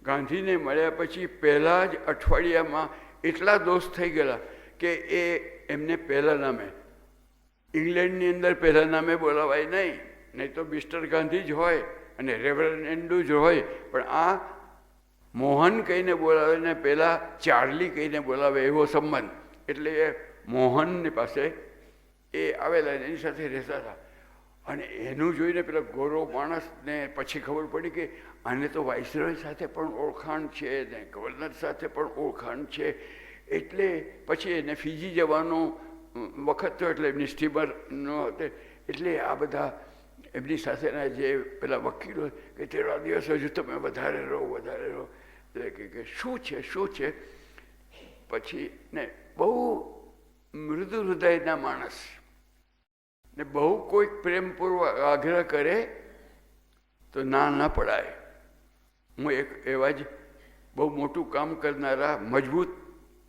ગાંધીને મળ્યા પછી પહેલા જ અઠવાડિયામાં એટલા દોસ્ત થઈ ગયેલા કે એ એમને પહેલા નામે, ઇંગ્લેન્ડની અંદર પહેલા નામે બોલાવાય નહીં તો મિસ્ટર ગાંધી જ હોય અને રેવરન્ડ એન્ડ્રુ જ હોય. પણ આ મોહન કહીને બોલાવે ને પેલા ચાર્લી કહીને બોલાવે એવો સંબંધ. એટલે એ મોહનની પાસે એ આવેલા એની સાથે રહેતા હતા. અને એનું જોઈને પેલા ગોરો માણસને પછી ખબર પડી કે આને તો વાઇસરોય સાથે પણ ઓળખાણ છે ને ગવર્નર સાથે પણ ઓળખાણ છે. એટલે પછી એને ફીજી જવાનો વખત થયો એટલે એમની સ્ટીમરનો હતો. એટલે આ બધા એમની સાથેના જે પેલા વકીલો કે તેરા દિવસ હજુ તમે વધારે રહો. એટલે કે શું છે પછી ને બહુ મૃદુ હૃદયના માણસ ને બહુ કોઈક પ્રેમપૂર્વક આગ્રહ કરે તો ના પડાય. હું એક એવા જ બહુ મોટું કામ કરનારા મજબૂત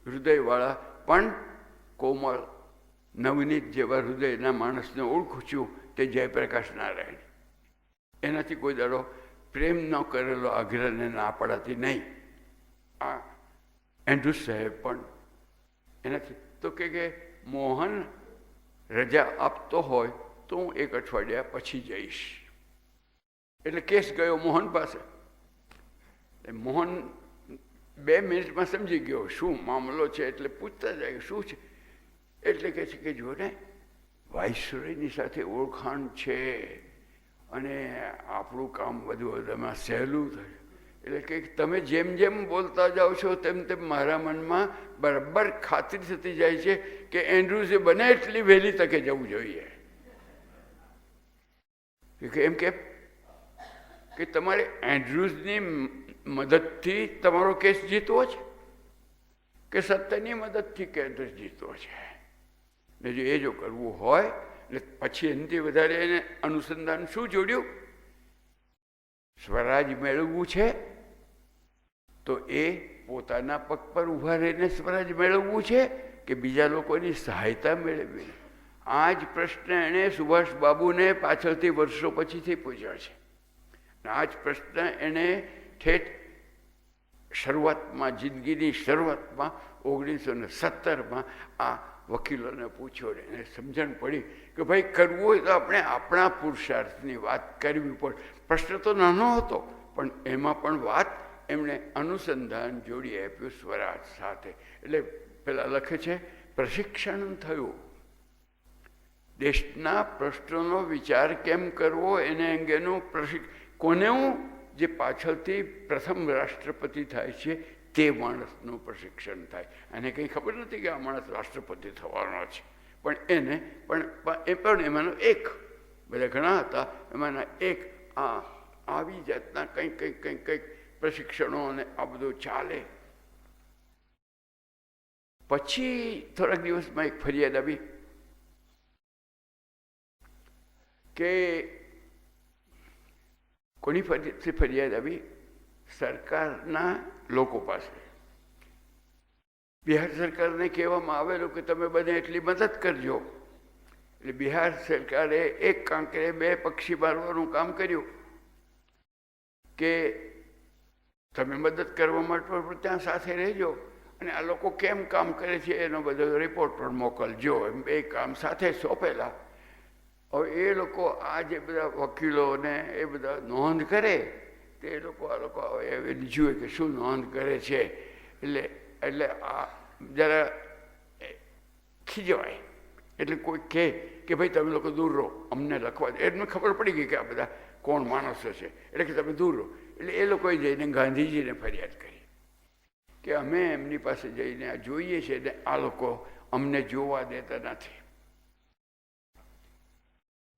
હૃદયવાળા પણ કોમળ નવનીત જેવા હૃદયના માણસને ઓળખું છું, તે જયપ્રકાશ નારાયણ. એનાથી કોઈ દાડો પ્રેમ ન કરેલો આગ્રહને ના પડાતી નહીં. આ એન્ડ્રુસ સાહેબ પણ એનાથી તો કે મોહન રજા આપતો હોય તો હું 1 અઠવાડિયા પછી જઈશ. એટલે કેસ ગયો મોહન પાસે. મોહન 2 મિનિટમાં સમજી ગયો શું મામલો છે. એટલે પૂછતા જાય શું છે. એટલે કહે છે કે જો ને વાઇસરોયની સાથે ઓળખાણ છે અને આપણું કામ બધું એમાં સહેલું થયું. એટલે કે તમે જેમ જેમ બોલતા જાઓ છો તેમ તેમ મારા મનમાં બરાબર ખાતરી થતી જાય છે કે એન્ડ્રુઝે બને એટલી વહેલી તકે જવું જોઈએ. એમ કે તમારે એન્ડ્રુઝની મદદથી તમારો કેસ જીતવો છે કે સત્યની મદદથી કેસ જીતવો છે. ને જો એ જો કરવું હોય એટલે પછી એનાથી વધારે એને અનુસંધાન શું જોડ્યું? સ્વરાજ મેળવવું છે તો એ પોતાના પગ પર ઊભા રહીને સ્વરાજ મેળવવું છે કે બીજા લોકોની સહાયતા મેળવવી? આ જ પ્રશ્ન એણે સુભાષ બાબુને પાછળથી વર્ષો પછીથી પૂછ્યો છે. આ જ પ્રશ્ન એણે ઠેઠ શરૂઆતમાં, જિંદગીની શરૂઆતમાં 1917માં આ વકીલોને પૂછ્યો. એને સમજણ પડી કે ભાઈ કરવું હોય તો આપણે આપણા પુરુષાર્થની વાત કરવી પડે. પ્રશ્ન તો નાનો હતો પણ એમાં પણ વાત એમણે અનુસંધાન જોડી આપ્યું સ્વરાજ સાથે. એટલે પેલા લખે છે પ્રશિક્ષણ થયું. દેશના પ્રશ્નોનો વિચાર કેમ કરવો એને અંગેનું કોને હું જે પાછળથી પ્રથમ રાષ્ટ્રપતિ થાય છે તે માણસનું પ્રશિક્ષણ થાય. એને કંઈ ખબર નથી કે આ માણસ રાષ્ટ્રપતિ થવાનો છે, પણ એને પણ એમાંનો એક, બધા ઘણા હતા એમાંના એક આવી જાતના કંઈક પ્રશિક્ષણો અને આ બધું ચાલે. પછી થોડાક દિવસમાં એક ફરિયાદ આવી કે કોની ફરિયાદ આવી? સરકારના લોકો પાસે. બિહાર સરકારને કહેવામાં આવેલું કે તમે બને એટલી મદદ કરજો. એટલે બિહાર સરકારે એક કાંકરે 2 પક્ષી મારવાનું કામ કર્યું કે તમે મદદ કરવા માટે ત્યાં સાથે રહેજો અને આ લોકો કેમ કામ કરે છે એનો બધો રિપોર્ટ પણ મોકલજો. એમ 2 કામ સાથે સોંપેલા. હવે એ લોકો આ જે બધા વકીલોને એ બધા નોંધ કરે તે આ લોકો હવે જુએ કે શું નોંધ કરે છે. એટલે આ જરા ખીજવાય. એટલે કોઈ કહે કે ભાઈ તમે લોકો દૂર રહો, અમને લખવા દે. એમને ખબર પડી ગઈ કે આ બધા કોણ માણસો છે, એટલે કે તમે દૂર રહો. એટલે એ લોકોએ જઈને ગાંધીજીને ફરિયાદ કરી કે અમે એમની પાસે જઈને આ જોઈએ છે ને આ લોકો અમને જોવા દેતા નથી.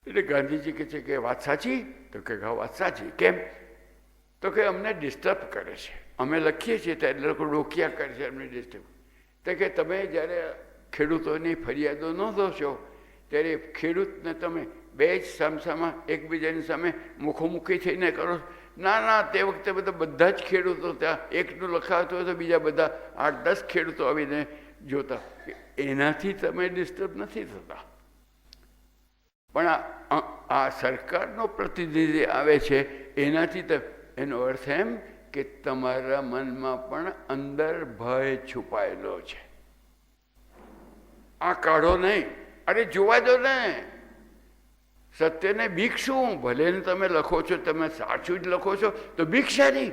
એટલે ગાંધીજી કહે છે કે વાત સાચી? તો કે હા વાત સાચી. કેમ? તો કે અમને ડિસ્ટર્બ કરે છે. અમે લખીએ છીએ ત્યારે લોકો ડોકિયા કરે છે, અમને ડિસ્ટર્બ. તો કે તમે જ્યારે ખેડૂતોની ફરિયાદો નોંધો ત્યારે ખેડૂતને તમે 2 જ સામસામા એકબીજાની સામે મુખોમુખી થઈને કરો? ના, તે વખતે બધા જ ખેડૂતો ત્યાં એકનું લખાતું હોય તો બીજા બધા 8-10 ખેડૂતો આવીને જોતા. એનાથી તમે ડિસ્ટર્બ નથી થતા. પણ આ સરકારનો પ્રતિનિધિ આવે છે એનાથી એનો અર્થ એમ કે તમારા મનમાં પણ અંદર ભય છુપાયેલો છે. આ કાઢો નહીં. અરે જોવા દો ને. સત્યને બીક શું? ભલે ને તમે લખો છો, તમે સાચું જ લખો છો તો બીક શાની?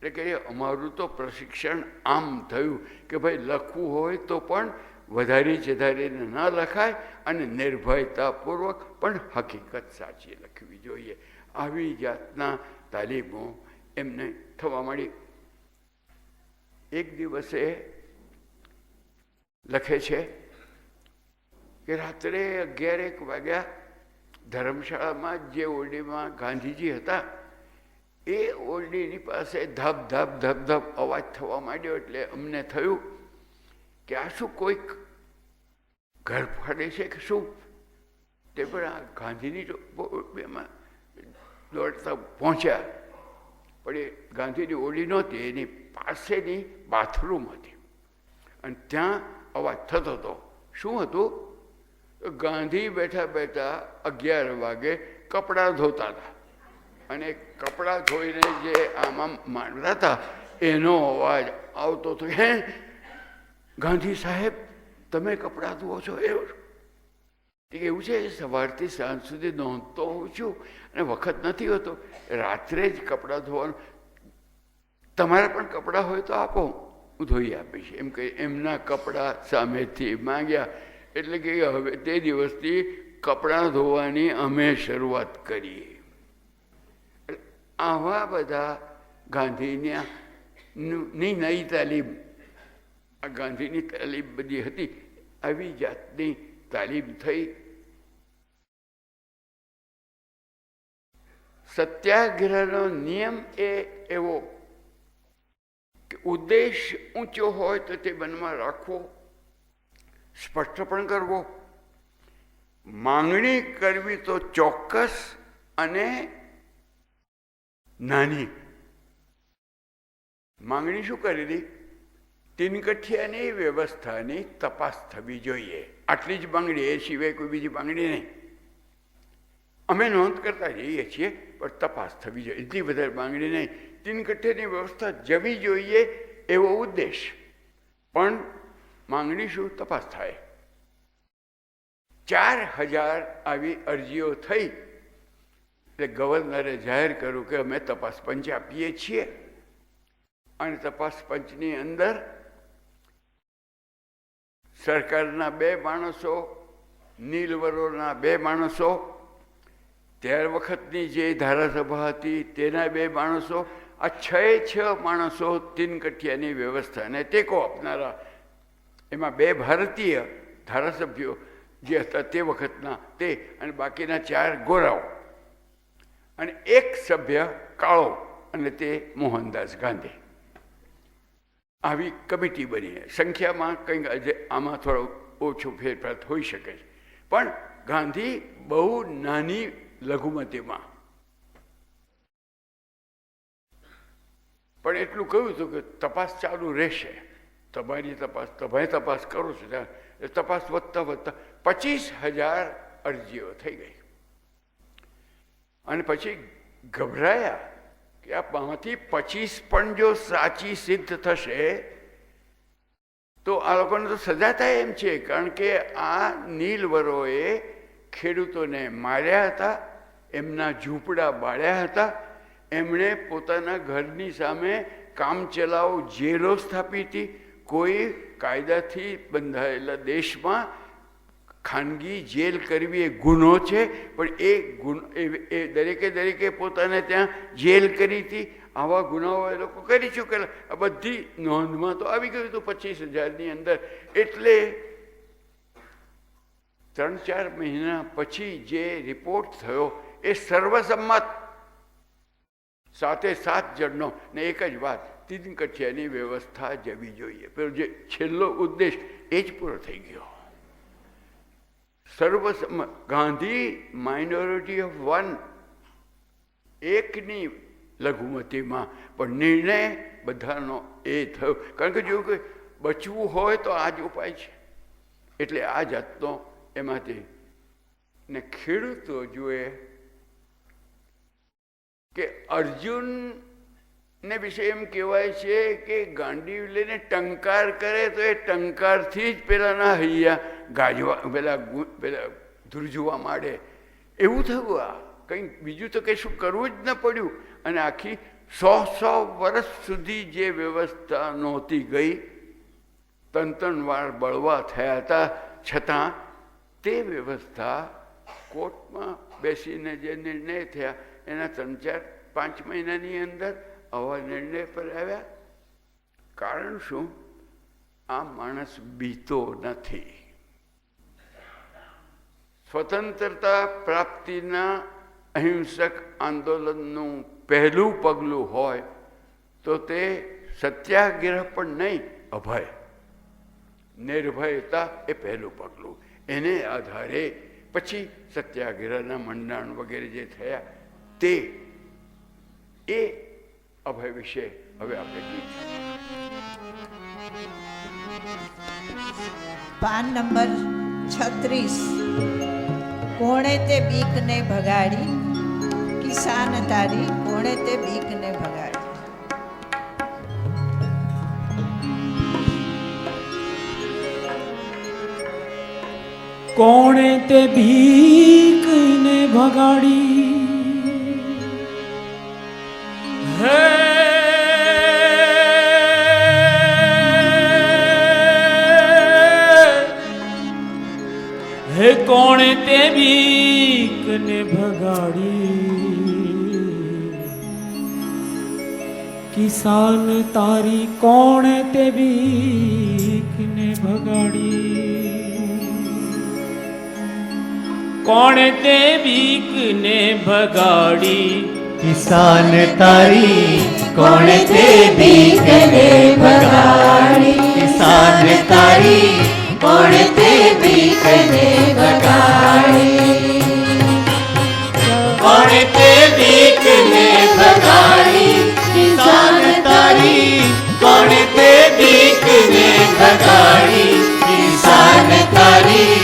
એટલે કે અમારું તો પ્રશિક્ષણ આમ થયું કે ભાઈ લખવું હોય તો પણ વધારીને ન લખાય અને નિર્ભયતાપૂર્વક પણ હકીકત સાચી લખવી જોઈએ. આવી જાતના તાલીમો એમને થવા માંડી. એક દિવસે લખે છે કે રાત્રે 11 વાગ્યા ધર્મશાળામાં જે ઓરડીમાં ગાંધીજી હતા એ ઓરડીની પાસે ધબ અવાજ થવા માંડ્યો. એટલે અમને થયું કે આ શું કોઈક ઘર ફાડે છે કે શું? તે પણ આ ગાંધીની એમાં દોડતા પહોંચ્યા. પણ એ ગાંધીની ઓલી નહોતી, એની પાસેની બાથરૂમ હતી અને ત્યાં અવાજ થતો હતો. શું હતું? ગાંધી બેઠા બેઠા 11 વાગે કપડાં ધોતા હતા અને કપડાં ધોઈને જે આમાં માંડતા હતા એનો અવાજ આવતો હતો. હે ગાંધી સાહેબ, તમે કપડાં ધુઓ છો? એવું છે, સવારથી સાંજ સુધી નોંધતો હોઉં છું અને વખત નથી હોતો, રાત્રે જ કપડાં ધોવાનું. તમારે પણ કપડાં હોય તો આપો, હું ધોઈ આપીશ. એમ કે એમના કપડાં સામેથી માંગ્યા. એટલે કે હવે તે દિવસથી કપડાં ધોવાની અમે શરૂઆત કરી. આવા બધા ગાંધીની નવી તાલીમ, આ ગાંધીની તાલીમ બધી હતી, આવી જાતની તાલીમ થઈ. સત્યાગ્રહનો નિયમ એ એવો કે ઉદ્દેશ ઊંચો હોય તો તે મનમાં રાખવો, સ્પષ્ટ પણ કરવો, માંગણી કરવી તો ચોક્કસ અને નાની. માંગણી શું કરેલી? તીનકઠિયાની વ્યવસ્થાની તપાસ થવી જોઈએ. આટલી જ માંગણી, એ સિવાય કોઈ બીજી માંગણી નહીં. અમે નોંધ કરતા જઈએ છીએ પણ તપાસ થવી જોઈએ, એટલી વધારે માંગણી નહીં. તીનકઠિયાની વ્યવસ્થા જવી જોઈએ એવો ઉદ્દેશ, પણ માંગણી શું? તપાસ થાય. 4000 આવી અરજીઓ થઈ એટલે ગવર્નરે જાહેર કર્યું કે અમે તપાસ પંચ આપીએ છીએ. અને તપાસ પંચની અંદર સરકારના 2 માણસો, નીલવરોના 2 માણસો, ત્યાર વખતની જે ધારાસભા હતી તેના 2 માણસો, આ 6 માણસો તીનકઠિયાની વ્યવસ્થાને ટેકો આપનારા. એમાં 2 ભારતીય ધારાસભ્યો જે હતા તે વખતના તે, અને બાકીના 4 ગોરાઓ, અને 1 સભ્ય કાળો, અને તે મોહનદાસ ગાંધી. આવી કમિટી બની. સંખ્યામાં કંઈક આમાં થોડો ઓછો ફેરફાર હોઈ શકે છે, પણ ગાંધી બહુ નાની લઘુમતીમાં પણ એટલું કહ્યું હતું કે તપાસ ચાલુ રહેશે. તમારી તપાસ, તમે તપાસ કરો છો ત્યાં તપાસ વધતા વધતા 25,000 અરજીઓ થઈ ગઈ. અને પછી ગભરાયા કે આમાંથી 25 પણ જો સાચી સિદ્ધ થશે તો આ લોકોને તો સજા થાય એમ છે. કારણ કે આ નીલવરોએ ખેડૂતોને માર્યા હતા, એમના ઝૂંપડા બાળ્યા હતા, એમણે પોતાના ઘરની સામે કામચલાઉ જેલો સ્થાપી હતી. કોઈ કાયદાથી બંધાયેલા દેશમાં ખાનગી જેલ કરવી એ ગુનો છે, પણ એ ગુનો એ દરેકે પોતાને ત્યાં જેલ કરી હતી. આવા ગુનાઓ એ લોકો કરી ચૂકેલા. આ બધી નોંધમાં તો આવી ગયું હતું 25,000ની અંદર. એટલે 3-4 મહિના પછી જે રિપોર્ટ થયો એ સર્વસંમત 7 જણનો ને એક જ વાત, તીનકઠિયાની વ્યવસ્થા જવી જોઈએ. પેલો જે છેલ્લો ઉદ્દેશ એ જ પૂરો થઈ ગયો. સર્વસંમત. ગાંધી માઇનોરિટી ઓફ 1, એકની લઘુમતીમાં, પણ નિર્ણય બધાનો એ થયો. કારણ કે જો કોઈ બચવું હોય તો આ જ ઉપાય છે. એટલે આ જાતનો એમાંથી. ને ખેડૂતો જુએ કે અર્જુનને વિશે એમ કહેવાય છે કે ગાંડી લઈને ટંકાર કરે તો એ ટંકારથી જ પેલાના હૈયા ગાજવા, પેલા ધ્રુજવા માંડે. એવું થયું. આ કંઈ બીજું તો કશું કરવું જ ન પડ્યું. અને આખી 100 વર્ષ સુધી જે વ્યવસ્થા નહોતી ગઈ, 3 વાર બળવા થયા હતા, છતાં તે વ્યવસ્થા કોર્ટમાં બેસીને જે નિર્ણય થયા એના 3-4-5 મહિનાની અંદર આવા નિર્ણય પર આવ્યા. કારણ શું? આ માણસ બીતો નથી. સ્વતંત્રતા પ્રાપ્તિના અહિંસક આંદોલનનું પહેલું પગલું હોય તો તે સત્યાગ્રહ પણ નહીં, અભય, નિર્ભયતા એ પહેલું પગલું. એને આધારે પછી સત્યાગ્રહના મંડાણ વગેરે જે થયા તે એ અભય વિશે હવે આપણે ગીત. PAN number 36. કોણે તે બીકને ભગાડી, કિસાન તારી કોણે તે બીકને ભગાડી. કોણે તે બીકને ભગાડી, હે હે કોણે તે બીકને ભગાડી, કિસાન તારી કોણે તે બીકને ભગાડી, કોણે તે બીકને ભગાડી, કિસાન તારી કોણે તે બીકને ભગાડી, કિસાન તારી કોણે તે બીકને ભગાડી, કોણે તે બીકને ભગાડી, કિસાન તારી કોણે તે બીકને ભગાડી, કિસાન તારી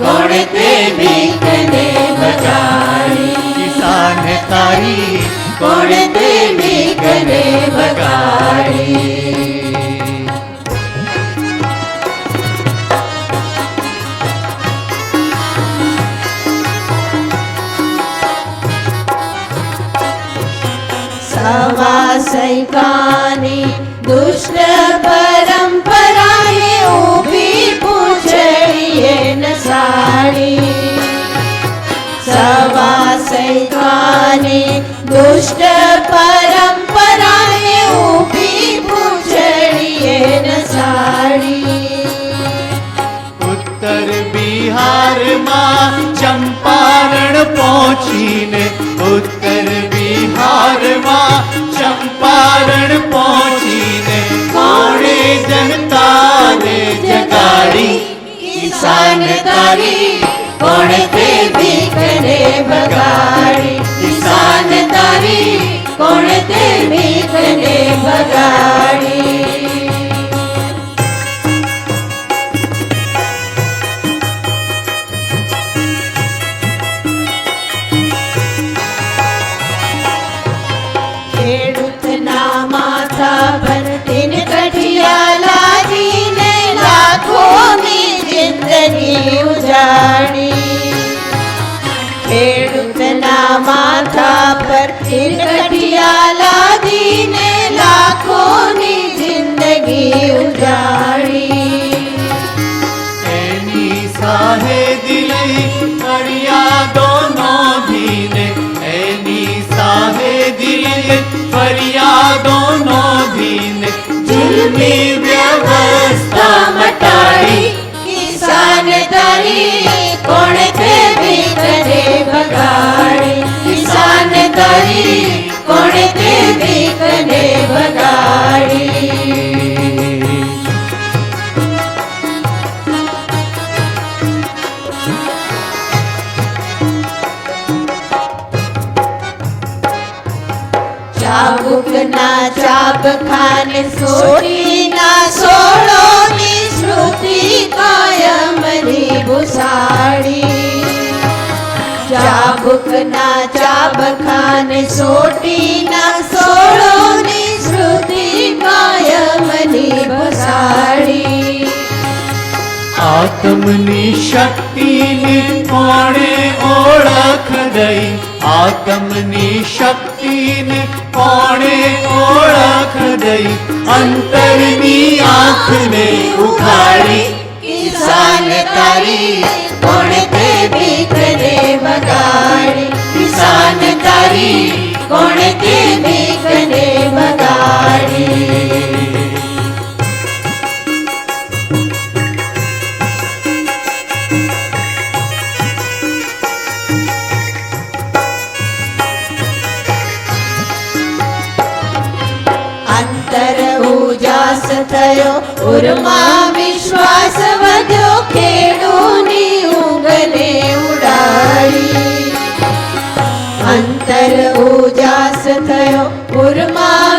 કોણે તે બીકને ભગાડી, કિસાન તારી કોણે તે બીકને ભગાડી. સવા સૈકાની દુષ્ટ પરંપરાએ ઊભી પૂંછડીએ નસાડી, સવા સૈકાની દુષ્ટ પરંપરાએ ઊભી પૂંછડીએ નસાડી. ઉત્તર બિહારમાં ચંપારણ પહોંચીને, ઉત્તર બિહારમાં ચંપારણ પહોંચીને કોણે જનતાને જગાડી, કિસાન તારી કોણે તે બીકને ભગાડી, કિસાન તારી કોણે તે બીકને ભગાડી. ખેડૂતના માથા પર તીન કઠિયા લાદીને લાખોની જિંદગી ઉજાડી, ખેડૂતના માથા પર તીન કઠિયા લાદીને લાખોની જિંદગી ઉજાડી. એની સાહે દિલી ફરિયાદો નોંધીને, એની સાહે દિલી ફરિયાદો નોંધીને જુલ્મી વ્યવસ્થા મટાડી, કિસાન તારી કોણે તે બીકને ભગાડી, કિસાન તારી કોણે તે બીકને ભગાડી. ચાબુકના ચાબખાને સોટીના સોળોની શ્રુતિ કાયમની ભૂસાડી, ચાબુકના ચાબખાને સોટીના સોળોની શ્રુતિ કાયમની ભૂસાડી. આત્મની શક્તિને કોણે ઓળખ દઈ, આત્મની શક્તિને કોણે ઓળખ દઈ, અંતરની આંખને ઉઘાડી, કિસાન તારી કોણે તે બીકને ભગાડી, કિસાન તારી કોણે તે બીકને ભગાડી. અંતર ઉજાસ થયો, ઉરમાં વિશ્વાસ વધ્યો, ખેડૂની ઊંઘને ઉડાડી. અંતર ઉજાસ થયો, ઉરમાં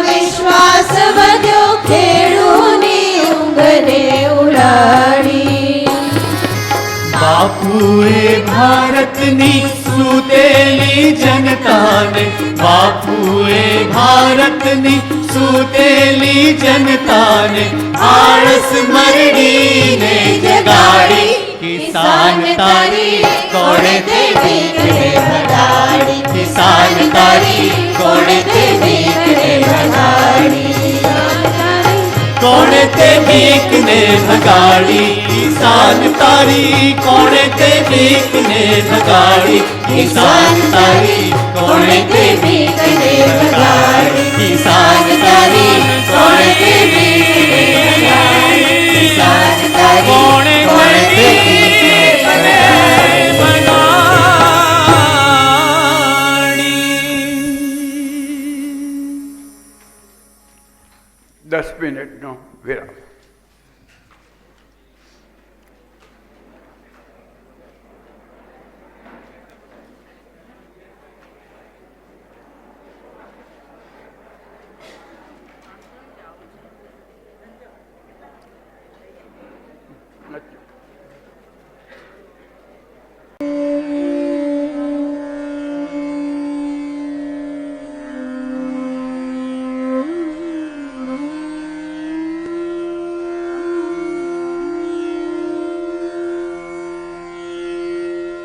બાપુએ ભારતની સૂતેલી જનતાને, બાપુએ ભારતની સૂતેલી જનતાને આળસ મરડીને જગાડી. કિસાન તારી કોણે તે ભીખને ભગાડી, કિસાન તારી કોણે તે ભીખને ભગાડી, કોણે તે ભીખને ભગાડી. કિસાન તારી કોણે તે ભીખને ભગાડી, કિસાન તારી કોણે તે ભીખને ભગાડી, કિસાન તારી કોણે તે ભીખને ભગાડી, કિસાન તારી કોણે તે ભીખને ભગાડી. 10 મિનિટનો વિરામ. નથી.